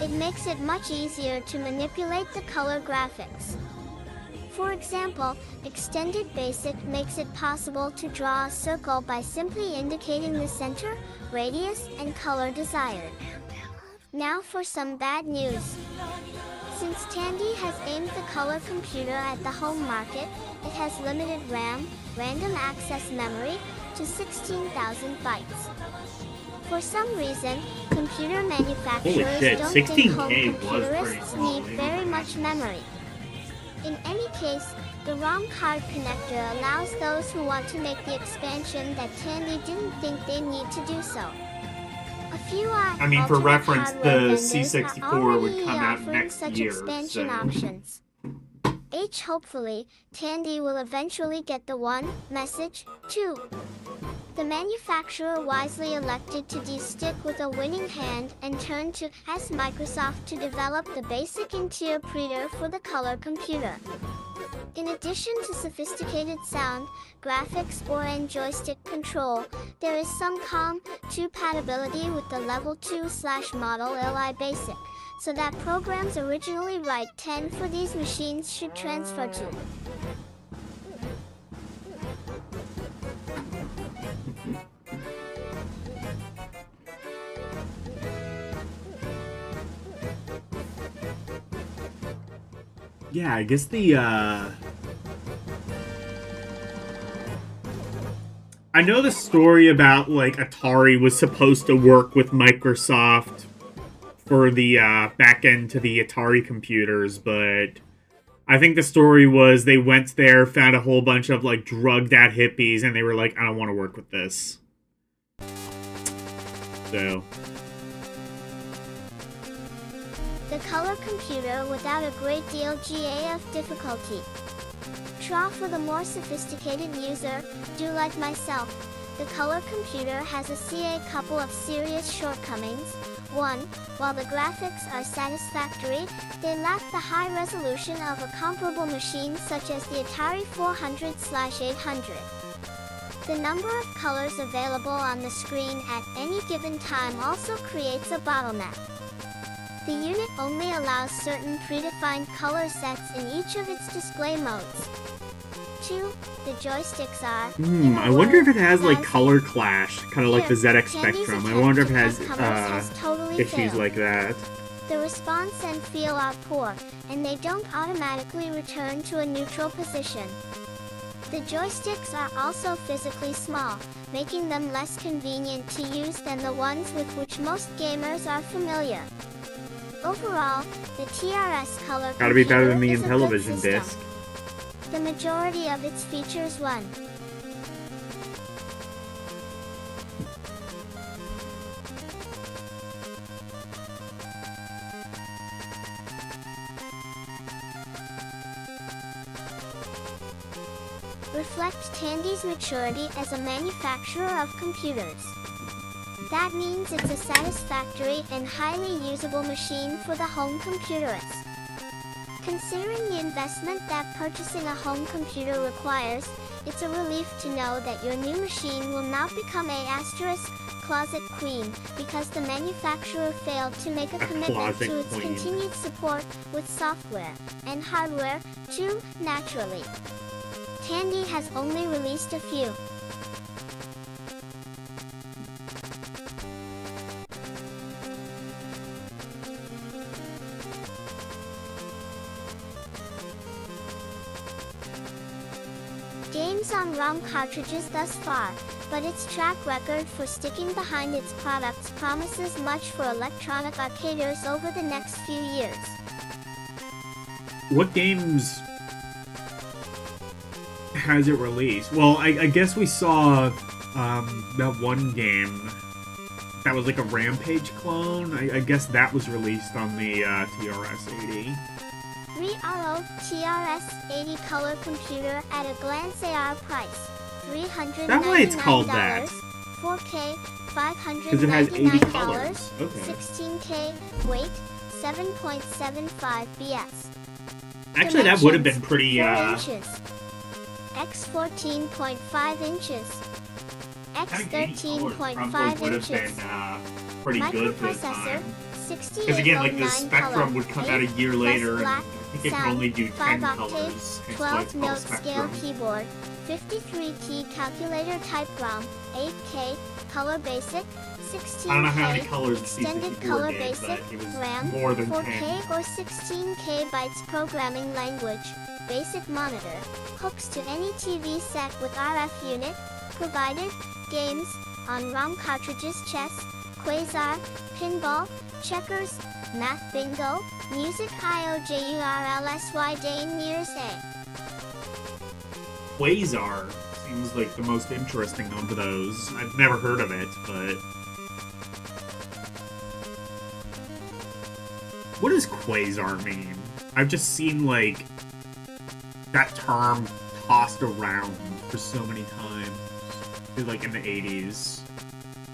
It makes it much easier to manipulate the color graphics. For example, Extended Basic makes it possible to draw a circle by simply indicating the center, radius, and color desired. Now for some bad news. Since Tandy has aimed the color computer at the home market, it has limited RAM, random access memory, to 16,000 bytes. For some reason, computer manufacturers don't think home computerists need very much memory. In any case, the ROM card connector allows those who want to make the expansion that Tandy didn't think they need to do so. A few I mean, for reference, the vendors C64 are would come out offering next such year. expansion options. Hopefully, Tandy will eventually get the one message, too. The manufacturer wisely elected to de-stick with a winning hand and turned to Microsoft to develop the basic interpreter for the color computer. In addition to sophisticated sound, graphics, and joystick control, there is some compatibility with the Level 2/Model LI Basic, so that programs originally Write 10 for these machines should transfer to. Yeah, I guess the, I know the story about, like, Atari was supposed to work with Microsoft for the, back end to the Atari computers, but I think the story was they went there, found a whole bunch of, like, drugged-out hippies, and they were like, I don't want to work with this. So... The color computer without a great deal of difficulty. Try for the more sophisticated user, do like myself. The color computer has a couple of serious shortcomings. 1. While the graphics are satisfactory, they lack the high resolution of a comparable machine such as the Atari 400/800. The number of colors available on the screen at any given time also creates a bottleneck. The unit only allows certain predefined color sets in each of its display modes. 2. The joysticks are... I wonder if it has, like, color clash, kind of like the ZX Tandy's Spectrum. I wonder if it has, totally issues failed. like that. The response and feel are poor, and they don't automatically return to a neutral position. The joysticks are also physically small, making them less convenient to use than the ones with which most gamers are familiar. Overall, the TRS color Gotta be better than the computer is a Intellivision good system. disc. The majority of its features run. Reflect Tandy's maturity as a manufacturer of computers. That means it's a satisfactory and highly usable machine for the home computerist. Considering the investment that purchasing a home computer requires, it's a relief to know that your new machine will not become a closet queen because the manufacturer failed to make a commitment to its continued support with software and hardware, too, naturally. Tandy has only released a few. Games on ROM cartridges thus far, but its track record for sticking behind its products promises much for electronic arcaders over the next few years. What games has it released? Well, I guess we saw that one game that was like a Rampage clone. I guess that was released on the TRS-80. 3RO TRS-80 color computer at a glance AR price, $399. That's why it's called that. 4K, $599. Because it has 80 colors. Okay. 16K, weight, 7.75 BS. Actually, that would have been pretty, 4 inches. X 14.5 inches. X 13.5 inches. Pretty good for the Microprocessor, time. Because again, like the Spectrum would come out a year later, and I think it could only do 10 colors. 12 note scale keyboard, 53key calculator type ROM, 8K, color basic, 16K, I don't know how many colors extended the color did, basic, but it was RAM, more than 4K 10. or 16K bytes programming language, basic monitor, hooks to any TV set with RF unit, provided, games, on ROM cartridges, chess, Quasar, pinball, checkers, math bingo, music IOJURLSY Dane years A. Quasar seems like the most interesting of those. I've never heard of it, but... What does Quasar mean? I've just seen, like, that term tossed around for so many times. Like, in the 80s.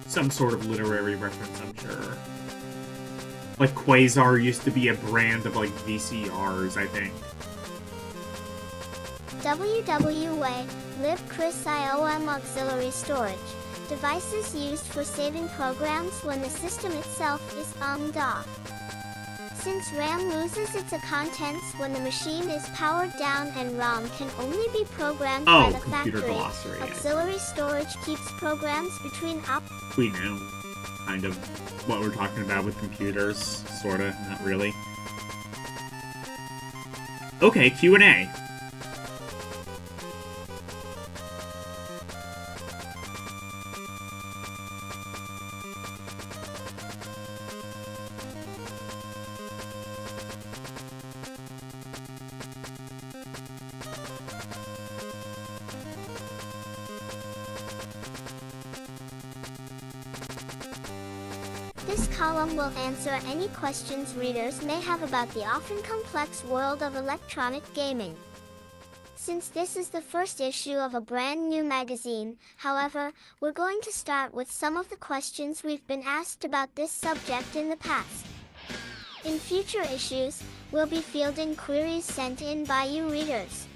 Some sort of literary reference, I'm sure. Like, Quasar used to be a brand of, like, VCRs, I think. WWA, libchris.iom auxiliary storage. Devices used for saving programs when the system itself is off. Since RAM loses its contents when the machine is powered down and ROM can only be programmed by the factory, glossary, auxiliary storage keeps programs between We know kind of what we're talking about with computers, sorta, not really. Okay, Q&A. This column will answer any questions readers may have about the often complex world of electronic gaming. Since this is the first issue of a brand new magazine, however, we're going to start with some of the questions we've been asked about this subject in the past. In future issues, we'll be fielding queries sent in by you readers.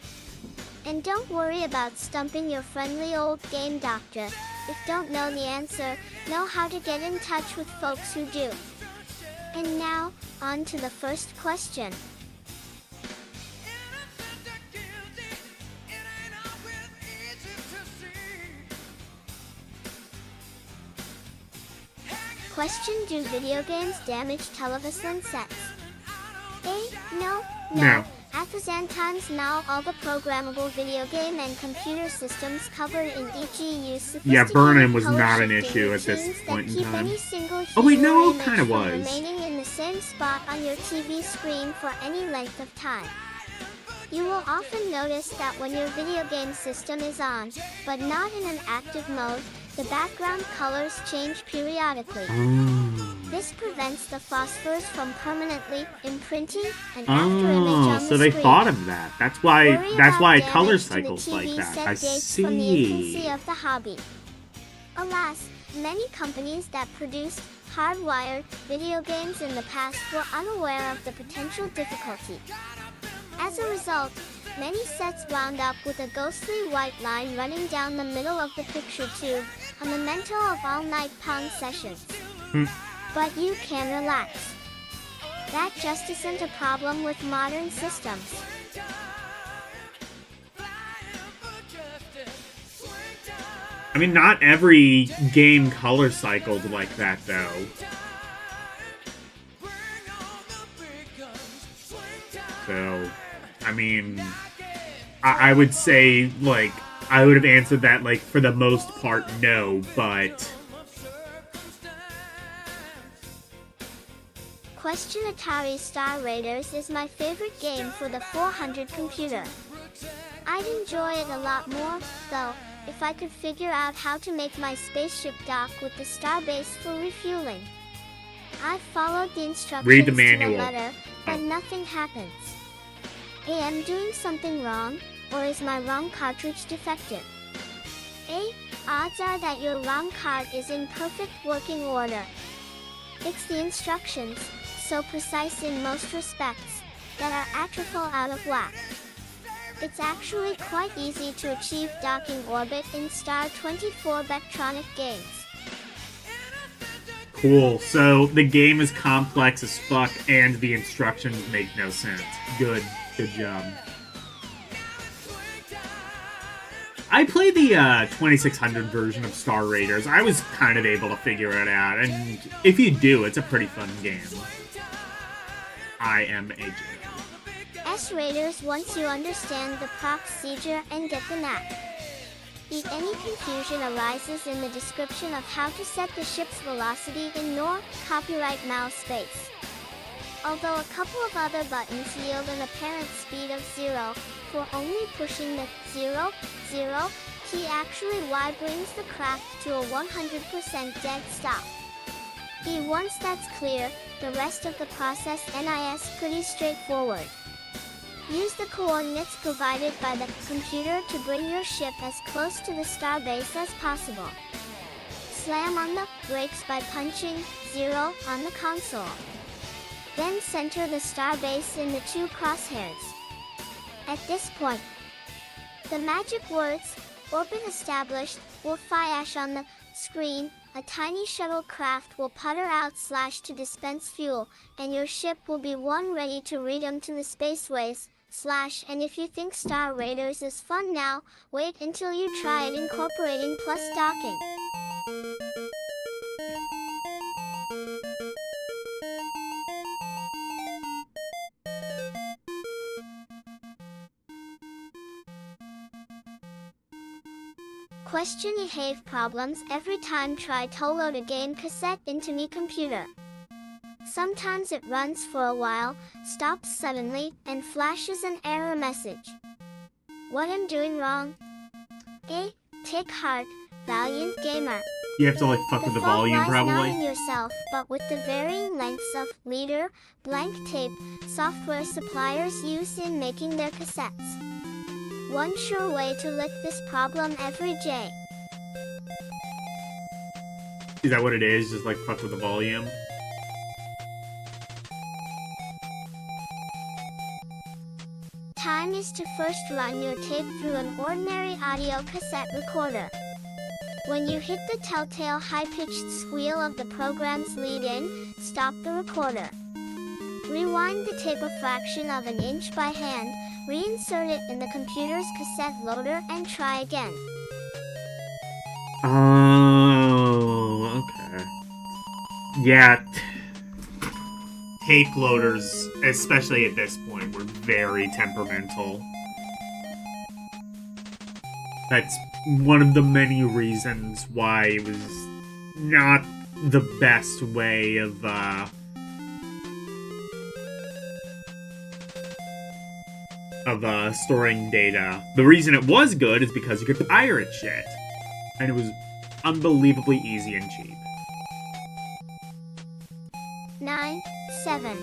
And don't worry about stumping your friendly old game doctor. If don't know the answer, know how to get in touch with folks who do. And now, on to the first question. Question: do video games damage television sets? No. At present times now, all the programmable video game and computer systems covered in EG use burn-in was not an issue at this point in time. Oh wait, no, it kind of was. Remaining in the same spot on your TV screen for any length of time. You will often notice that when your video game system is on, but not in an active mode, the background colors change periodically. This prevents the phosphors from permanently imprinting an afterimage on the screen. So they thought of that. That's why color cycles like that. I see. From the infancy of the hobby. Alas, many companies that produced hardwired video games in the past were unaware of the potential difficulty. As a result, many sets wound up with a ghostly white line running down the middle of the picture tube, a memento of all-night Pong sessions. But you can relax. That just isn't a problem with modern systems. I mean, not every game color cycled like that, though. So, I mean, I would say, like, I would have answered that, like, for the most part, no, but... Question: Atari Star Raiders is my favorite game for the 400 computer. I'd enjoy it a lot more, though, if I could figure out how to make my spaceship dock with the starbase for refueling. I followed the instructions Read the manual. to the letter, but nothing happens. Am I doing something wrong, or is my ROM cartridge defective? Odds are that your ROM card is in perfect working order. It's the instructions, so precise in most respects. that are atrophy out of whack. It's actually quite easy to achieve docking orbit in Star 24 Vectronic games. Cool. So the game is complex as fuck and the instructions make no sense. Good job. I played the 2600 version of Star Raiders. I was kind of able to figure it out, and if you do, it's a pretty fun game. I am AJ. S-Raiders once you understand the procedure and get the knack. If any confusion arises in the description of how to set the ship's velocity in NOR, copyright mouse space. Although a couple of other buttons yield an apparent speed of 0, for only pushing the 0, 0 key actually Y brings the craft to a 100% dead stop. Once that's clear, the rest of the process NIS pretty straightforward. Use the coordinates provided by the computer to bring your ship as close to the starbase as possible. Slam on the brakes by punching 0 on the console. Then center the starbase in the 2 crosshairs. At this point, the magic words, "Orbit established," will flash on the screen. A tiny shuttlecraft will putter out / to dispense fuel, and your ship will be ready to read them to the spaceways. / And if you think Star Raiders is fun now, wait until you try it incorporating plus docking. Question you have problems every time try to load a game cassette into me computer. Sometimes it runs for a while, stops suddenly, and flashes an error message. What I'm doing wrong? Take heart, valiant gamer. You have to like fuck with the volume fault lies not probably. in yourself, but with the varying lengths of leader, blank tape, software suppliers use in making their cassettes. One sure way to lift this problem every day. Is that what it is? Just like fuck with the volume? Time is to first run your tape through an ordinary audio cassette recorder. When you hit the telltale high-pitched squeal of the program's lead-in, stop the recorder. Rewind the tape a fraction of an inch by hand, reinsert it in the computer's cassette loader, and try again. Oh, okay. Yeah. Tape loaders, especially at this point, were very temperamental. That's one of the many reasons why it was not the best way of, storing data. The reason it was good is because you could pirate shit. And it was unbelievably easy and cheap. 9, 7.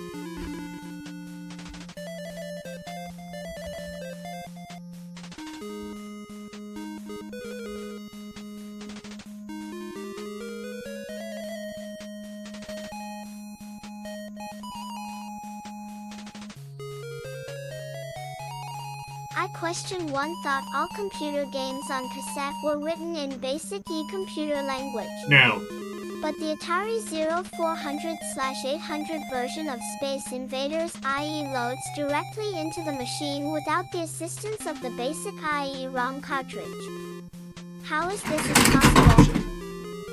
I question one thought all computer games on cassette were written in basic E-computer language. No. But the Atari 0400/800 version of Space Invaders IE loads directly into the machine without the assistance of the basic IE ROM cartridge. How is this possible?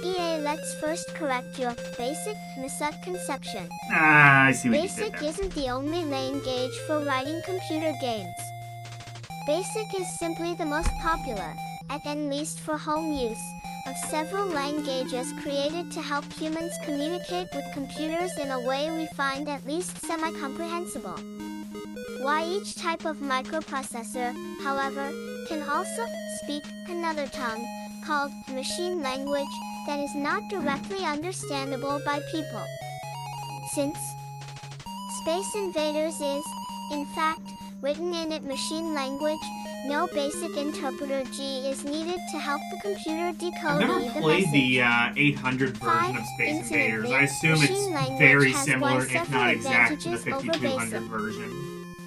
EA, let's first correct your basic misconception. I see what you did Basic there. isn't the only lane gauge for writing computer games. Basic is simply the most popular, at least for home use, of several languages created to help humans communicate with computers in a way we find at least semi-comprehensible. Why each type of microprocessor, however, can also speak another tongue, called machine language, that is not directly understandable by people. Since Space Invaders is, in fact, written in it machine language, no basic interpreter G is needed to help the computer decode I've never the played message. the 800 version of Space Invaders. I assume machine it's language very has similar, won if several not exact, to the advantages over 5200 basic. version.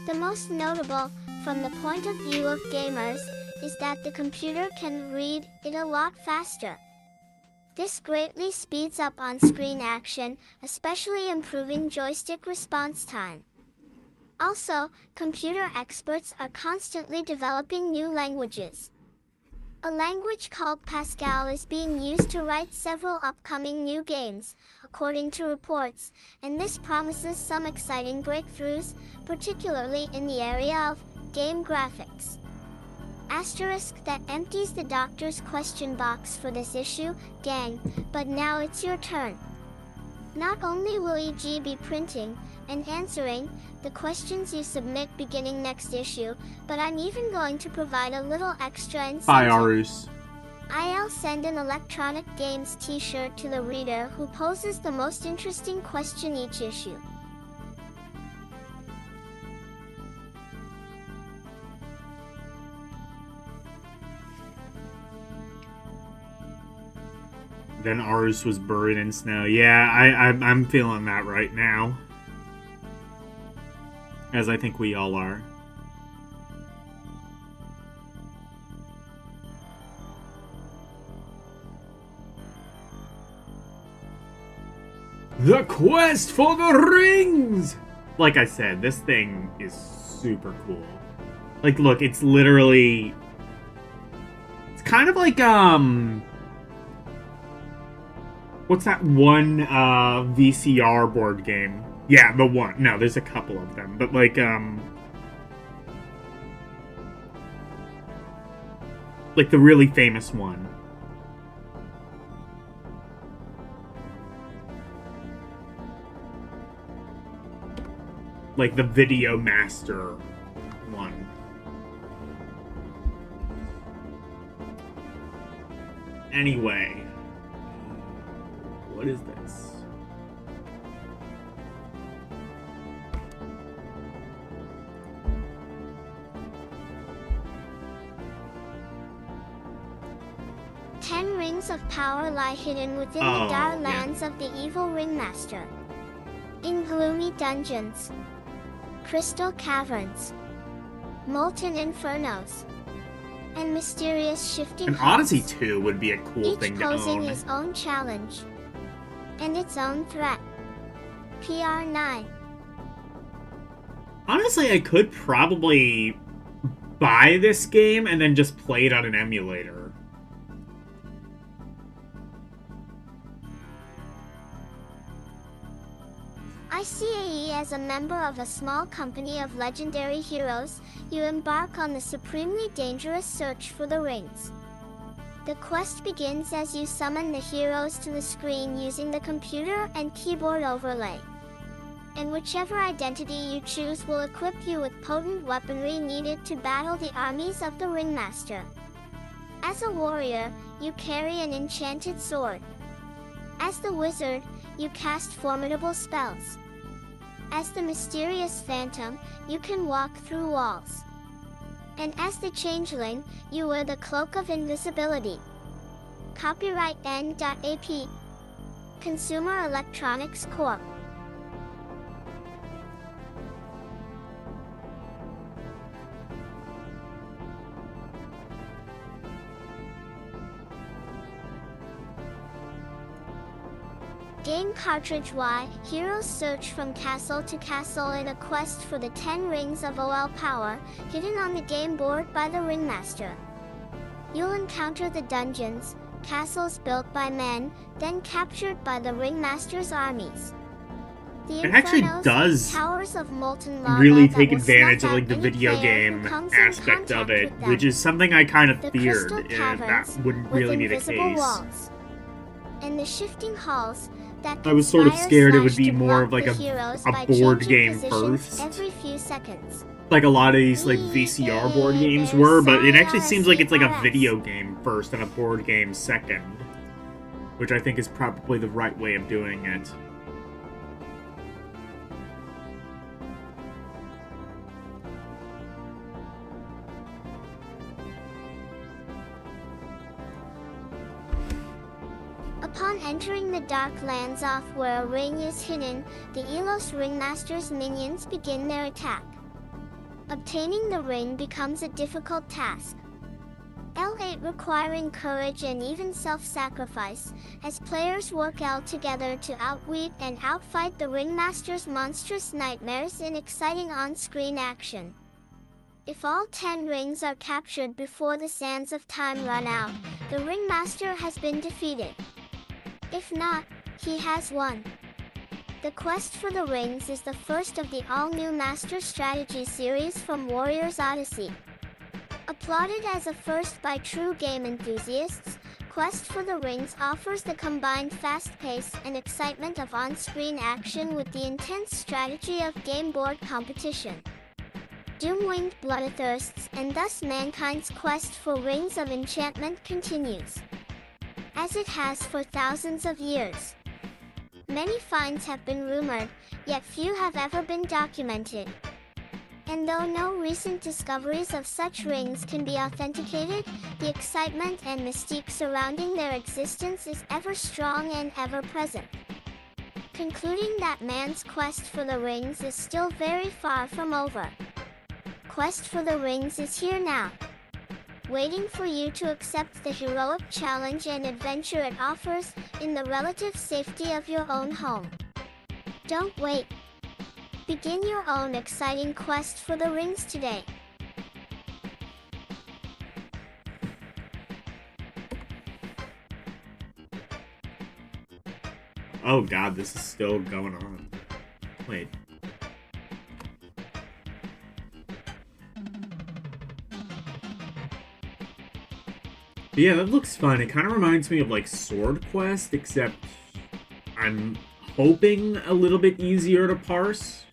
The most notable, from the point of view of gamers, is that the computer can read it a lot faster. This greatly speeds up on-screen action, especially improving joystick response time. Also, computer experts are constantly developing new languages. A language called Pascal is being used to write several upcoming new games, according to reports, and this promises some exciting breakthroughs, particularly in the area of game graphics. Asterisk, that empties the doctor's question box for this issue, gang, but now it's your turn. Not only will EG be printing and answering the questions you submit beginning next issue, but I'm even going to provide a little extra incentive. Bye, Arus. I'll send an Electronic Games t-shirt to the reader who poses the most interesting question each issue. Then Arus was buried in snow. Yeah, I'm feeling that right now. As I think we all are. The quest for the rings! Like I said, this thing is super cool. Like, look, it's literally... It's kind of like, what's that one, VCR board game? Yeah, the one. No, there's a couple of them. But, like the really famous one. Like the Video Master one. Anyway. What is this? Ten rings of power lie hidden within the dark lands of the evil Ringmaster. In gloomy dungeons, crystal caverns, molten infernos, and mysterious shifting An halls. Odyssey 2 would be a cool thing to own. Each posing its own challenge and its own threat. PR9. Honestly, I could probably buy this game and then just play it on an emulator. ICAE, as a member of a small company of legendary heroes, you embark on the supremely dangerous search for the rings. The quest begins as you summon the heroes to the screen using the computer and keyboard overlay. And whichever identity you choose will equip you with potent weaponry needed to battle the armies of the Ringmaster. As a warrior, you carry an enchanted sword. As the wizard, you cast formidable spells. As the mysterious phantom, you can walk through walls. And as the changeling, you wear the cloak of invisibility. Copyright N.AP. Consumer Electronics Corp. Game cartridge Y, heroes search from castle to castle in a quest for the 10 rings of OL power, hidden on the game board by the Ringmaster. You'll encounter the dungeons, castles built by men, then captured by the Ringmaster's armies. The It actually Infernos, does towers of molten lava really that take will advantage snuff of out the any video player who game comes in aspect of contact it, with them. which is something I kind of The feared crystal that caverns wouldn't with really be the invisible case. walls. And the shifting halls that I was sort of conspire scared it would slash be to more block of like the a heroes by board changing game positions first. every few seconds. Like a lot of these like VCR board games were, but it actually seems like it's like a video game first and a board game second. Which I think is probably the right way of doing it. Upon entering the dark lands off where a ring is hidden, the Elos Ringmaster's minions begin their attack. Obtaining the ring becomes a difficult task. L8 requiring courage and even self-sacrifice, as players work out together to outwit and outfight the Ringmaster's monstrous nightmares in exciting on-screen action. If all 10 rings are captured before the sands of time run out, the Ringmaster has been defeated. If not, he has won. The quest for the rings is the first of the all-new Master Strategy series from Warriors Odyssey. Applauded as a first by true game enthusiasts, Quest for the Rings offers the combined fast pace and excitement of on-screen action with the intense strategy of game board competition. Doom-winged bloodthirsts and thus mankind's quest for rings of enchantment continues, as it has for thousands of years. Many finds have been rumored, yet few have ever been documented. And though no recent discoveries of such rings can be authenticated, the excitement and mystique surrounding their existence is ever strong and ever present. Concluding that man's quest for the rings is still very far from over. Quest for the Rings is here now, waiting for you to accept the heroic challenge and adventure it offers in the relative safety of your own home. Don't wait. Begin your own exciting quest for the rings today. Oh god, this is still going on. Wait. But yeah, that looks fun. It kind of reminds me of like Sword Quest, except I'm hoping a little bit easier to parse.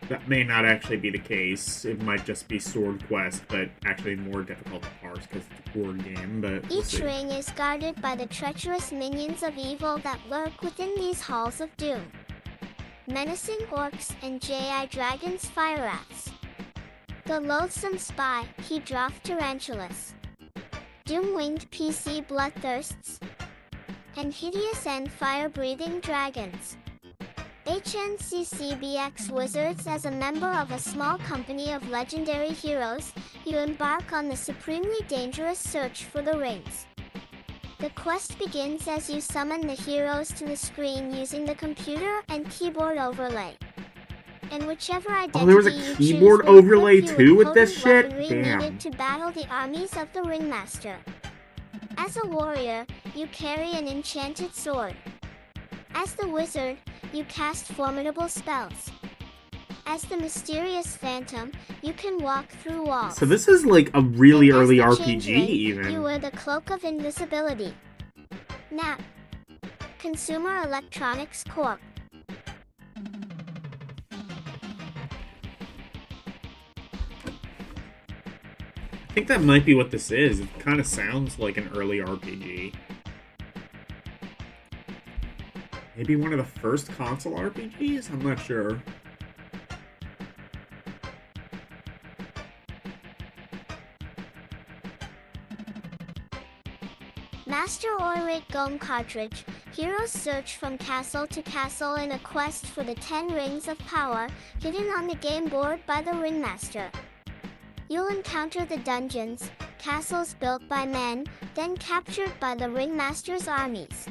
That may not actually be the case. It might just be Sword Quest, but actually more difficult to parse because it's a board game, but we'll Each see. ring is guarded by the treacherous minions of evil that lurk within these halls of doom. Menacing orcs and J.I. dragons fire rats. The loathsome spy, Hedroth tarantulas. Doom-winged PC bloodthirsts. And hideous and fire-breathing dragons. HNCCBX Wizards. As a member of a small company of legendary heroes, you embark on the supremely dangerous search for the rings. The quest begins as you summon the heroes to the screen using the computer and keyboard overlay. And whichever identity there was a you keyboard choose will overlay equip you too with with this potent shit? weaponry Damn. needed to battle the armies of the Ringmaster. As a warrior, you carry an enchanted sword. As the wizard, you cast formidable spells. As the mysterious phantom, you can walk through walls. So this is like a really And as early the RPG changeling, even. you wear the cloak of invisibility. NAP. Consumer Electronics Corp. I think that might be what this is. It kind of sounds like an early RPG. Maybe one of the first console RPGs? I'm not sure. Master Oirate Gome cartridge. Heroes search from castle to castle in a quest for the 10 rings of power hidden on the game board by the Ringmaster. You'll encounter the dungeons, castles built by men, then captured by the Ringmaster's armies.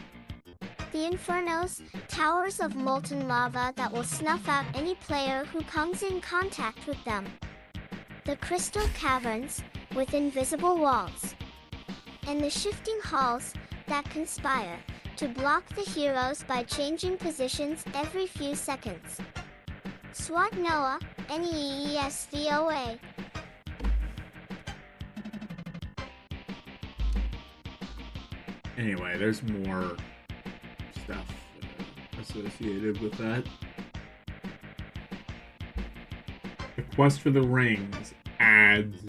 The infernos, towers of molten lava that will snuff out any player who comes in contact with them. The crystal caverns, with invisible walls. And the shifting halls that conspire to block the heroes by changing positions every few seconds. SWAT NOAA, NEESVOA. Anyway, there's more stuff associated with that. The quest for the rings adds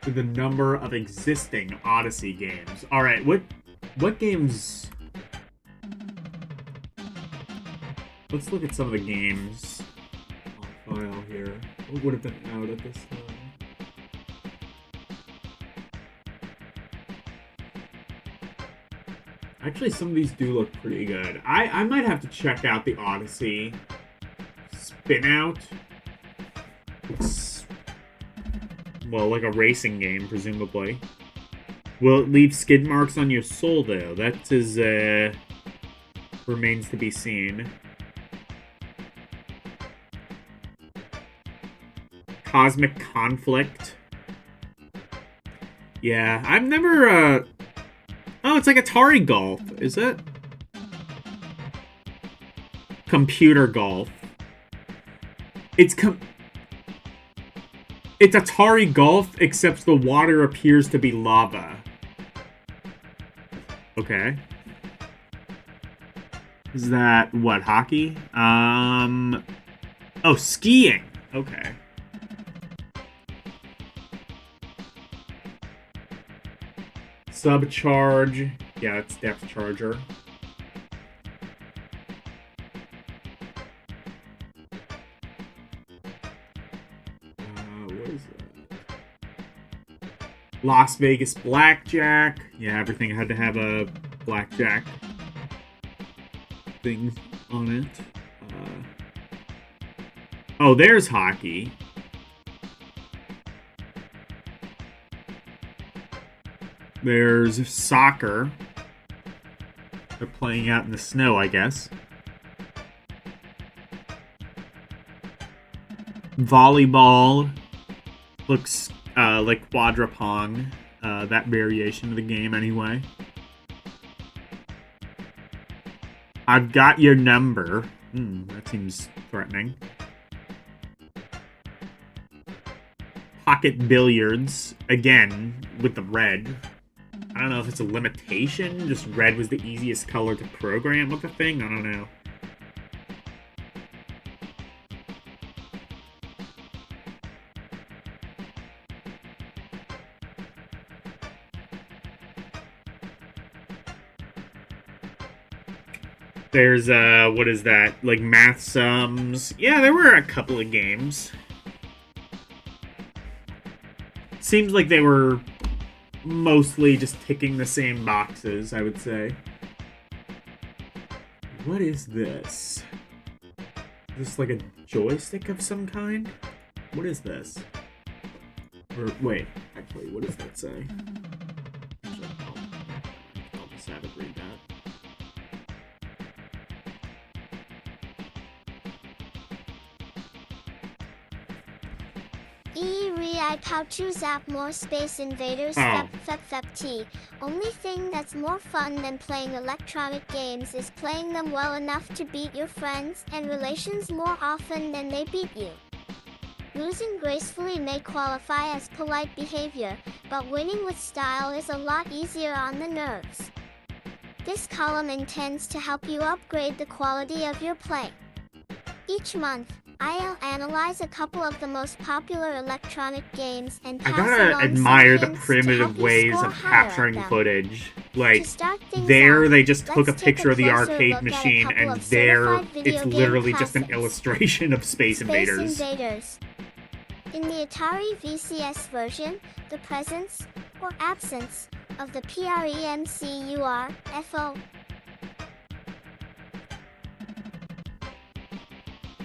to the number of existing Odyssey games. Alright, what games... Let's look at some of the games on file here. What would have been out at this time? Actually, some of these do look pretty good. I might have to check out the Odyssey Spin Out. It's, well, like a racing game, presumably. Will it leave skid marks on your soul, though? That is, remains to be seen. Cosmic Conflict. Yeah, I've never, Oh, it's like Atari Golf, is it? Computer Golf. It's Atari Golf, except the water appears to be lava. Okay. Is that, what, hockey? Oh, skiing. Okay. Subcharge. Yeah, it's Depth Charger. What is that? Las Vegas Blackjack. Yeah, everything had to have a blackjack thing on it. Oh, there's hockey. There's soccer. They're playing out in the snow, I guess. Volleyball. Looks like Quadrapong. That variation of the game, anyway. I've got your number. That seems threatening. Pocket billiards. Again, with the red. I don't know if it's a limitation. Just red was the easiest color to program with the thing. I don't know. There's, what is that? Like math sums. Yeah, there were a couple of games. Seems like they were mostly just ticking the same boxes, I would say. What is this? Is this like a joystick of some kind? What is this? Or, wait, actually, what does that say? I'll just have it read that. How to zap more Space Invaders T. Only thing that's more fun than playing electronic games is playing them well enough to beat your friends and relations more often than they beat you. Losing gracefully may qualify as polite behavior, but winning with style is a lot easier on the nerves. This column intends to help you upgrade the quality of your play. Each month, I'll analyze a couple of the most popular electronic games and pass along I gotta admire the primitive ways of capturing footage. Like, there they just took a picture of the arcade machine, and there it's literally just an illustration of Space Invaders. In the Atari VCS version, the presence, or absence, of the PREMCURFO.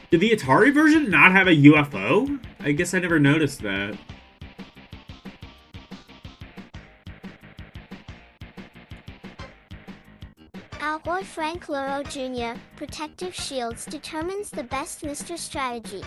Did the Atari version not have a UFO? I guess I never noticed that. Al Gore Frank Luro Jr., Protective Shields determines the best Mr. strategy.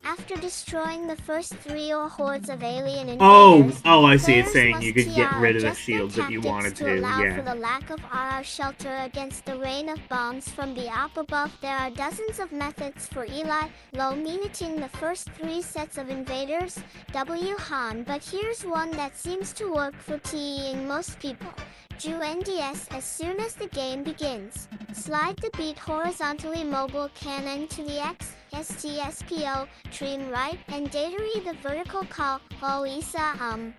After destroying the first 3 or hordes of alien invaders, I see. It's saying you could get rid of the shields if you wanted to. Allow yeah. For the lack of RR shelter against the rain of bombs from the up above, there are dozens of methods for Eli Low minuting the first 3 sets of invaders. W Han, but here's one that seems to work for TEing most people. Do NDS as soon as the game begins. Slide the beat horizontally mobile cannon to the X, STSPO, trim right, and datary the vertical call, OISA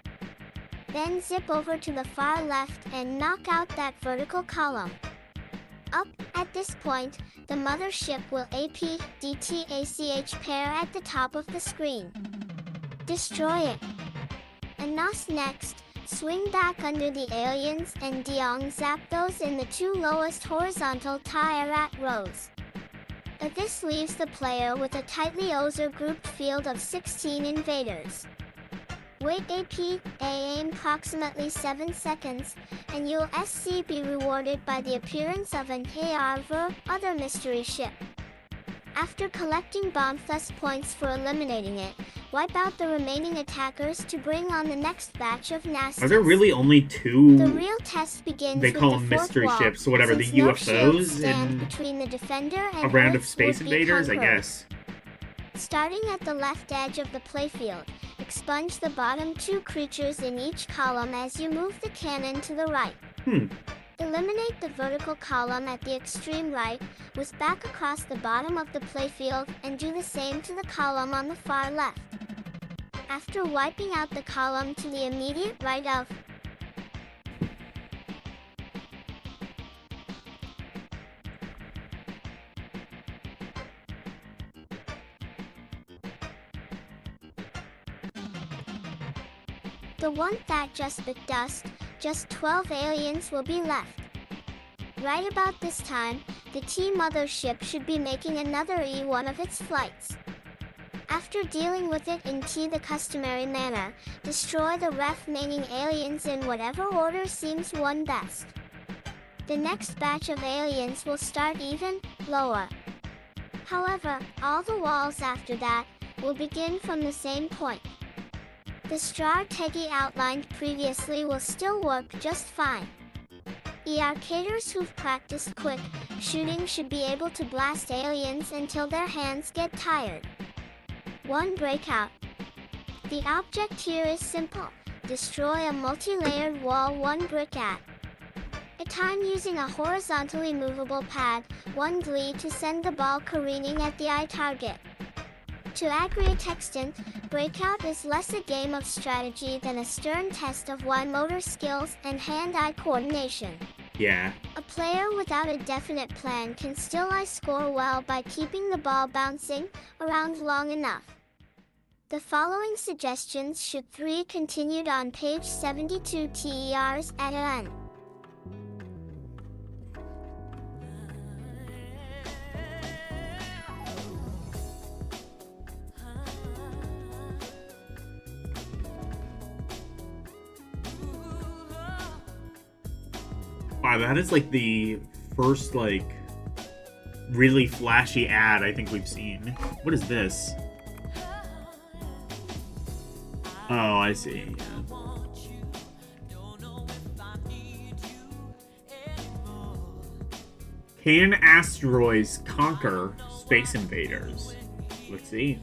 Then zip over to the far left and knock out that vertical column. Up, at this point, the mothership will AP, DTACH pair at the top of the screen. Destroy it. Anos next. Swing back under the aliens and Diong zap those in the 2 lowest horizontal Tierat rows. But this leaves the player with a tightly grouped field of 16 invaders. Wait approximately 7 seconds, and you'll be rewarded by the appearance of an other mystery ship. After collecting bomb plus points for eliminating it, wipe out the remaining attackers to bring on the next batch of nasties. Are there really only 2? The real test begins They call them mystery ships, so whatever, the UFOs in between the defender and a round of Space Invaders, I guess. Starting at the left edge of the playfield, expunge the bottom 2 creatures in each column as you move the cannon to the right. Eliminate the vertical column at the extreme right, with back across the bottom of the playfield, and do the same to the column on the far left. After wiping out the column to the immediate right of the one that just bit dust, just 12 aliens will be left. Right about this time, the T mothership should be making another one of its flights. After dealing with it in the customary manner, destroy the remaining aliens in whatever order seems one best. The next batch of aliens will start even lower. However, all the walls after that will begin from the same point. The strategy outlined previously will still work just fine. Arcaders who've practiced quick shooting should be able to blast aliens until their hands get tired. 1 breakout. The object here is simple. Destroy a multi-layered wall 1 brick at a time using a horizontally movable pad, 1 glee to send the ball careening at the eye target. To agree extent, Breakout is less a game of strategy than a stern test of motor skills and hand-eye coordination. Yeah. A player without a definite plan can still score well by keeping the ball bouncing around long enough. The following suggestions should continued on page 72 TERs at an. Wow, that is like the first really flashy ad I think we've seen. What is this? Oh, I see. Yeah. Can asteroids conquer Space Invaders? Let's see.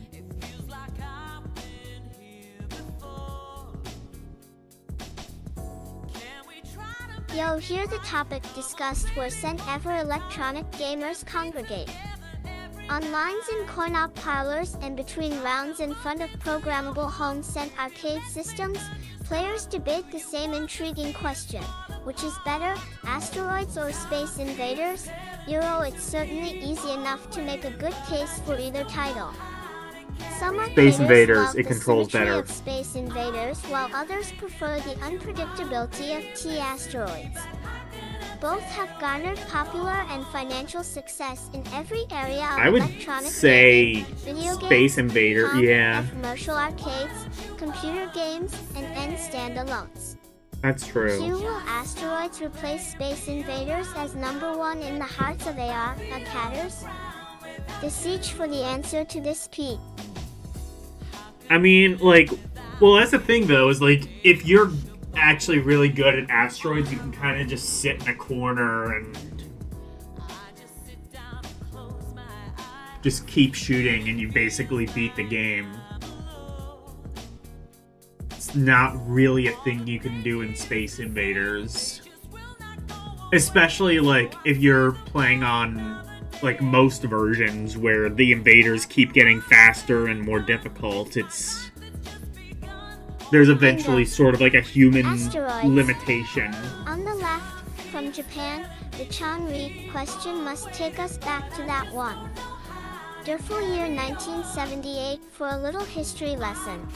Here the topic discussed where ever electronic gamers congregate. On lines in corn-out parlors and between rounds in front of programmable home-sent arcade systems, players debate the same intriguing question. Which is better, asteroids or Space Invaders? It's certainly easy enough to make a good case for either title. Some Space Invaders, love it the controls symmetry better. Of Space Invaders, while others prefer the unpredictability of T-asteroids. Both have garnered popular and financial success in every area of I would electronic say gaming, video Space games, Invader, com, yeah. commercial arcades, computer games, and standalones. That's true. Will asteroids replace Space Invaders as #1 in the hearts of attackers? The siege for the answer to this, Pete. I mean, well, that's the thing, though, is, if you're actually really good at asteroids, you can kind of just sit in a corner and just keep shooting, and you basically beat the game. It's not really a thing you can do in Space Invaders. Especially, if you're playing on most versions where the invaders keep getting faster and more difficult, there's eventually sort of a human Asteroids. limitation. On the left, from Japan, the Chanri question must take us back to that one. Durful year 1978 for a little history lesson.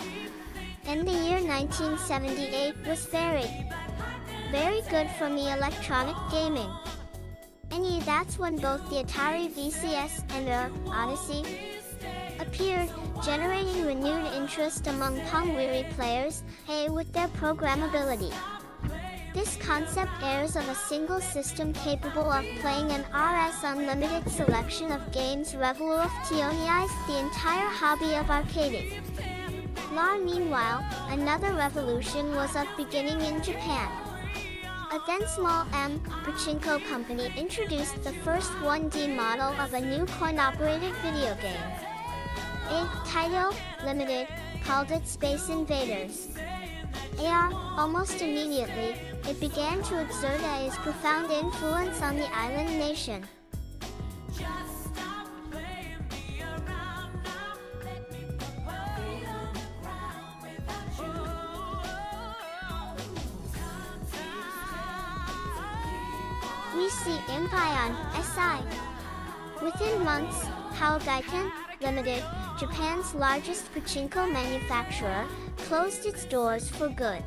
And the year 1978 was very, very good for me electronic gaming. 1990, that's when both the Atari VCS and Odyssey appeared, generating renewed interest among Pong-weary players, with their programmability. This concept airs of a single system capable of playing an RS unlimited selection of games revolutionized the entire hobby of arcading. Meanwhile, another revolution was beginning in Japan. A then small pachinko company introduced the first 1D model of a new coin-operated video game. Taito Limited called it Space Invaders. Almost immediately, it began to exert a profound influence on the island nation. We see Impion SI. Within months, Haugaiten Limited, Japan's largest pachinko manufacturer, closed its doors for good.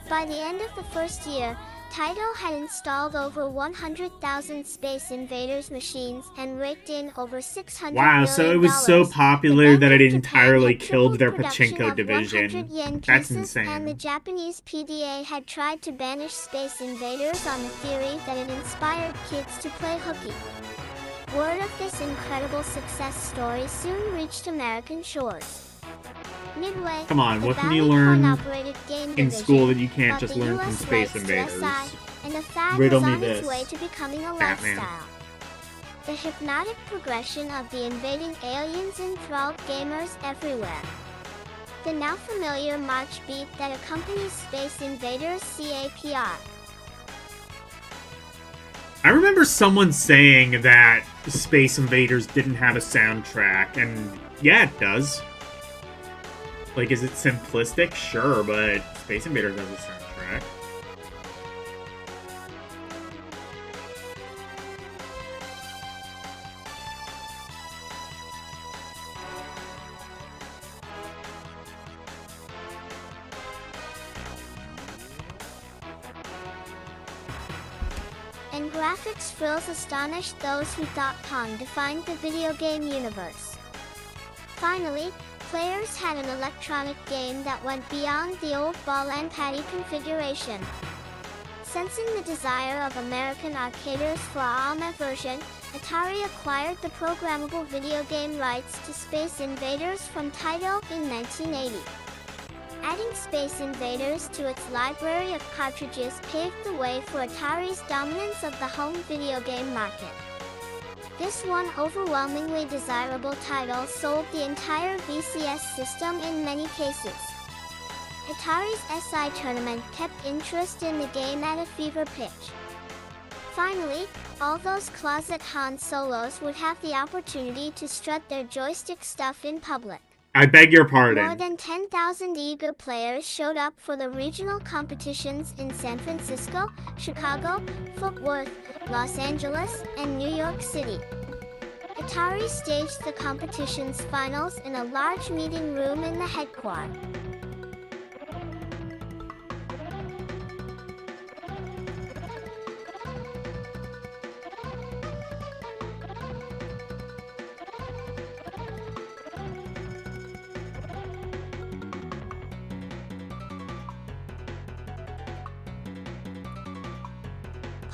By the end of the first year, Taito had installed over 100,000 Space Invaders machines and raked in over $600 Wow, million. so it was so popular that it entirely killed their pachinko division. That's insane. And the Japanese PDA had tried to banish Space Invaders on the theory that it inspired kids to play hooky. Word of this incredible success story soon reached American shores. Midway, come on, what can you learn in school that you can't just learn from Space Invaders? And the fad Riddle was me on its this, way to becoming a Batman. lifestyle. The hypnotic progression of the invading aliens enthralled gamers everywhere. The now familiar march beat that accompanies Space Invaders CAPR. I remember someone saying that Space Invaders didn't have a soundtrack, and yeah, it does. Like, is it simplistic? Sure, but Space Invaders has a soundtrack. And graphics frills astonished those who thought Pong defined the video game universe. Finally, players had an electronic game that went beyond the old ball and patty configuration. Sensing the desire of American arcaders for a AMA version, Atari acquired the programmable video game rights to Space Invaders from Taito in 1980. Adding Space Invaders to its library of cartridges paved the way for Atari's dominance of the home video game market. This one overwhelmingly desirable title sold the entire VCS system in many cases. Atari's SI tournament kept interest in the game at a fever pitch. Finally, all those closet Han Solos would have the opportunity to strut their joystick stuff in public. I beg your pardon. More than 10,000 eager players showed up for the regional competitions in San Francisco, Chicago, Fort Worth, Los Angeles, and New York City. Atari staged the competition's finals in a large meeting room in the headquarters.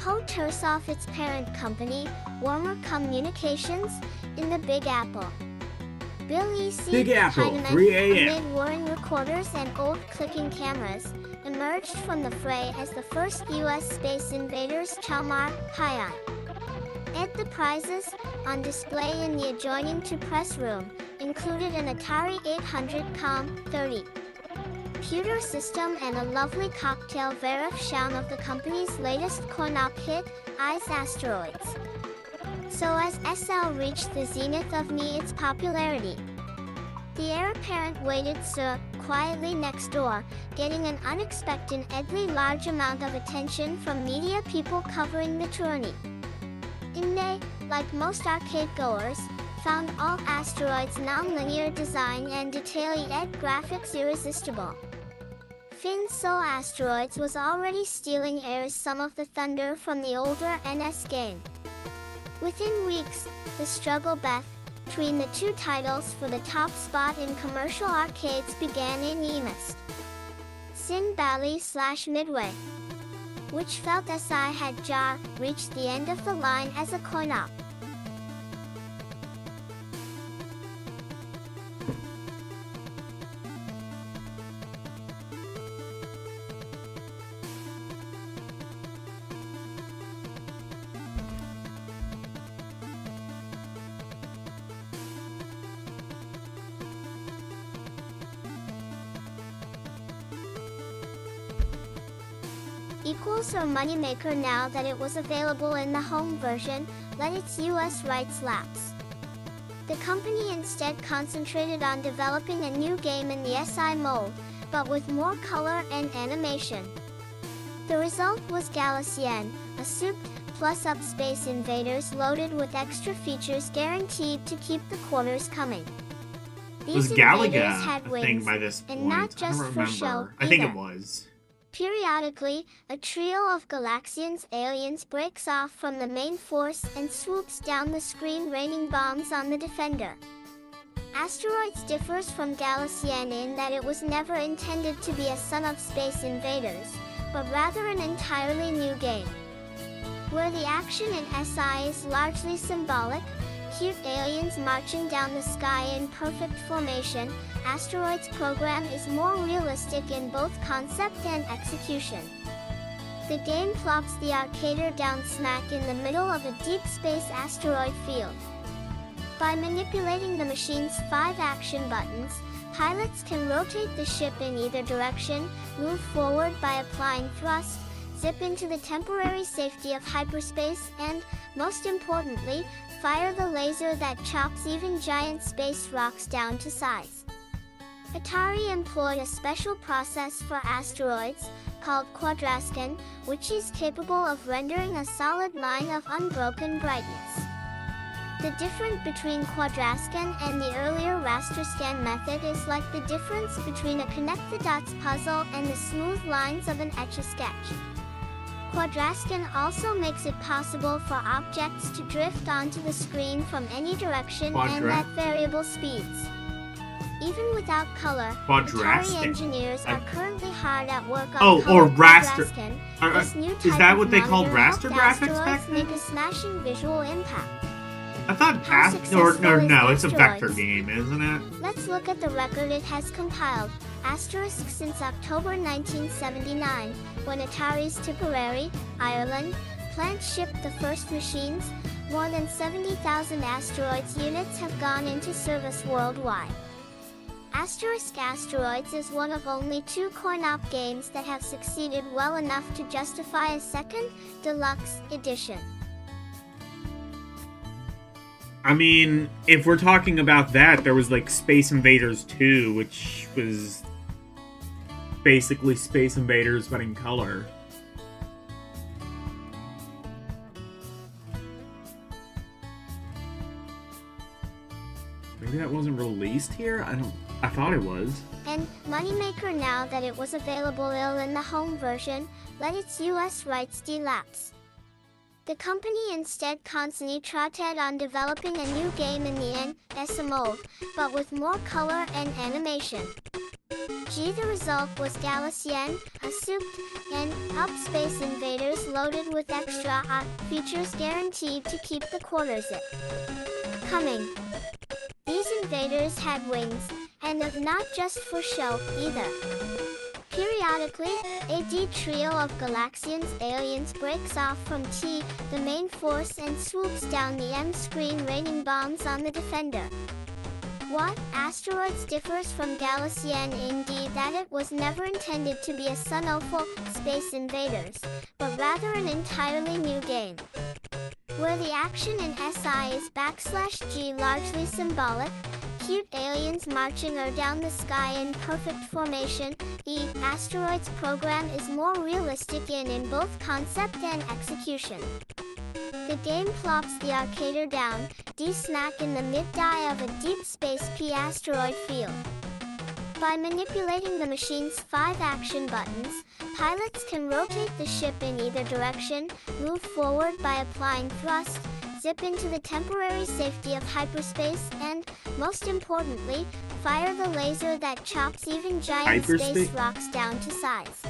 Ho turns off its parent company, Warmer Communications, in the Big Apple. Bill E.C. Big Apple, Heinemann, 3 a.m. amid whirring recorders and old clicking cameras, emerged from the fray as the first U.S. Space Invaders Chalmar Hyon. The prizes, on display in the adjoining two-press room, included an Atari 800 COM-30 computer system and a lovely cocktail verification of the company's latest coin-op hit, Ice Asteroids. So as SL reached the zenith of its popularity, the heir apparent waited quietly next door, getting an unexpectedly large amount of attention from media people covering the tourney. They, like most arcade goers, found all asteroids' non-linear design and detail-ed graphics irresistible. Fin So Asteroids was already stealing some of the thunder from the older NS game. Within weeks, the struggle between the two titles for the top spot in commercial arcades began in East Sin Valley/Midway, which felt SI had reached the end of the line as a coin-op. Equals or Moneymaker, now that it was available in the home version, let its US rights lapse. The company instead concentrated on developing a new game in the SI mold, but with more color and animation. The result was Galician, a souped plus-up Space Invaders loaded with extra features guaranteed to keep the quarters coming. These invaders had wings, by this point? and not just for show I think either. it was. Periodically, a trio of Galaxians aliens breaks off from the main force and swoops down the screen, raining bombs on the defender. Asteroids differs from Galician in that it was never intended to be a son of Space Invaders, but rather an entirely new game. Where the action in SI is largely symbolic, cute aliens marching down the sky in perfect formation, Asteroids' program is more realistic in both concept and execution. The game plops the arcader down smack in the middle of a deep space asteroid field. By manipulating the machine's 5 action buttons, pilots can rotate the ship in either direction, move forward by applying thrust, zip into the temporary safety of hyperspace, and, most importantly, fire the laser that chops even giant space rocks down to size. Atari employed a special process for asteroids, called Quadrascan, which is capable of rendering a solid line of unbroken brightness. The difference between Quadrascan and the earlier Rasterscan method is like the difference between a connect-the-dots puzzle and the smooth lines of an Etch-a-Sketch. Quadrascan also makes it possible for objects to drift onto the screen from any direction and at variable speeds. Even without color, Atari engineers are currently hard at work on Quadrascan. This new type is that what they called monitor raster helped graphics back asteroids then? make a smashing visual impact. I thought no, it's a vector game, isn't it? Let's look at the record it has compiled. Asterisk since October 1979, when Atari's Tipperary, Ireland, plant shipped the first machines, more than 70,000 Asteroids units have gone into service worldwide. Asterisk Asteroids is one of only 2 coin-op games that have succeeded well enough to justify a second, deluxe edition. I mean, if we're talking about that, there was like Space Invaders 2, which was basically Space Invaders but in color. Maybe that wasn't released here? I thought it was. And Moneymaker, now that it was available in the home version, let its US rights delapse. The company instead concentrated on developing a new game in the NS mold, but with more color and animation. The result was Galician, a souped and up Space Invaders loaded with extra features guaranteed to keep the quarters coming. These invaders had wings, and not just for show either. Periodically, a trio of Galaxians aliens breaks off from the main force and swoops down the M screen, raining bombs on the defender. What Asteroids differs from Galician indeed that it was never intended to be a son of Space Invaders, but rather an entirely new game. Where the action in SI is /G largely symbolic, cute aliens marching down the sky in perfect formation, the Asteroids program is more realistic in both concept and execution. The game plops the arcader down, smack in the mid-die of a deep space asteroid field. By manipulating the machine's 5 action buttons, pilots can rotate the ship in either direction, move forward by applying thrust, zip into the temporary safety of hyperspace and, most importantly, fire the laser that chops even giant space rocks down to size.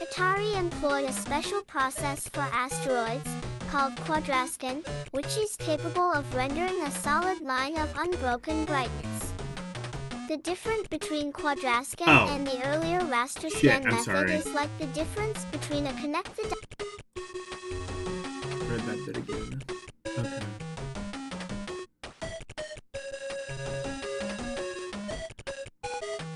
Atari employed a special process for asteroids, called quadrascan, which is capable of rendering a solid line of unbroken brightness. The difference between quadrascan and the earlier raster scan method is like the difference between a connected... Read that bit again. Okay.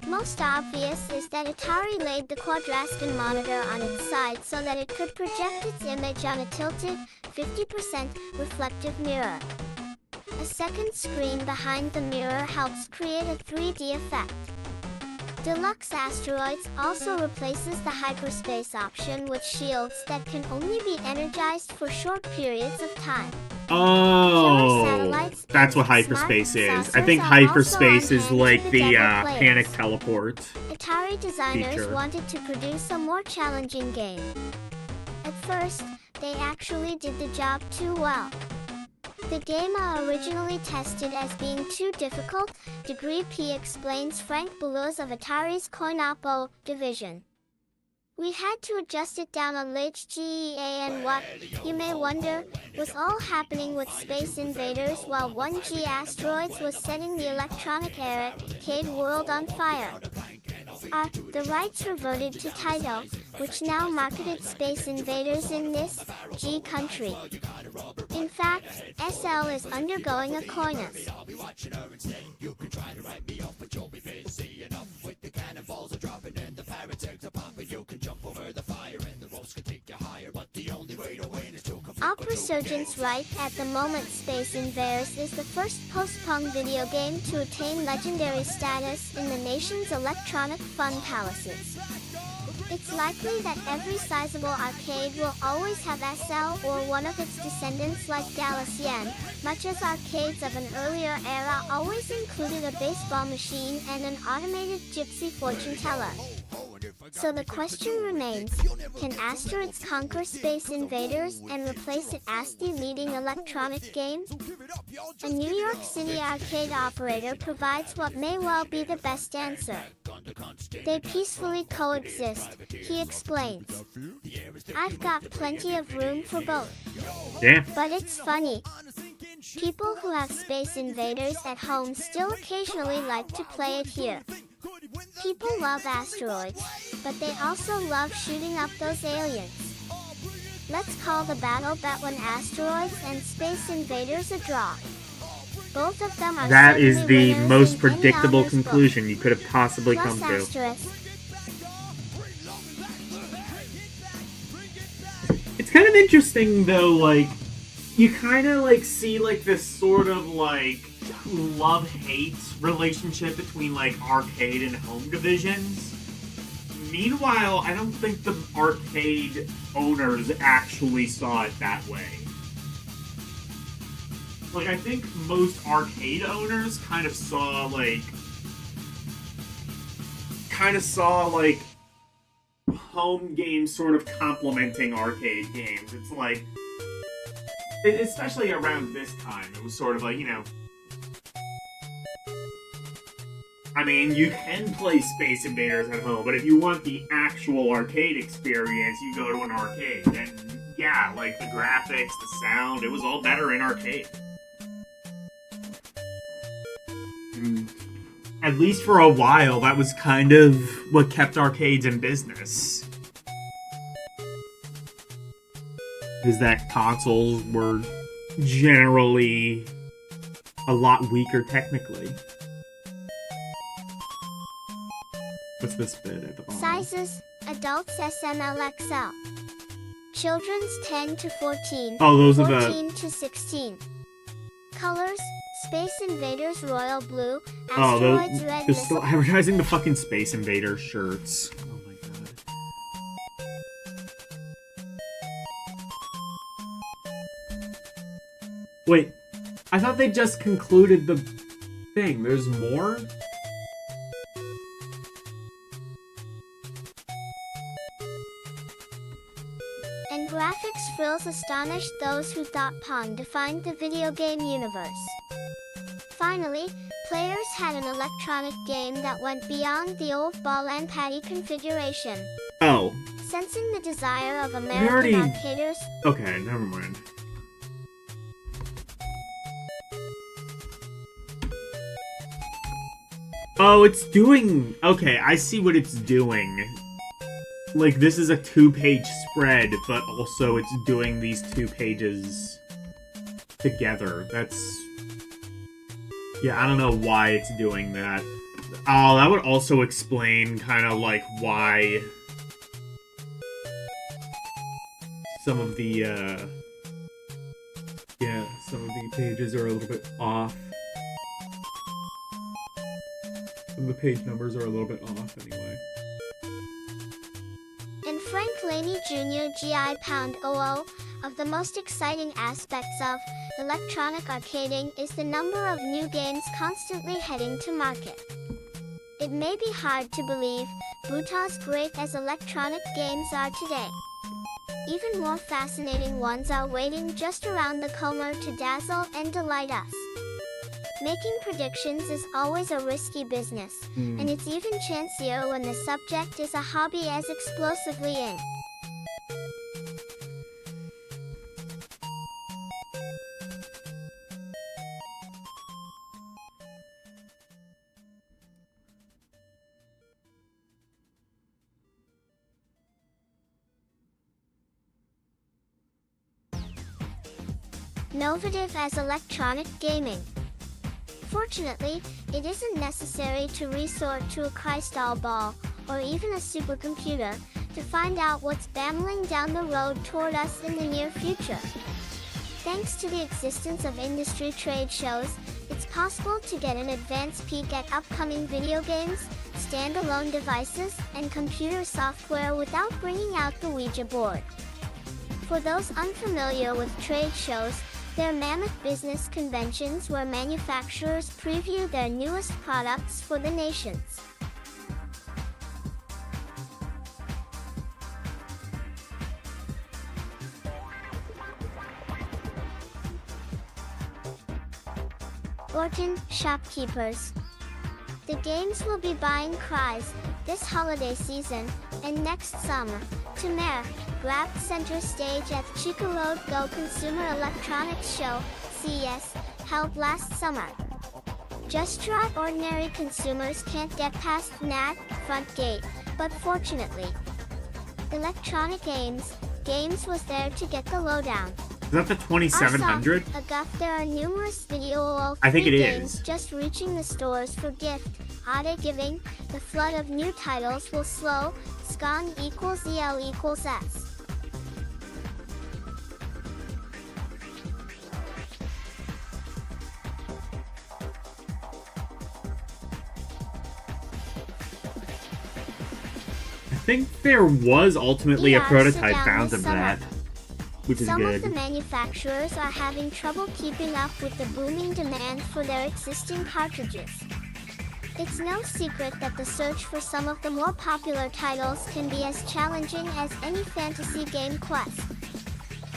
Most obvious is that Atari laid the quadrascan monitor on its side so that it could project its image on a tilted, 50% reflective mirror. A second screen behind the mirror helps create a 3D effect. Deluxe Asteroids also replaces the hyperspace option with shields that can only be energized for short periods of time. Oh, that's what hyperspace is. I think hyperspace is like the panic teleport. Atari designers wanted to produce a more challenging game. At first, they actually did the job too well. The game originally tested as being too difficult, Degree P explains Frank Boulos of Atari's Coin-Oppo division. We had to adjust it down a lich GEA and what, you may wonder, was all happening with Space Invaders while 1G Asteroids was setting the electronic arcade world on fire. The rights reverted to Taito, which now marketed Space Invaders in this G country. In fact, SL is undergoing a coinus. Resurgence right at the moment Space Invaders is the first post-punk video game to attain legendary status in the nation's electronic fun palaces. It's likely that every sizable arcade will always have SL or one of its descendants like Galician, much as arcades of an earlier era always included a baseball machine and an automated gypsy fortune teller. So the question remains, can Asteroids conquer Space Invaders and replace it as the leading electronic game? A New York City arcade operator provides what may well be the best answer. They peacefully coexist, he explains. I've got plenty of room for both. Yeah. But it's funny. People who have Space Invaders at home still occasionally like to play it here. People love asteroids, but they also love shooting up those aliens. Let's call the battle between asteroids and Space Invaders a draw. Both of them are that is the winners most in predictable any conclusion book. you could have possibly Plus come to. asterisk. It's kind of interesting though, like, you kind of like see like this sort of like love-hate relationship between like arcade and home divisions. Meanwhile, I don't think the arcade owners actually saw it that way. Like, I think most arcade owners kind of saw like home games sort of complementing arcade games. It's like, especially around this time, it was sort of like, you know, I mean, you can play Space Invaders at home, but if you want the actual arcade experience, you go to an arcade. And yeah, like the graphics, the sound, it was all better in arcade. At least for a while, that was kind of what kept arcades in business. Is that consoles were generally a lot weaker technically. What's this bit at the bottom? Sizes, adults SMLXL. Children's 10 to 14. Oh, those are the 14 to 16. Colors, Space Invaders Royal Blue, Oh, Asteroids Red they're still Missile. advertising the fucking Space Invaders shirts. Oh my god. Wait, I thought they just concluded the thing. There's more? And graphics for thrills astonished those who thought Pong defined the video game universe. Finally, players had an electronic game that went beyond the old ball and patty configuration. Oh. Sensing the desire of American arcaders... Okay, never mind. Oh, it's doing... Okay, I see what it's doing. Like, this is a 2-page spread, but also it's doing these 2 pages together. That's... Yeah, I don't know why it's doing that. Oh, that would also explain kind of like why some of the, yeah, some of the pages are a little bit off. Some of the page numbers are a little bit off anyway. In Frank Laney Jr. GI Pound 00, of the most exciting aspects of electronic arcading is the number of new games constantly heading to market. It may be hard to believe, but as great as electronic games are today, even more fascinating ones are waiting just around the corner to dazzle and delight us. Making predictions is always a risky business, and it's even chancier when the subject is a hobby as explosively in. Innovative as electronic gaming. Fortunately, it isn't necessary to resort to a crystal ball, or even a supercomputer, to find out what's bambling down the road toward us in the near future. Thanks to the existence of industry trade shows, it's possible to get an advance peek at upcoming video games, standalone devices, and computer software without bringing out the Ouija board. For those unfamiliar with trade shows, they're mammoth business conventions where manufacturers preview their newest products for the nations. Orton shopkeepers. The games will be buying cries this holiday season and next summer. Tamara grabbed center stage at Chica Road Go Consumer Electronics Show, CES, held last summer. Just try ordinary consumers can't get past that front gate, but fortunately, Electronic Games was there to get the lowdown. Is that the 2700? There are numerous video of I think it games is. just reaching the stores for gift. Holiday giving, the flood of new titles will slow. Scan equals EL equals S. I think there was ultimately a prototype found of that, which is Some good. of the manufacturers are having trouble keeping up with the booming demand for their existing cartridges. It's no secret that the search for some of the more popular titles can be as challenging as any fantasy game quest.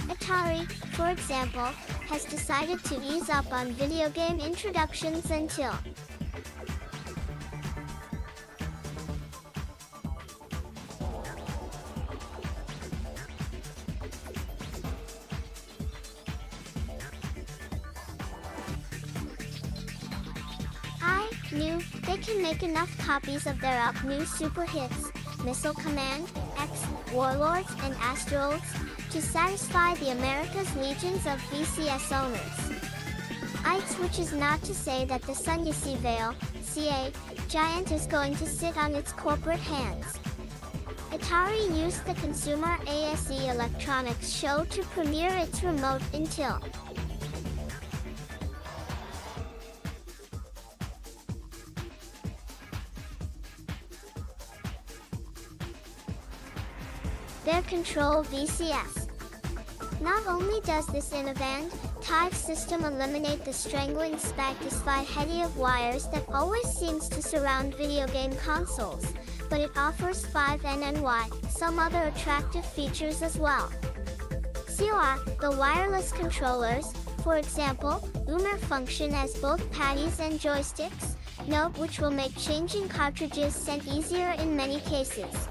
Atari, for example, has decided to ease up on video game introductions until they can make enough copies of their new super hits, Missile Command, X, Warlords, and Asteroids, to satisfy the America's legions of VCS owners. Which is not to say that the Sunday Vale, CA, giant is going to sit on its corporate hands. Atari used the Consumer ASE Electronics Show to premiere its remote until their Control VCS. Not only does this innovative type system eliminate the strangling satisfied heady of wires that always seems to surround video game consoles, but it offers 5 NNY, some other attractive features as well. COI, the wireless controllers, for example, Umer function as both paddies and joysticks, note which will make changing cartridges sent easier in many cases.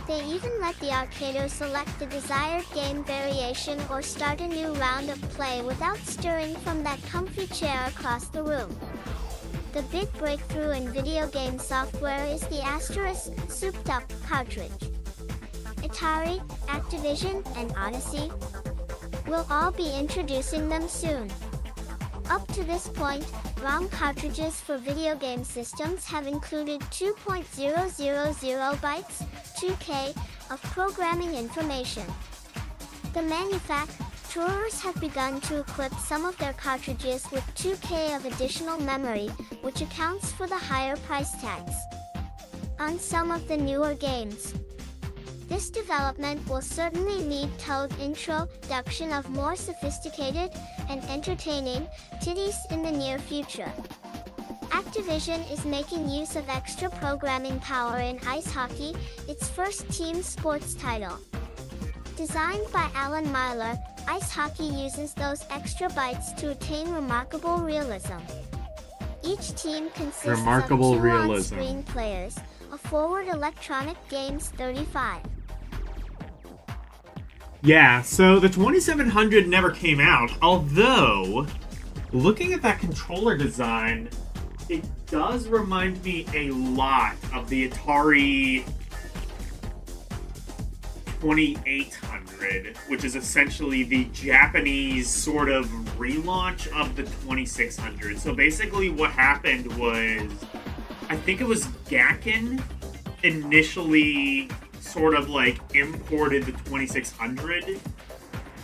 They even let the arcader select the desired game variation or start a new round of play without stirring from that comfy chair across the room. The big breakthrough in video game software is the Asterisk Souped Up cartridge. Atari, Activision, and Odyssey will all be introducing them soon. Up to this point, ROM cartridges for video game systems have included 2.000 bytes, 2K, of programming information. The manufacturers have begun to equip some of their cartridges with 2K of additional memory, which accounts for the higher price tags on some of the newer games. This development will certainly lead to the introduction of more sophisticated and entertaining titties in the near future. Activision is making use of extra programming power in ice hockey, its first team sports title. Designed by Alan Myler, ice hockey uses those extra bytes to attain remarkable realism. Each team consists of 2 on-screen players, a forward Electronic Games 35. Yeah, so the 2700 never came out, although, looking at that controller design, it does remind me a lot of the Atari 2800, which is essentially the Japanese sort of relaunch of the 2600. So basically what happened was, I think it was Gakken initially sort of like imported the 2600,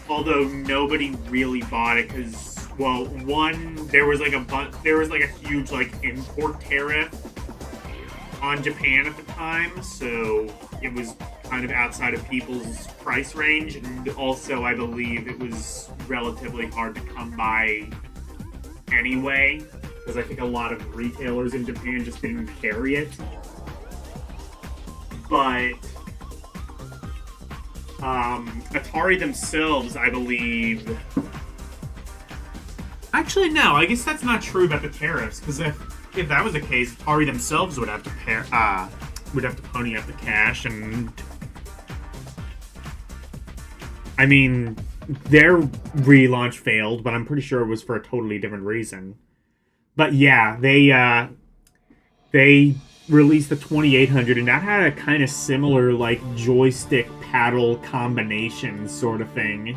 although nobody really bought it because, well, one, there was like a huge like import tariff on Japan at the time, so it was kind of outside of people's price range, and also I believe it was relatively hard to come by anyway, because I think a lot of retailers in Japan just didn't carry it. But Atari themselves, I believe... Actually, no, I guess that's not true about the tariffs, because if that was the case, Atari themselves would have to pony up the cash, and I mean, their relaunch failed, but I'm pretty sure it was for a totally different reason. But yeah, they released the 2800, and that had a kind of similar like joystick paddle combination sort of thing.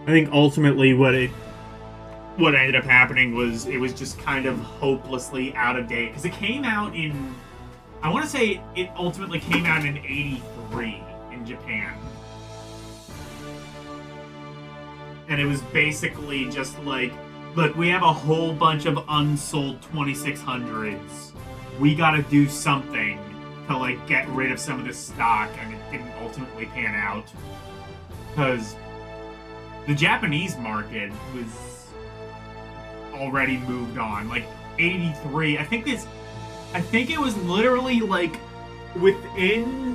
I think ultimately what ended up happening was it was just kind of hopelessly out of date, because it came out in, I want to say it ultimately came out in 83 in Japan. And it was basically just like, look, we have a whole bunch of unsold 2600s. We gotta do something to like get rid of some of this stock, and it didn't ultimately pan out. Because the Japanese market was already moved on. Like 83, I think it was literally like within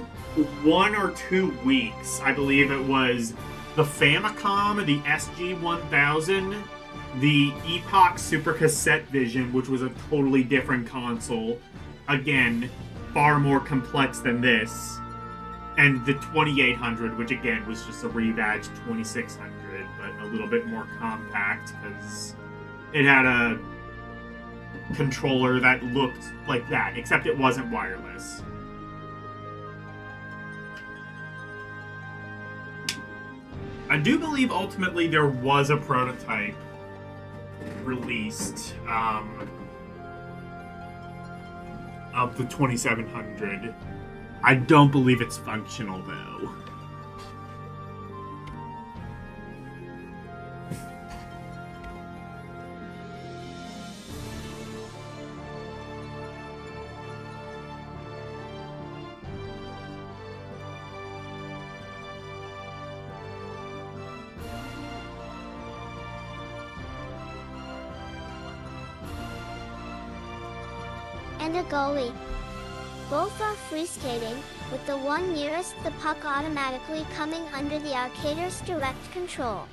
1 or 2 weeks, I believe it was the Famicom, the SG-1000, the Epoch Super Cassette Vision, which was a totally different console. Again, far more complex than this. And the 2800, which again was just a rebadged 2600, but a little bit more compact because it had a controller that looked like that, except it wasn't wireless. I do believe ultimately there was a prototype released of the 2700. I don't believe it's functional though. And a goalie. Both are free skating, with the one nearest the puck automatically coming under the arcader's direct control.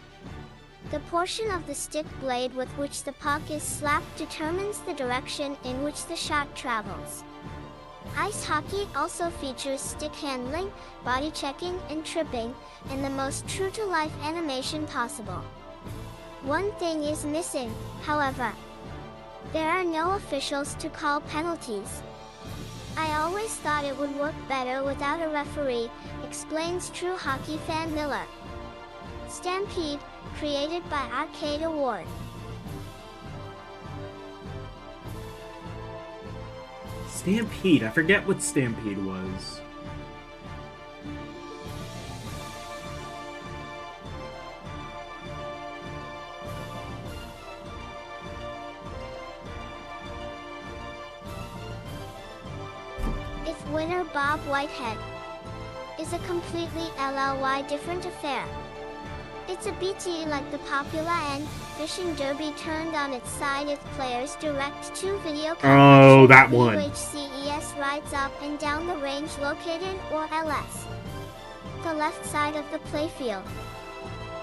The portion of the stick blade with which the puck is slapped determines the direction in which the shot travels. Ice hockey also features stick handling, body checking, and tripping, and the most true-to-life animation possible. One thing is missing, however. There are no officials to call penalties. I always thought it would work better without a referee, explains true hockey fan Miller. Stampede, created by Arcade Award. Stampede, I forget what Stampede was. If winner Bob Whitehead is a completely LLY different affair. It's a BT like the popular and fishing derby turned on its side if players direct two video Oh, that one. UHCES rides up and down the range located or LS. The left side of the playfield.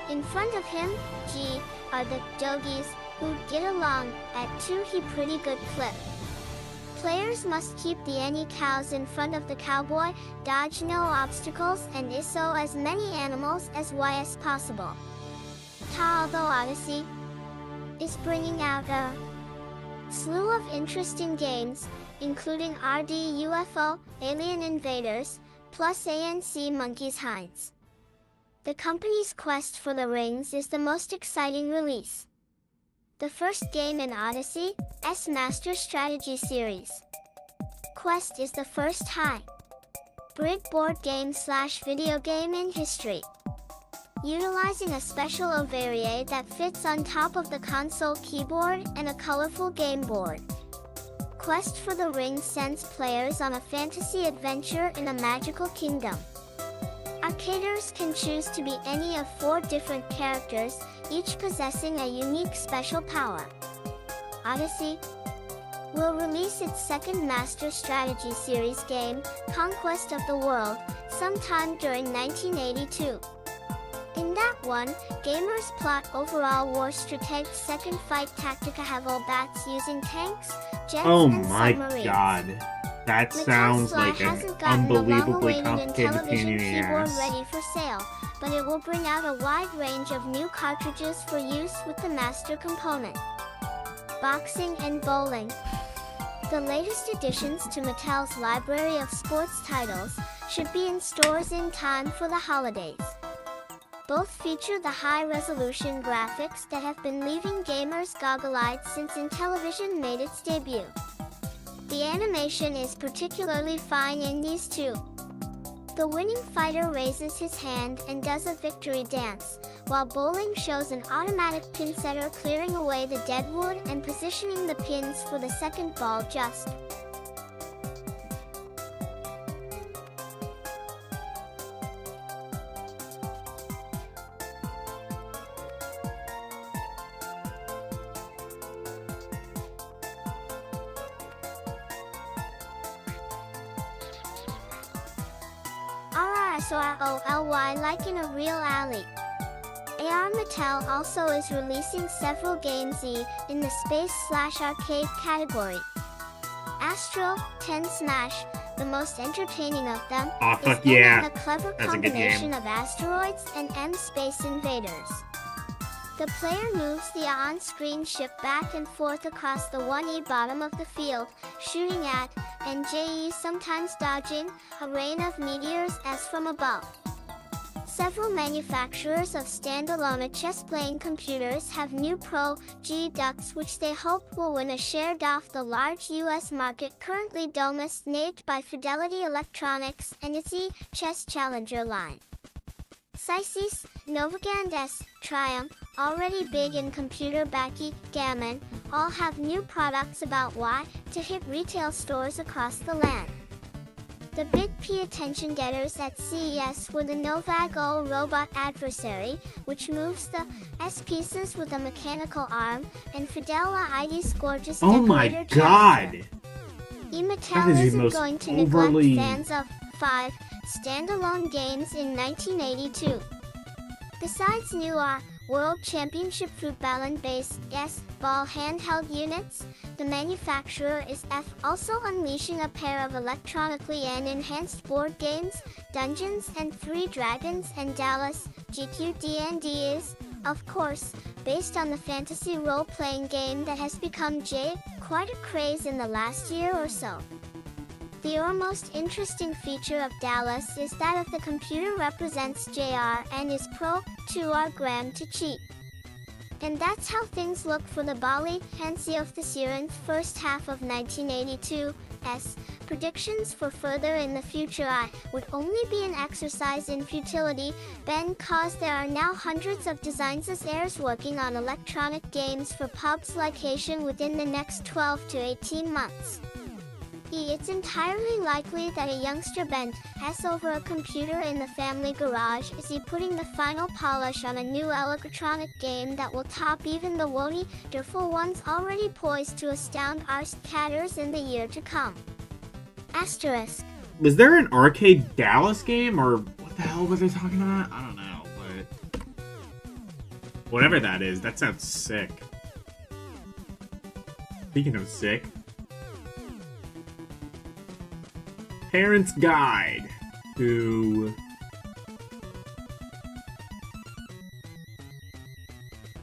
In front of him, G, are the doggies, who get along at 2 he pretty good clip. Players must keep the any cows in front of the cowboy, dodge no obstacles, and ISO as many animals as as possible. Although Odyssey is bringing out a slew of interesting games, including RD UFO, Alien Invaders, plus ANC Monkeys Hinds. The company's quest for the rings is the most exciting release. The first game in Odyssey's Master Strategy series. Quest is the first hybrid board game / video game in history. Utilizing a special Ovarie that fits on top of the console keyboard and a colorful game board. Quest for the Ring sends players on a fantasy adventure in a magical kingdom. Arcaders can choose to be any of 4 different characters, each possessing a unique special power. Odyssey will release its second Master Strategy Series game, Conquest of the World, sometime during 1982. In that one, gamers plot overall war strategy second fight tactica Havel bats using tanks, jets, and submarines. God. That sounds like an unbelievably complicated pain in the ass. Ready for sale, but it will bring out a wide range of new cartridges for use with the master component. Boxing and bowling. The latest additions to Mattel's library of sports titles should be in stores in time for the holidays. Both feature the high-resolution graphics that have been leaving gamers goggle-eyed since Intellivision made its debut. The animation is particularly fine in these two. The winning fighter raises his hand and does a victory dance, while bowling shows an automatic pin setter clearing away the dead wood and positioning the pins for the second ball just. RSOLY like in a real alley. AR Mattel also is releasing several games in the space/arcade category. Astro 10 Smash, the most entertaining of them, is a clever combination of asteroids and Space Invaders. The player moves the on-screen ship back and forth across the 1E bottom of the field, shooting at, and sometimes dodging, a rain of meteors as from above. Several manufacturers of standalone chess-playing computers have new Pro G ducts which they hope will win a share off the large US market currently dominated by Fidelity Electronics and its Chess Challenger line. Sysys, Novagand S, Triumph, already big in computer backgammon, all have new products about to hit retail stores across the land. The big P attention getters at CES were the Novag O robot adversary, which moves the S pieces with a mechanical arm, and Fidela ID's gorgeous decorator character. Mattel That is the isn't most going to overly- neglect fans of 5 standalone games in 1982. Besides new World Championship Fruit Ballon-based ball handheld units, the manufacturer is also unleashing a pair of electronically enhanced board games, Dungeons and Three Dragons and Dallas, GQD&D is, of course, based on the fantasy role-playing game that has become quite a craze in the last year or so. The most interesting feature of Dallas is that if the computer represents JR and is programmed to cheat. And that's how things look for the Bali Hansi of the Siren's first half of 1982's. Predictions for further in the future would only be an exercise in futility, cause there are now hundreds of designers working on electronic games for pubs location within the next 12 to 18 months. It's entirely likely that a youngster has over a computer in the family garage is putting the final polish on a new electronic game that will top even the wonderful ones already poised to astound our catters in the year to come. Asterisk. Was there an arcade Dallas game, or what the hell was they talking about? I don't know, but whatever that is, that sounds sick. Speaking of sick, Parent's Guide to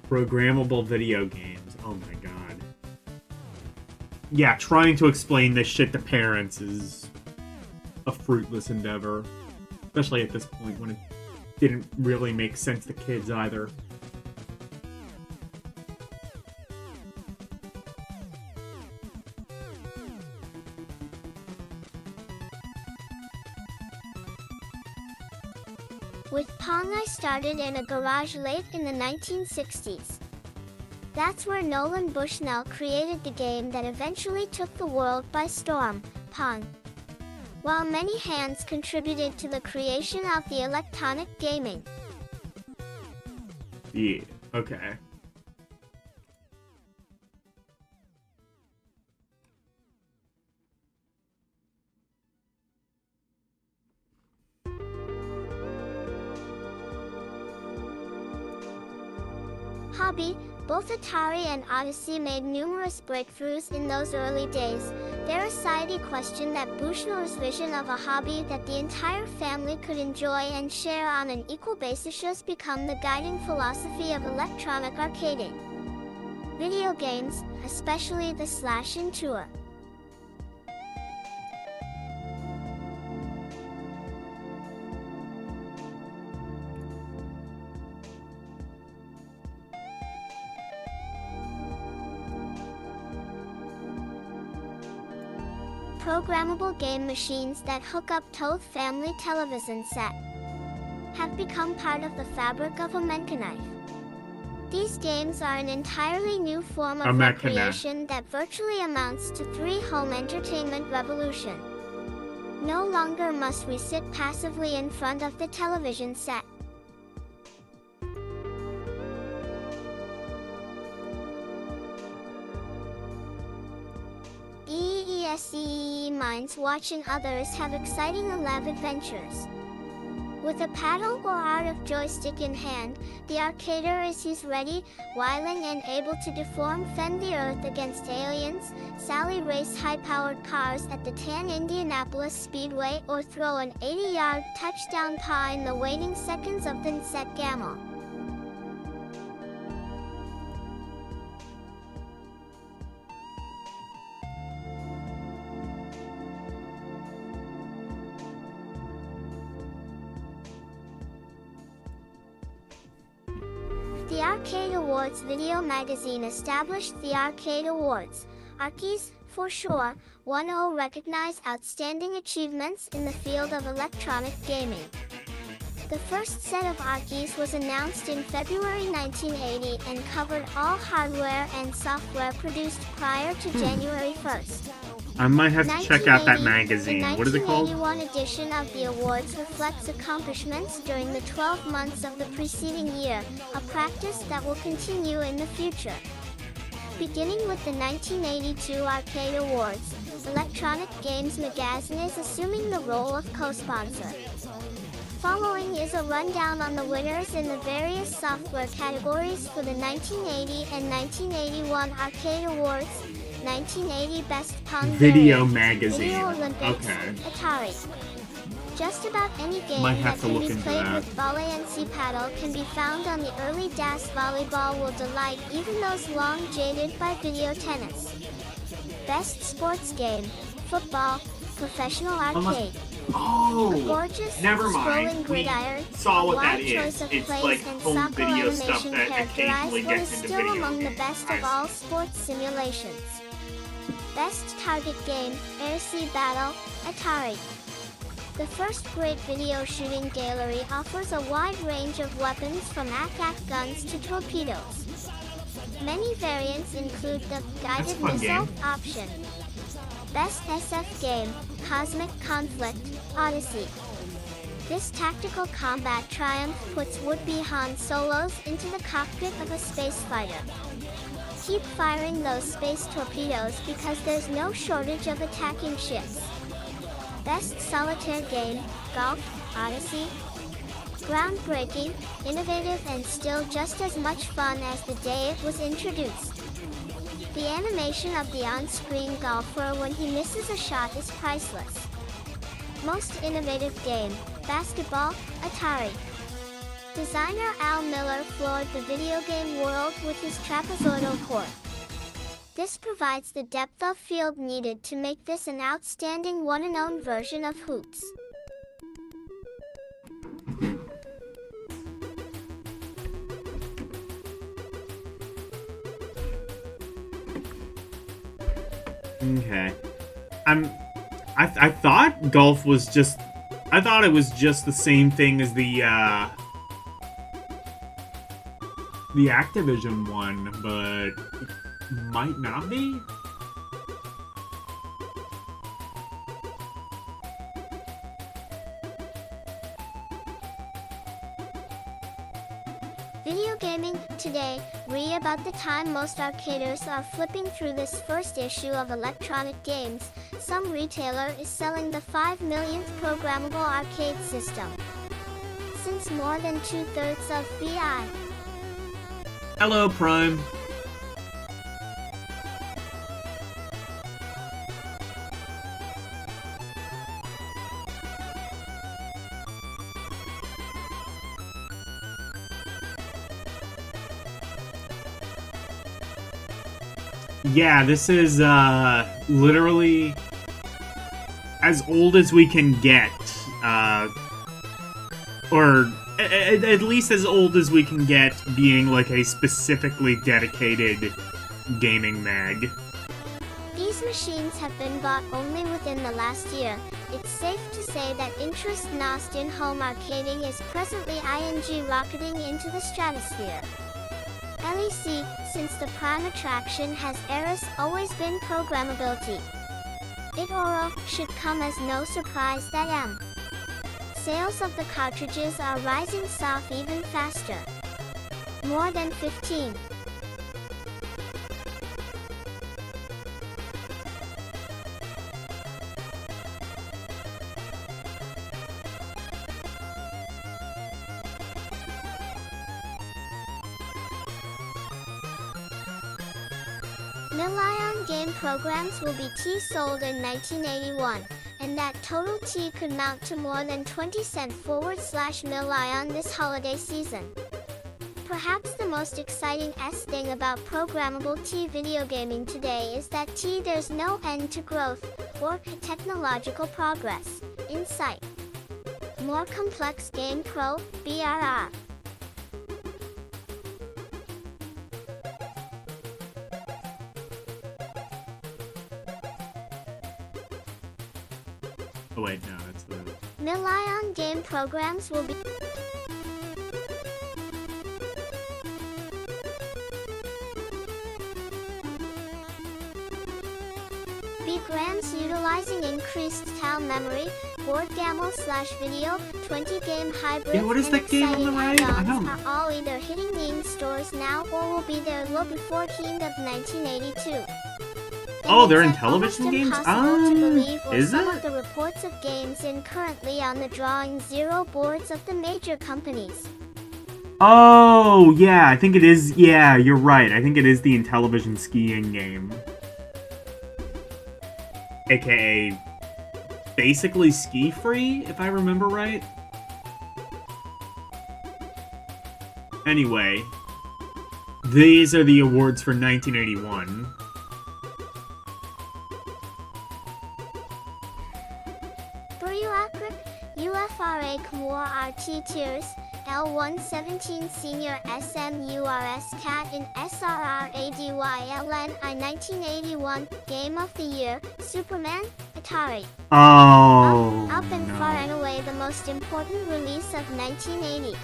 programmable video games. Oh my god. Yeah, trying to explain this shit to parents is a fruitless endeavor. Especially at this point when it didn't really make sense to kids either. With Pong, I started in a garage late in the 1960s. That's where Nolan Bushnell created the game that eventually took the world by storm, Pong. While many hands contributed to the creation of the electronic gaming. Yeah, okay. Hobby, both Atari and Odyssey made numerous breakthroughs in those early days. Their society questioned that Bushnell's vision of a hobby that the entire family could enjoy and share on an equal basis has become the guiding philosophy of electronic arcading. Video games, especially the Slash and Tour. Programmable game machines that hook up to the family television set have become part of the fabric of a mechanism. These games are an entirely new form of recreation that virtually amounts to home entertainment revolution. No longer must we sit passively in front of the television set. Minds watching others have exciting live adventures. With a paddle or art of joystick in hand, the arcader is ready, willing and able to fend the earth against aliens, Sally race high-powered cars at the Tan Indianapolis Speedway, or throw an 80-yard touchdown pass in the waning seconds of the set gamble. The Arcade Awards video magazine established the Arcade Awards, Arkies, for sure, 1-0 recognize outstanding achievements in the field of electronic gaming. The first set of Arkies was announced in February 1980 and covered all hardware and software produced prior to January 1st. I might have to check out that magazine. What is it called? The 1981 edition of the awards reflects accomplishments during the 12 months of the preceding year, a practice that will continue in the future. Beginning with the 1982 Arcade Awards, Electronic Games Magazine is assuming the role of co-sponsor. Following is a rundown on the winners in the various software categories for the 1980 and 1981 Arcade Awards, 1980 Best Pong Video Variant, magazine. Video Olympics, Okay. Atari. Just about any game Might that have to can look be into played that. with volley and C-paddle can be found on the early DAS volleyball will delight even those long jaded by video tennis. Best sports game, football, professional arcade. Oh, A gorgeous, never mind. scrolling We gridiron, saw what that wide is. choice of It's plays like and home Socko video stuff animation that characterize occasionally what is gets into still video among the games. best I of all sports simulations. Best target game, Air-Sea Battle, Atari. The first great video shooting gallery offers a wide range of weapons from AT-AT guns to torpedoes. Many variants include the guided fun missile game. option. Best SF game, Cosmic Conflict, Odyssey. This tactical combat triumph puts would-be Han Solos into the cockpit of a space fighter. Keep firing those space torpedoes because there's no shortage of attacking ships. Best solitaire game, Golf, Odyssey. Groundbreaking, innovative and still just as much fun as the day it was introduced. The animation of the on-screen golfer when he misses a shot is priceless. Most innovative game, basketball, Atari. Designer Al Miller floored the video game world with his trapezoidal court. This provides the depth of field needed to make this an outstanding one-and-own version of hoops. Okay. I thought golf was just... I thought it was just the same thing as the Activision one, but it might not be? Video gaming today, read about the time most arcaders are flipping through this first issue of Electronic Games. Some retailer is selling the 5 millionth programmable arcade system. Since more than 2/3 of BI. Hello, Prime. Yeah, this is literally as old as we can get, or at least as old as we can get being like a specifically dedicated gaming mag. These machines have been bought only within the last year. It's safe to say that interest nost in home arcading is presently rocketing into the stratosphere. LEC, since the prime attraction has always been programmability. It should come as no surprise that sales of the cartridges are rising even faster. More than 15. Million game programs will be sold in 1981, and that total could mount to more than 20 cent /million this holiday season. Perhaps the most exciting thing about programmable video gaming today is that there's no end to growth or technological progress in sight. More complex game BRR. Oh wait, no, that's the... Million game programs will be grams utilizing increased TAL memory, board gamble/video, 20 game hybrid, Yeah, what is and that game on the exciting right? I add-ons don't... are all either hitting the in-stores now or will be there before the end of 1982. Oh, they're in it's television almost games? impossible to believe Is some it? of the reports of games in currently on the drawing zero boards of the major companies. Oh, yeah, I think it is. Yeah, you're right. I think it is the Intellivision skiing game. AKA basically ski free, if I remember right. Anyway, these are the awards for 1981. Bureaucratic UFRA Kumor RT Tiers L117 Senior SMURS Cat in SRRADYLN I 1981 Game of the Year Superman Atari. Oh, Up and no. far and away the most important release of 1980.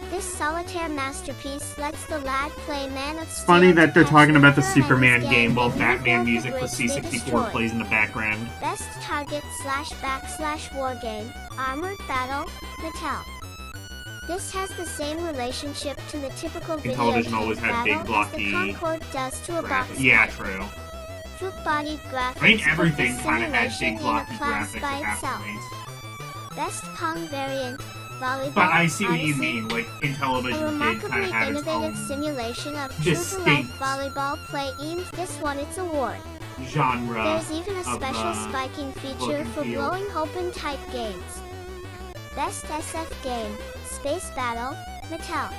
This solitaire masterpiece lets the lad play Man of Steel. Funny that they're to talking about the catch Luthor Superman and his game gang while and Batman rebuild the music for bridge they C64 destroyed. plays in the background. Best Target/War Game, Armored Battle, Mattel. This has the same relationship to the typical video Intellivision game always had battle big as blocky the Concorde does to a box Yeah, type. true. Fruit-bodied graphics. I think put everything this kind of had simulation big in a blocky class graphics by at that itself. point. Best Pong variant, Volleyball. But I see what you Odyssey. mean, like, A Intellivision did remarkably kind of have its innovative own simulation of distinct true-to-life volleyball play aims. This won its award. genre There's even a of, special spiking look feature and for feel. blowing open type games. Best SF game, Space Battle, Mattel.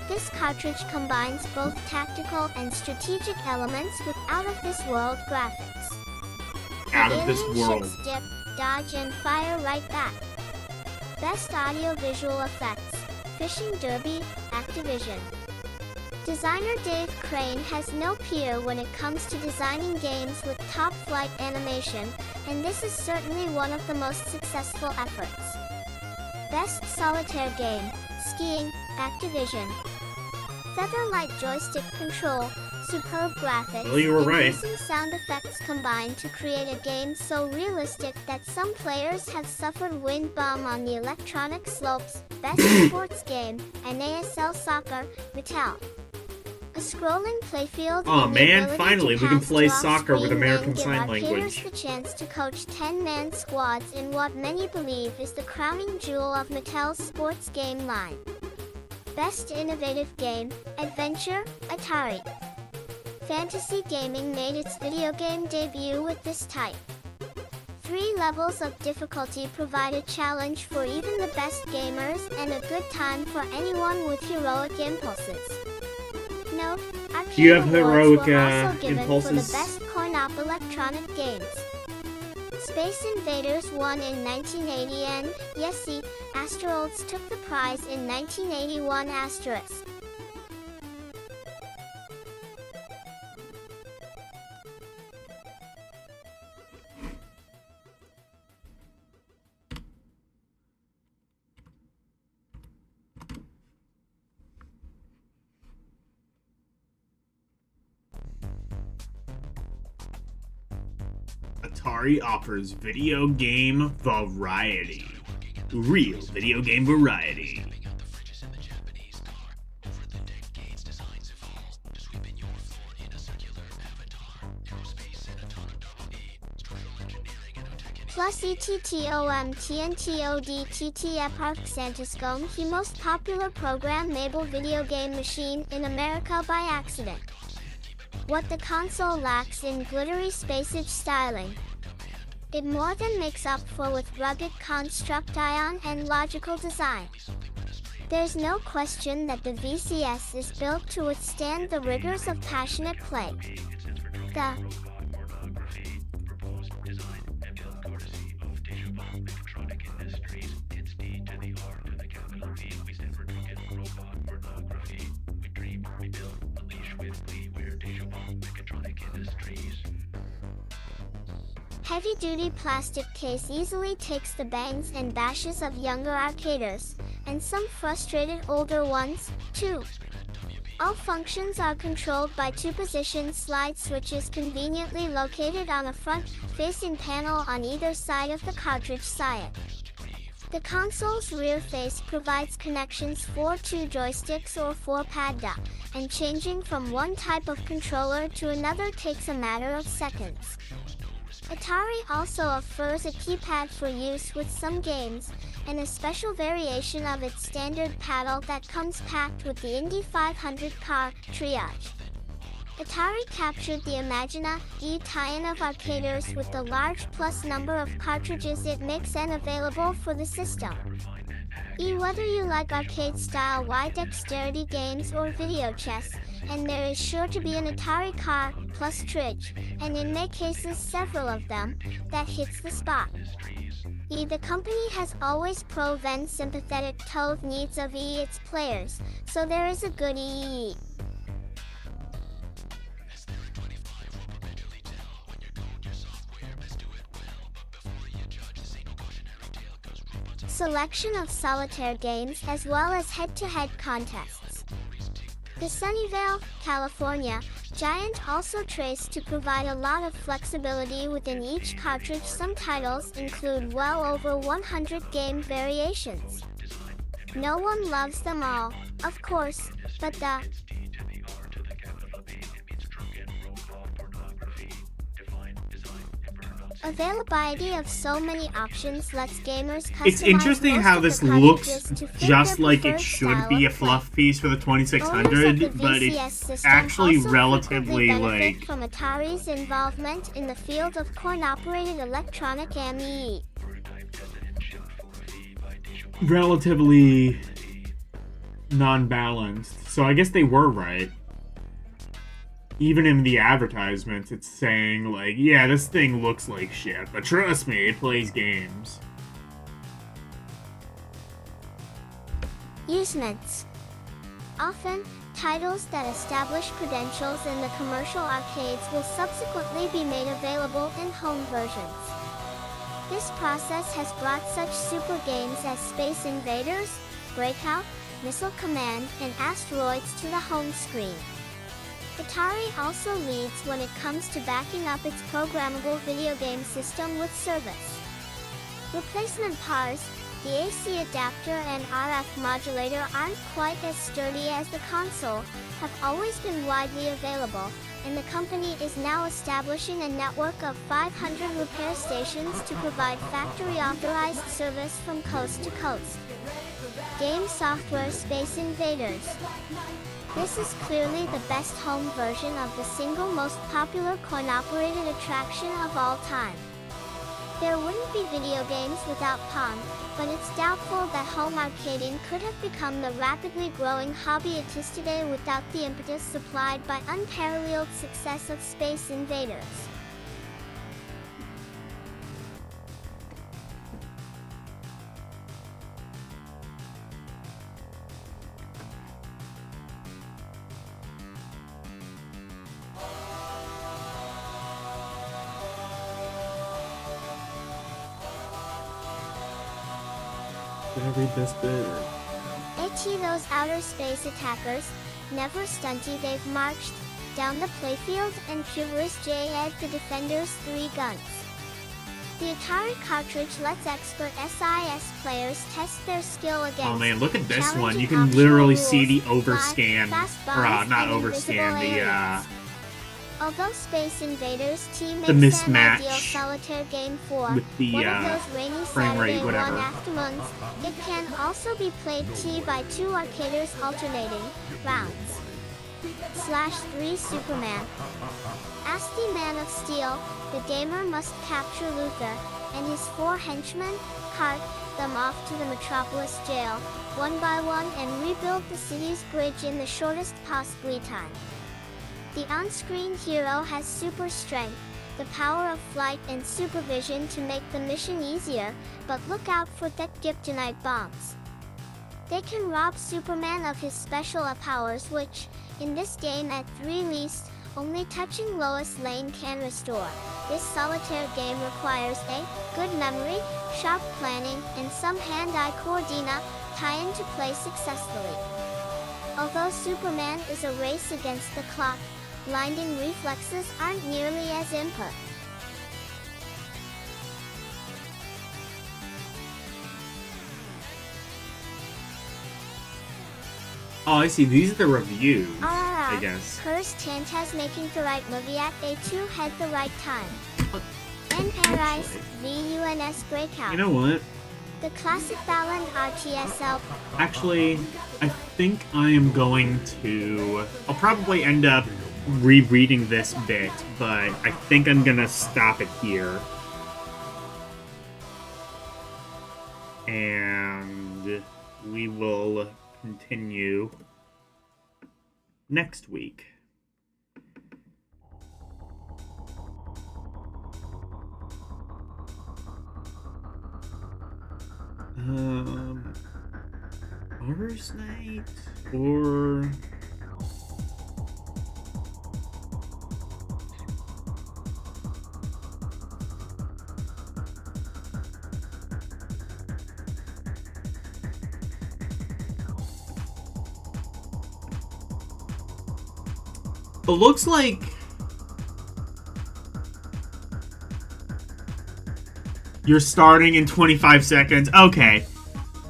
This cartridge combines both tactical and strategic elements with out-of-this-world graphics. Out The of this alien world. ships dip, dodge, and fire right back. Best audio-visual effects, Fishing Derby, Activision. Designer Dave Crane has no peer when it comes to designing games with top-flight animation, and this is certainly one of the most successful efforts. Best Solitaire Game, Skiing, Activision. Featherlight joystick control, superb graphics, Well, you were and right. decent sound effects combined to create a game so realistic that some players have suffered wind bomb on the electronic slopes. Best sports game, NASL Soccer, Mattel. A scrolling playfield. Aw, and the man, ability finally, to we can pass play to soccer with off-screen American men give Sign arcaders Language. the chance to coach 10-man squads in what many believe is the crowning jewel of Mattel's sports game line. Best innovative game, Adventure, Atari. Fantasy gaming made its video game debut with this type. 3 levels of difficulty provide a challenge for even the best gamers and a good time for anyone with heroic impulses. Note, arcade You have awards heroic, were also given impulses? for the best coin-op electronic games. Space Invaders won in 1980 and, yes see, Asteroids took the prize in 1981 asterisk. Atari offers video game variety. Real video game variety. Plus ETTOM TNTOD TTFARC Santiscom, the most popular programmable video game machine in America by accident. What the console lacks in glittery space-age styling, it more than makes up for with rugged construction and logical design. There's no question that the VCS is built to withstand the rigors of passionate play. The heavy-duty plastic case easily takes the bangs and bashes of younger arcaders, and some frustrated older ones, too. All functions are controlled by 2-position slide switches conveniently located on a front-facing panel on either side of the cartridge side. The console's rear face provides connections for 2 joysticks or 4 padda, and changing from one type of controller to another takes a matter of seconds. Atari also offers a keypad for use with some games, and a special variation of its standard paddle that comes packed with the Indy 500 car, Triage. Atari captured the Imagina E tie-in of arcaders with the large plus number of cartridges it makes and available for the system. Whether you like arcade-style wide dexterity games or video chess, and there is sure to be an Atari car, plus Tridge, and in many cases several of them, that hits the spot. The company has always proven sympathetic to the needs of its players, so there is a good selection of solitaire games as well as head-to-head contests. The Sunnyvale, California, giant also tries to provide a lot of flexibility within each cartridge. Some titles include well over 100 game variations. No one loves them all, of course, but the availability of so many options lets gamers customize. It's interesting how this looks just like it should be a fluff piece for the 2600, but it's actually relatively like from Atari's involvement in the field of coin-operated electronic ME. Relatively non-balanced. So I guess they were right. Even in the advertisement, it's saying, like, yeah, this thing looks like shit, but trust me, it plays games. Usements. Often, titles that establish credentials in the commercial arcades will subsequently be made available in home versions. This process has brought such super games as Space Invaders, Breakout, Missile Command, and Asteroids to the home screen. Atari also leads when it comes to backing up its programmable video game system with service. Replacement parts, the AC adapter and RF modulator aren't quite as sturdy as the console, have always been widely available, and the company is now establishing a network of 500 repair stations to provide factory-authorized service from coast to coast. Game software Space Invaders. This is clearly the best home version of the single most popular coin-operated attraction of all time. There wouldn't be video games without Pong, but it's doubtful that home arcading could have become the rapidly growing hobby it is today without the impetus supplied by unparalleled success of Space Invaders. Did I read this bit or? Those outer space attackers, never stunty, they've marched down the playfield and traversed the defenders' 3 guns. The Atari cartridge lets expert SIS players test their skill against. Oh man, look at this one. You can literally see the overscan, or not overscan, the Although Space Invaders makes the mismatch an ideal solitaire game for with the one of those rainy frame rate, Saturday whatever. afternoons, it can also be played by 2 arcaders alternating rounds. /3 Superman. As the Man of Steel, the gamer must capture Luthor and his 4 henchmen, cart them off to the Metropolis jail, one by one, and rebuild the city's bridge in the shortest possible time. The on-screen hero has super strength, the power of flight and supervision to make the mission easier, but look out for thick kryptonite bombs. They can rob Superman of his special powers, which, in this game at 3 least, only touching Lois Lane can restore. This solitaire game requires a good memory, sharp planning, and some hand-eye coordination to play successfully. Although Superman is a race against the clock, blinding reflexes aren't nearly as input. Oh, I see. These are the reviews, Ah, I guess. Cursed Tantas making the right movie at they too had the right time. In Paradise, VUNS Breakout. You know what? The classic Balan RTSL. Actually, I think I am going to... I'll probably end up rereading this bit, but I think I'm gonna stop it here. And we will continue next week. Horror's Night or... It looks like you're starting in 25 seconds. Okay.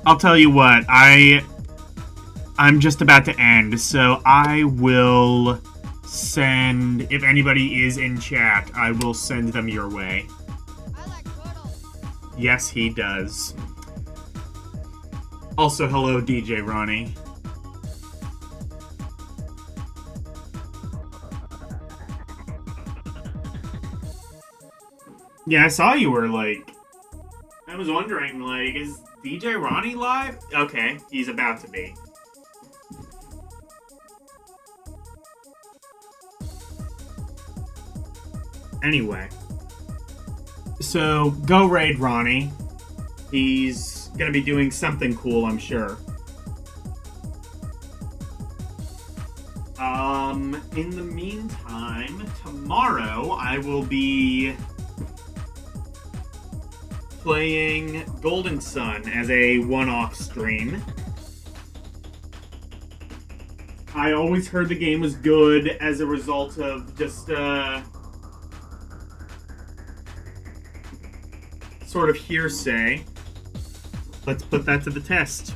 I'll tell you what. I'm just about to end, so I will send, if anybody is in chat, I will send them your way. Yes, he does. Also, hello, DJ Ronnie. Yeah, I saw you were, like... I was wondering, like, is DJ Ronnie live? Okay, he's about to be. Anyway. So, go raid Ronnie. He's gonna be doing something cool, I'm sure. In the meantime, tomorrow I will be playing Golden Sun as a one-off stream. I always heard the game was good as a result of just, sort of hearsay. Let's put that to the test.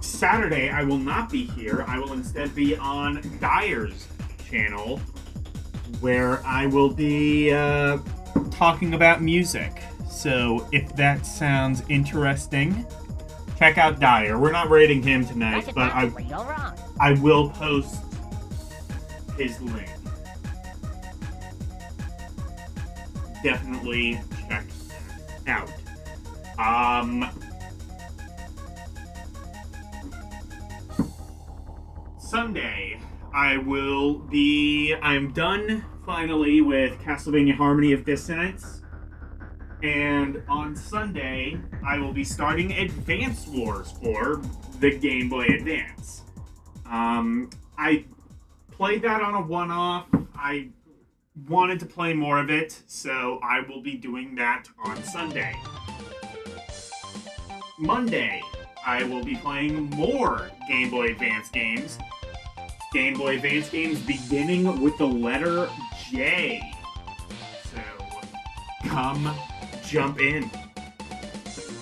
Saturday, I will not be here. I will instead be on Dyer's channel, where I will be talking about music. So if that sounds interesting, check out Dyer. We're not rating him tonight, but I will post his link. Definitely check that out. Sunday, I'm done finally with Castlevania Harmony of Dissonance. And on Sunday, I will be starting Advance Wars for the Game Boy Advance. I played that on a one-off. I wanted to play more of it, so I will be doing that on Sunday. Monday, I will be playing more Game Boy Advance games. Game Boy Advance games beginning with the letter J. So, come jump in.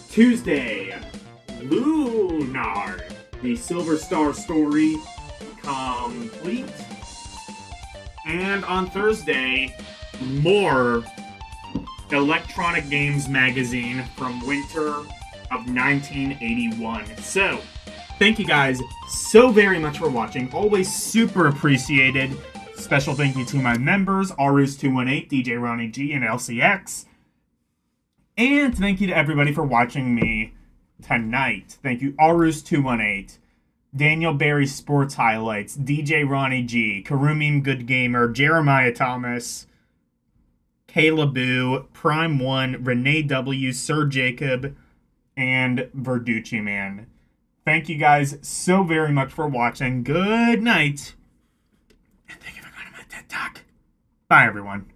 Tuesday, Lunar, the Silver Star story complete. And on Thursday, more Electronic Games Magazine from winter of 1981. So, thank you guys so very much for watching. Always super appreciated. Special thank you to my members, Arus218, DJ Ronnie G, and LCX. And thank you to everybody for watching me tonight. Thank you, Arus218, Daniel Barry Sports Highlights, DJ Ronnie G, Karumim Good Gamer, Jeremiah Thomas, Kayla Boo, Prime One, Renee W, Sir Jacob, and Verducci Man. Thank you guys so very much for watching. Good night. And thank you for going to my TED Talk. Bye, everyone.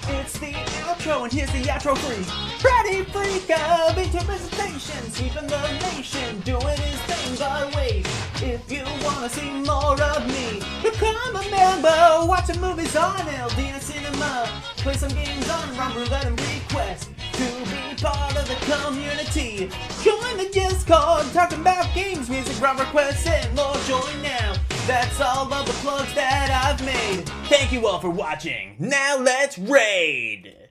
It's the outro, and here's the outro freeze. Freddy Freak of Intimidation, sweeping the nation, doing his things our way. If you wanna see more of me, become a member. Watch some movies on LDM Cinema, play some games on Rum Roulette and Request. to be part of the community. Join the Discord, talking about games, music, round requests, and more. Join now. That's all of the plugs that I've made. Thank you all for watching. Now let's raid!